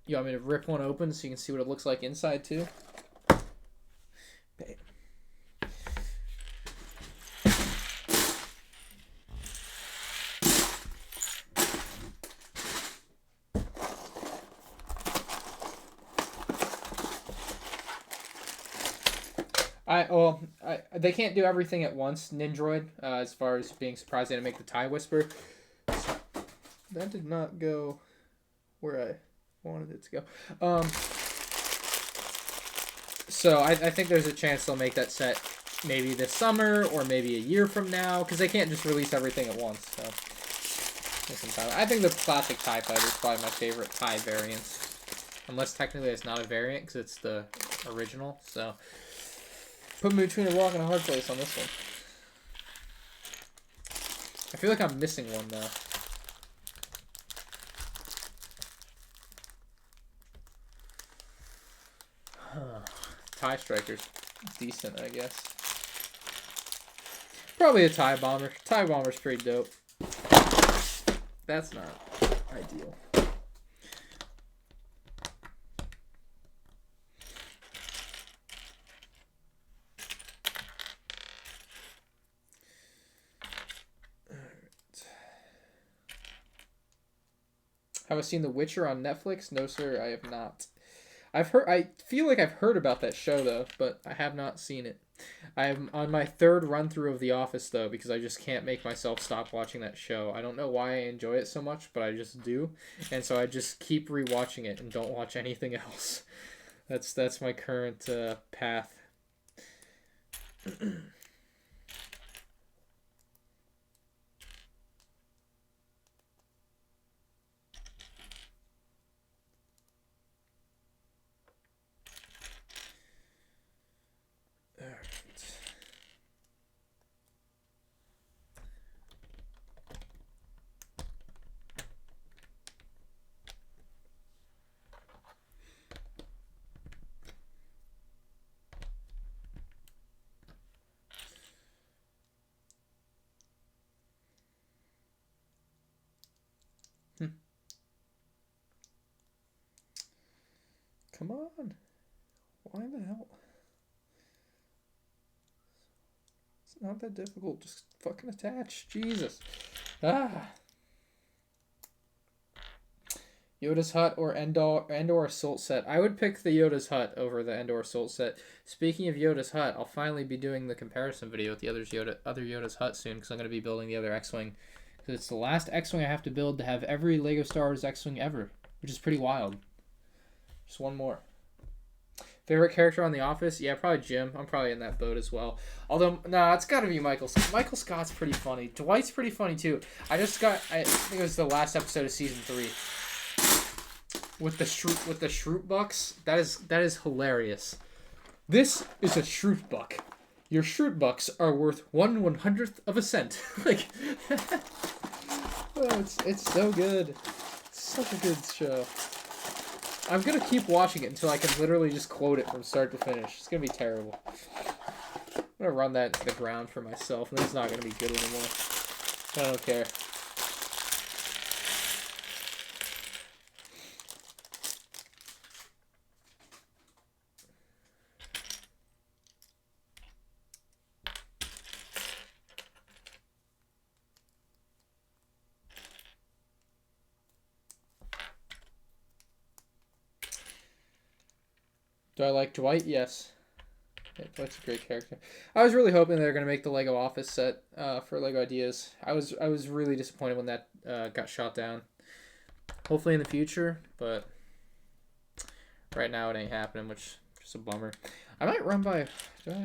You want me to rip one open so you can see what it looks like inside too? Okay. They can't do everything at once, Nindroid, as far as being surprised they didn't make the TIE Whisper. That did not go where I wanted it to go. So I think there's a chance they'll make that set maybe this summer or maybe a year from now, because they can't just release everything at once. So I think the classic TIE Fighter is probably my favorite TIE variant, unless technically it's not a variant because it's the original. So put me between a rock and a hard place on this one. I feel like I'm missing one though. TIE Striker's decent, I guess. Probably a TIE Bomber. TIE Bomber's pretty dope. That's not ideal. Have I seen The Witcher on Netflix? No, sir, I have not. I feel like I've heard about that show though, but I have not seen it. I'm on my third run through of The Office though, because I just can't make myself stop watching that show. I don't know why I enjoy it so much, but I just do, and so I just keep rewatching it and don't watch anything else. That's my current path. Come on. Why the hell? It's not that difficult. Just fucking attach. Jesus. Ah. Yoda's Hut or Endor Assault Set. I would pick the Yoda's Hut over the Endor Assault Set. Speaking of Yoda's Hut, I'll finally be doing the comparison video with the other Yoda's Hut soon, because I'm going to be building the other X-Wing. Because it's the last X-Wing I have to build to have every LEGO Star Wars X-Wing ever, which is pretty wild. Just one more. Favorite character on The Office? Yeah, probably Jim. I'm probably in that boat as well. Although, nah, it's got to be Michael. Michael Scott's pretty funny. Dwight's pretty funny too. I think it was the last episode of season 3 with the Shroot Bucks. That is hilarious. This is a Shroot Buck. Your Shroot Bucks are worth 1/100th of a cent. Like, oh, it's so good. It's such a good show. I'm going to keep watching it until I can literally just quote it from start to finish. It's going to be terrible. I'm going to run that into the ground for myself, and then it's not going to be good anymore. I don't care. Do I like Dwight? Yes. Yeah, Dwight's a great character. I was really hoping they were going to make the Lego Office set for Lego Ideas. I was really disappointed when that got shot down. Hopefully in the future, but right now it ain't happening, which is just a bummer. I might run by...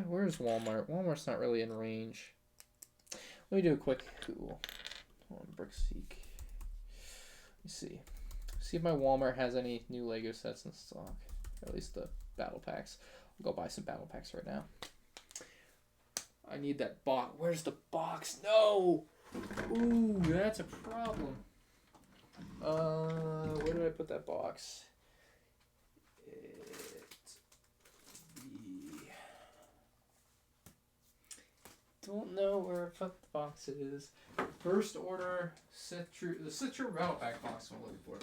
Where's Walmart? Walmart's not really in range. Let me do a quick Google. Hold on, Brickseek. Let me see. See if my Walmart has any new Lego sets in stock. Or at least the battle packs. I'll go buy some battle packs right now. I need that box. Where's the box? No! Ooh, that's a problem. Where did I put that box? Don't know where I put the box it is. First order the Citra battle pack box I'm looking for.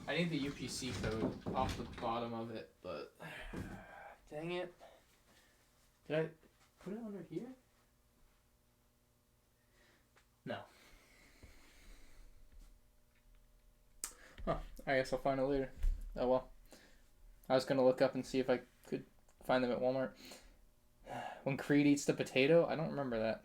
I need the UPC code off the bottom of it, but dang it. Did I put it under here? No. Huh. I guess I'll find it later. Oh well. I was going to look up and see if I could find them at Walmart. When Creed eats the potato? I don't remember that.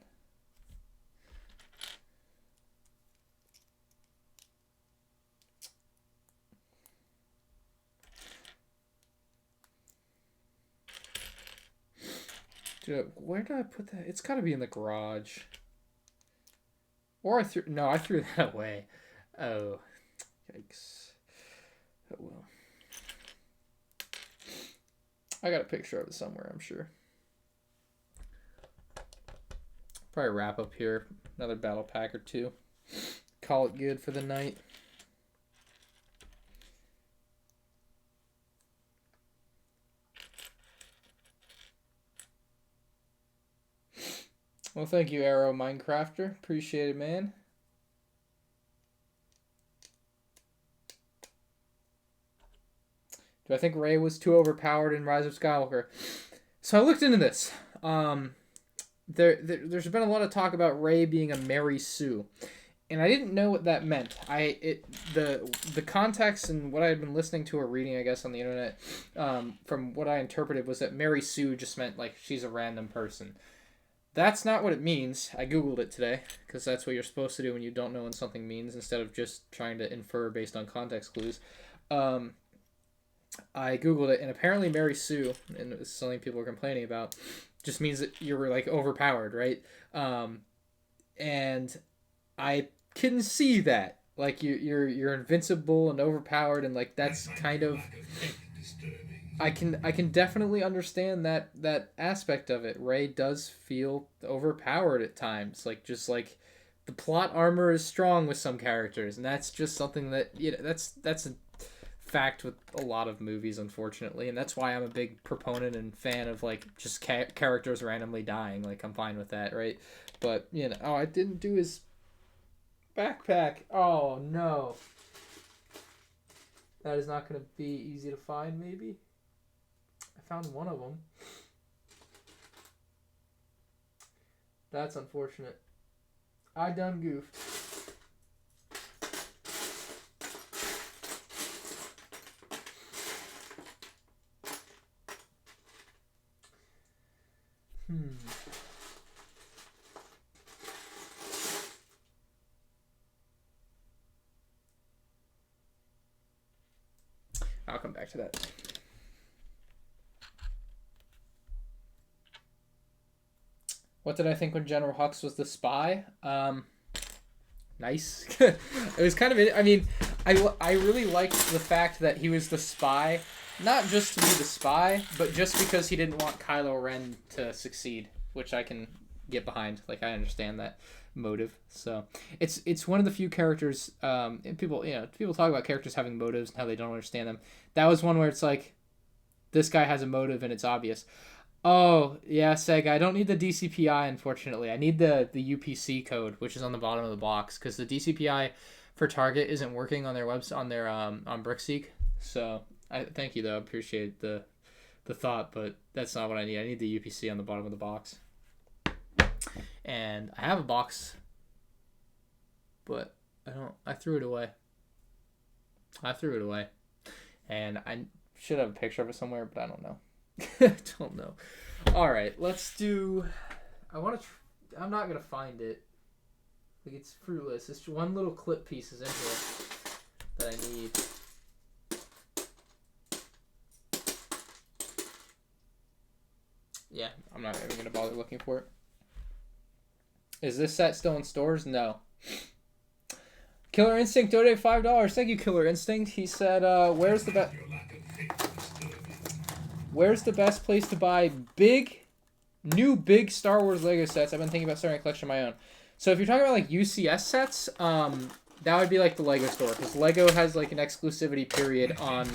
Dude, where did I put that? It's got to be in the garage. Or I threw that away. Oh, yikes. Oh well. I got a picture of it somewhere, I'm sure. Probably wrap up here. Another battle pack or two. Call it good for the night. Well, thank you, Arrow Minecrafter. Appreciate it, man. Do I think Rey was too overpowered in Rise of Skywalker? So I looked into this. There's been a lot of talk about Rey being a Mary Sue, and I didn't know what that meant. The context and what I had been listening to or reading, I guess, on the internet, from what I interpreted was that Mary Sue just meant like she's a random person. That's not what it means. I googled it today because that's what you're supposed to do when you don't know what something means instead of just trying to infer based on context clues. I googled it, and apparently Mary Sue, and it's something people are complaining about, just means that you're like overpowered, right? And I can see that, like you're invincible and overpowered, and like that's kind of. I can definitely understand that aspect of it. Rey does feel overpowered at times, like just like the plot armor is strong with some characters, and that's just something that that's a fact with a lot of movies, unfortunately, and that's why I'm a big proponent and fan of like just characters randomly dying. Like I'm fine with that, right? But oh, I didn't do his backpack. Oh no, that is not going to be easy to find. Maybe I found one of them. That's unfortunate. I done goofed. I'll come back to that. What did I think when General Hux was the spy? Nice. It was kind of... I mean, I really liked the fact that he was the spy, not just to be the spy, but just because he didn't want Kylo Ren to succeed, which I can get behind. Like, I understand that motive. So it's one of the few characters, and people talk about characters having motives and how they don't understand them. That was one where it's like, this guy has a motive and it's obvious. Oh yeah, Sega, I don't need the DCPI, unfortunately. I need the UPC code, which is on the bottom of the box, because the DCPI for Target isn't working on their website, on their on Brickseek. So I thank you though, I appreciate the thought, but that's not what I need. I need the UPC on the bottom of the box. And I have a box, but I threw it away. And I should have a picture of it somewhere, but I don't know. I don't know. All right, let's do. I'm not gonna find it. Like, it's fruitless. It's just one little clip piece is in here that I need. Yeah, I'm not even gonna bother looking for it. Is this set still in stores? No. Killer Instinct donated $5. Thank you, Killer Instinct. He said, "Where's the best place to buy new big Star Wars Lego sets? I've been thinking about starting a collection of my own." So if you're talking about like UCS sets, that would be like the Lego store, because Lego has like an exclusivity period on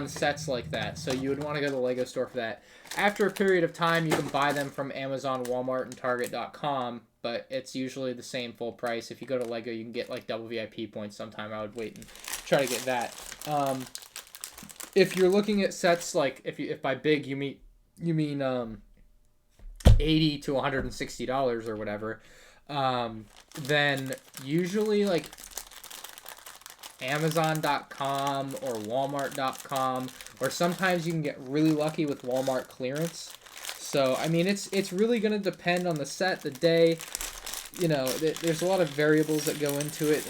sets like that. So you would want to go to the Lego store for that. After a period of time, you can buy them from Amazon, Walmart, and Target.com, but it's usually the same full price. If you go to Lego, you can get like double VIP points sometime. I would wait and try to get that. If you're looking at sets, like if by big you mean $80 to $160 or whatever, then usually like Amazon.com or Walmart.com, or sometimes you can get really lucky with Walmart clearance. So I mean, it's really gonna depend on the set, the day. There's a lot of variables that go into it.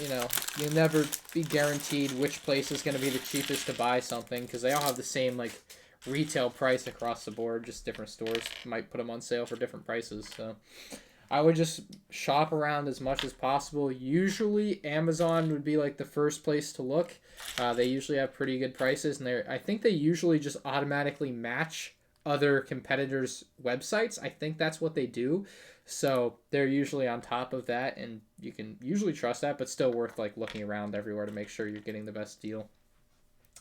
You'll never be guaranteed which place is going to be the cheapest to buy something, because they all have the same like retail price across the board. Just different stores might put them on sale for different prices. So I would just shop around as much as possible. Usually Amazon would be like the first place to look. They usually have pretty good prices, and I think they usually just automatically match other competitors' websites. I think that's what they do. So they're usually on top of that, and you can usually trust that, but still worth like looking around everywhere to make sure you're getting the best deal.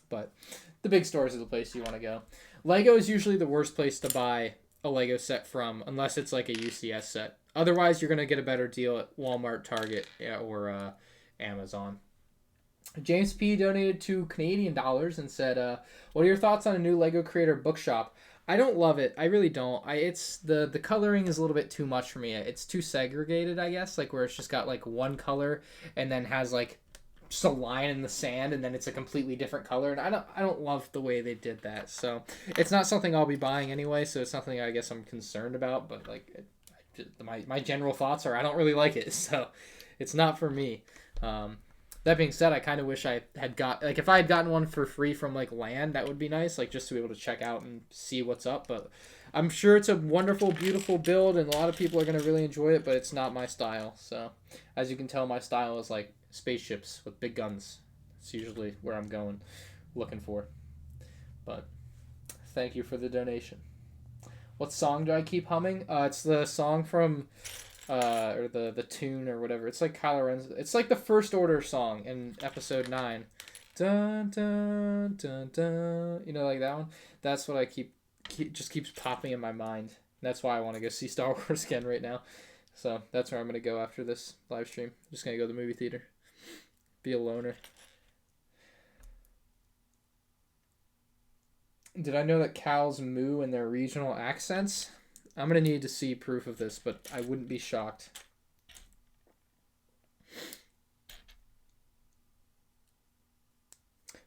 But the big stores are the place you want to go. Lego is usually the worst place to buy a Lego set from, unless it's like a UCS set. Otherwise, you're going to get a better deal at Walmart, Target, or Amazon. James P donated $2 Canadian and said, "What are your thoughts on a new Lego Creator bookshop? I don't love it. I really don't. It's the coloring is a little bit too much for me. It's too segregated, I guess. Like where it's just got like one color and then has like just a line in the sand and then it's a completely different color. And I don't love the way they did that. So it's not something I'll be buying anyway. So it's something I guess I'm concerned about. But like my general thoughts are I don't really like it. So it's not for me." That being said, I kind of wish I had got like if I had gotten one for free from like Land, that would be nice, like just to be able to check out and see what's up. But I'm sure it's a wonderful, beautiful build, and a lot of people are gonna really enjoy it. But it's not my style. So, as you can tell, my style is like spaceships with big guns. It's usually where I'm going, looking for. But thank you for the donation. What song do I keep humming? It's the song from. Or the tune or whatever. It's like Kylo Ren's. It's like the First Order song in Episode 9. Dun dun dun dun. You know, like that one. That's what I just keeps popping in my mind. That's why I want to go see Star Wars again right now. So that's where I'm gonna go after this live stream. I'm just gonna go to the movie theater. Be a loner. Did I know that cows moo in their regional accents? I'm going to need to see proof of this, but I wouldn't be shocked.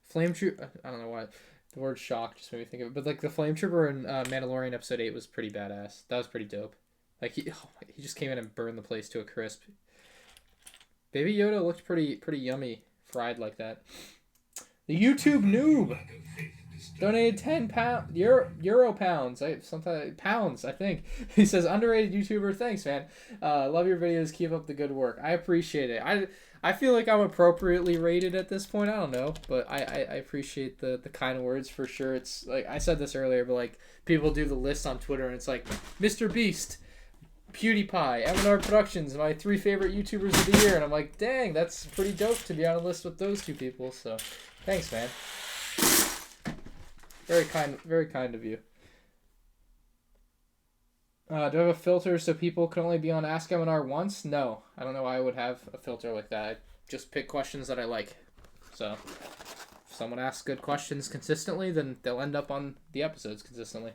Flame Trooper, I don't know why. The word shock just made me think of it. But like the Flame Trooper in Mandalorian Episode 8 was pretty badass. That was pretty dope. Like he just came in and burned the place to a crisp. Baby Yoda looked pretty yummy fried like that. The YouTube noob donated Euro pounds. Pounds, I think. He says, underrated YouTuber. Thanks, man. Love your videos. Keep up the good work. I appreciate it. I feel like I'm appropriately rated at this point. I don't know, but I appreciate the kind words for sure. It's like I said this earlier, but like people do the list on Twitter and it's like Mr. Beast, PewDiePie, MandRproductions, my 3 favorite YouTubers of the year, and I'm like, dang, that's pretty dope to be on a list with those 2 people. So, thanks, man. Very kind of you. Do I have a filter so people can only be on Ask M&R once? No, I don't know why I would have a filter like that. I just pick questions that I like. So, if someone asks good questions consistently, then they'll end up on the episodes consistently.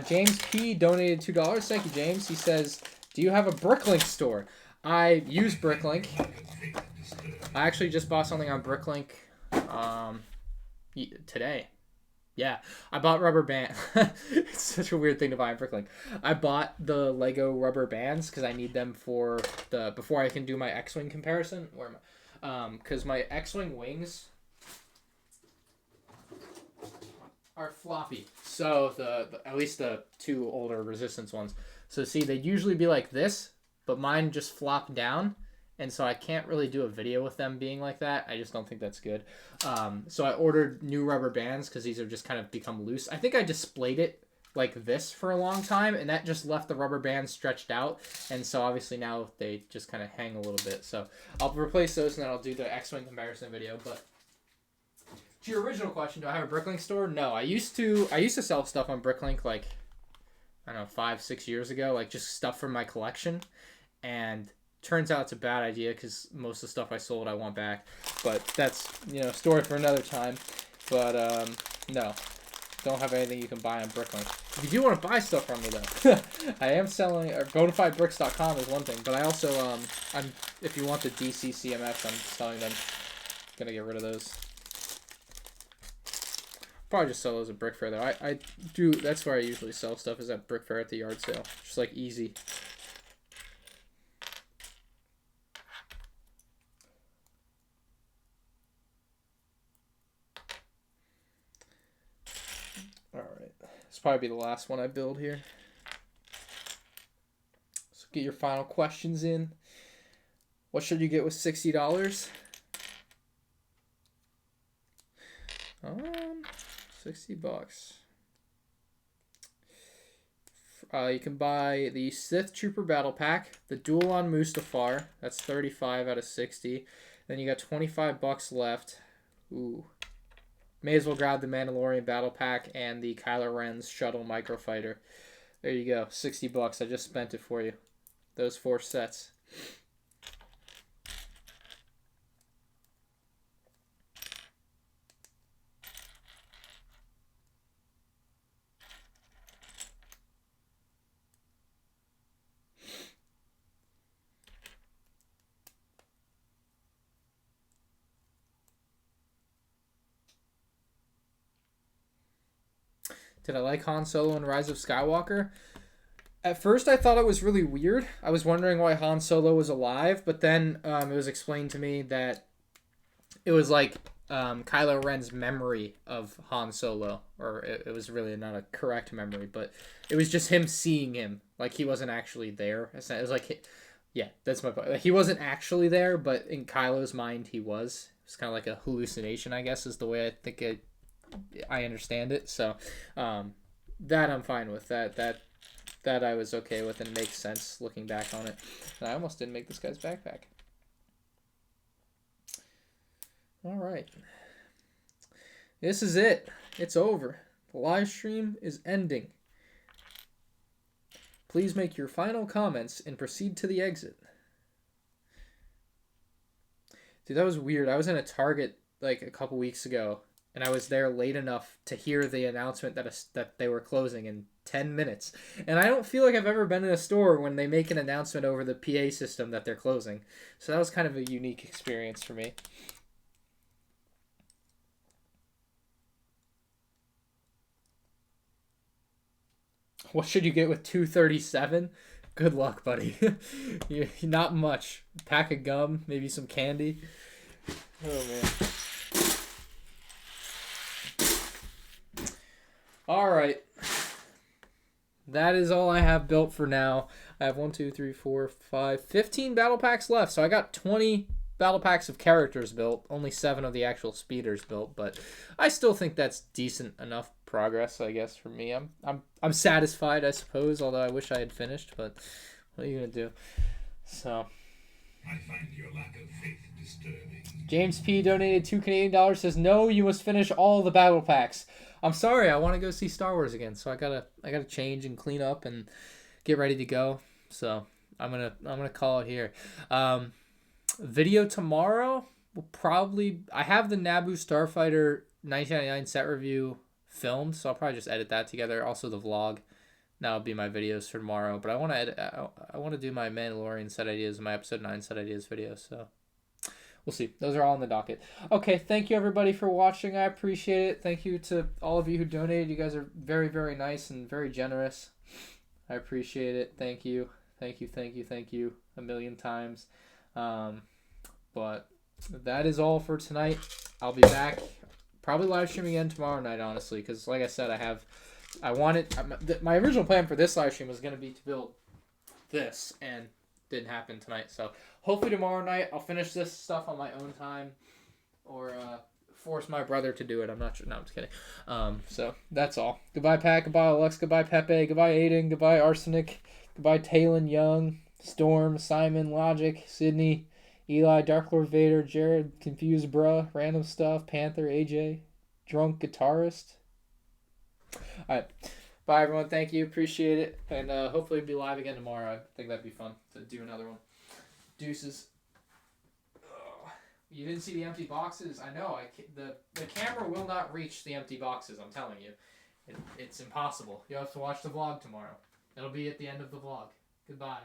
James P donated $2. Thank you, James. He says, "Do you have a Bricklink store?" I use Bricklink. I actually just bought something on Bricklink today. Yeah, I bought rubber band. It's such a weird thing to buy on Bricklink. I bought the Lego rubber bands because I need them for before I can do my X-Wing comparison. Where am I? Because my X-Wing wings are floppy. So at least the 2 older Resistance ones. So see, they'd usually be like this, but mine just flop down. And so I can't really do a video with them being like that. I just don't think that's good. So I ordered new rubber bands because these have just kind of become loose. I think I displayed it like this for a long time, and that just left the rubber bands stretched out. And so obviously now they just kind of hang a little bit. So I'll replace those, and then I'll do the X-Wing comparison video. But to your original question, do I have a Bricklink store? No, I used to sell stuff on Bricklink like, I don't know, 5-6 years ago, like just stuff from my collection. And turns out it's a bad idea because most of the stuff I sold I want back, but that's story for another time. But no, don't have anything you can buy on Bricklink. If you do want to buy stuff from me though, I am selling, or bonafidebricks.com is one thing, but I also if you want the DC CMFs, I'm selling them. Gonna get rid of those. Probably just sell those at Brick Fair though. I do. That's where I usually sell stuff, is at Brick Fair at the yard sale. Just like easy. Alright, this will probably be the last one I build here. So get your final questions in. What should you get with $60? 60 bucks. You can buy the Sith Trooper Battle Pack, the Duel on Mustafar. That's 35 out of 60. Then you got 25 bucks left. Ooh. May as well grab the Mandalorian Battle Pack and the Kylo Ren's Shuttle Microfighter. There you go, 60 bucks. I just spent it for you. those 4 sets. Did I like Han Solo and Rise of Skywalker? At first, I thought it was really weird. I was wondering why Han Solo was alive, but then it was explained to me that it was like Kylo Ren's memory of Han Solo, or it was really not a correct memory, but it was just him seeing him. Like, he wasn't actually there. It was like, yeah, that's my point. Like, he wasn't actually there, but in Kylo's mind, he was. It was kind of like a hallucination, I guess, is the way I think I understand it. So that I'm fine with. That I was okay with, and makes sense looking back on it. And I almost didn't make this guy's backpack. All right. This is it. It's over. The live stream is ending. Please make your final comments and proceed to the exit. Dude, that was weird. I was in a Target like a couple weeks ago, and I was there late enough to hear the announcement that they were closing in 10 minutes. And I don't feel like I've ever been in a store when they make an announcement over the PA system that they're closing. So that was kind of a unique experience for me. What should you get with 237? Good luck, buddy. Not much. Pack of gum, maybe some candy. Oh, man. All right. That is all I have built for now. I have 15 battle packs left. So I got 20 battle packs of characters built. Only 7 of the actual speeders built, but I still think that's decent enough progress, I guess, for me. I'm satisfied, I suppose, although I wish I had finished, but what are you gonna do? So I find your lack of faith disturbing. James P donated $2 says, "No, you must finish all the battle packs." I'm sorry, I want to go see Star Wars again, so I gotta change and clean up and get ready to go. So I'm gonna call it here. Video tomorrow will probably, I have the Naboo Starfighter 1999 set review filmed, so I'll probably just edit that together. Also the vlog. That'll be my videos for tomorrow. But I want to edit. I want to do my Mandalorian set ideas and my episode 9 set ideas video. So we'll see. Those are all on the docket. Okay, thank you everybody for watching. I appreciate it. Thank you to all of you who donated. You guys are very, very nice and very generous. I appreciate it. Thank you. Thank you. Thank you. Thank you a million times. But that is all for tonight. I'll be back. Probably live streaming again tomorrow night, honestly, because like I said, my original plan for this live stream was going to be to build this, and didn't happen tonight. So hopefully tomorrow night I'll finish this stuff on my own time, or force my brother to do it. I'm not sure. No, I'm just kidding. So that's all. Goodbye, Pat. Goodbye, Alex. Goodbye, Pepe. Goodbye, Aiden. Goodbye, Arsenic. Goodbye, Talon Young, Storm, Simon, Logic, Sydney, Eli, Dark Lord Vader, Jared, Confused Bruh, Random Stuff, Panther, AJ, Drunk Guitarist. Alright. Bye, everyone. Thank you. Appreciate it. And hopefully we'll be live again tomorrow. I think that'd be fun to do another one. Deuces. Oh, you didn't see the empty boxes? I know. The camera will not reach the empty boxes, I'm telling you. It's impossible. You'll have to watch the vlog tomorrow. It'll be at the end of the vlog. Goodbye.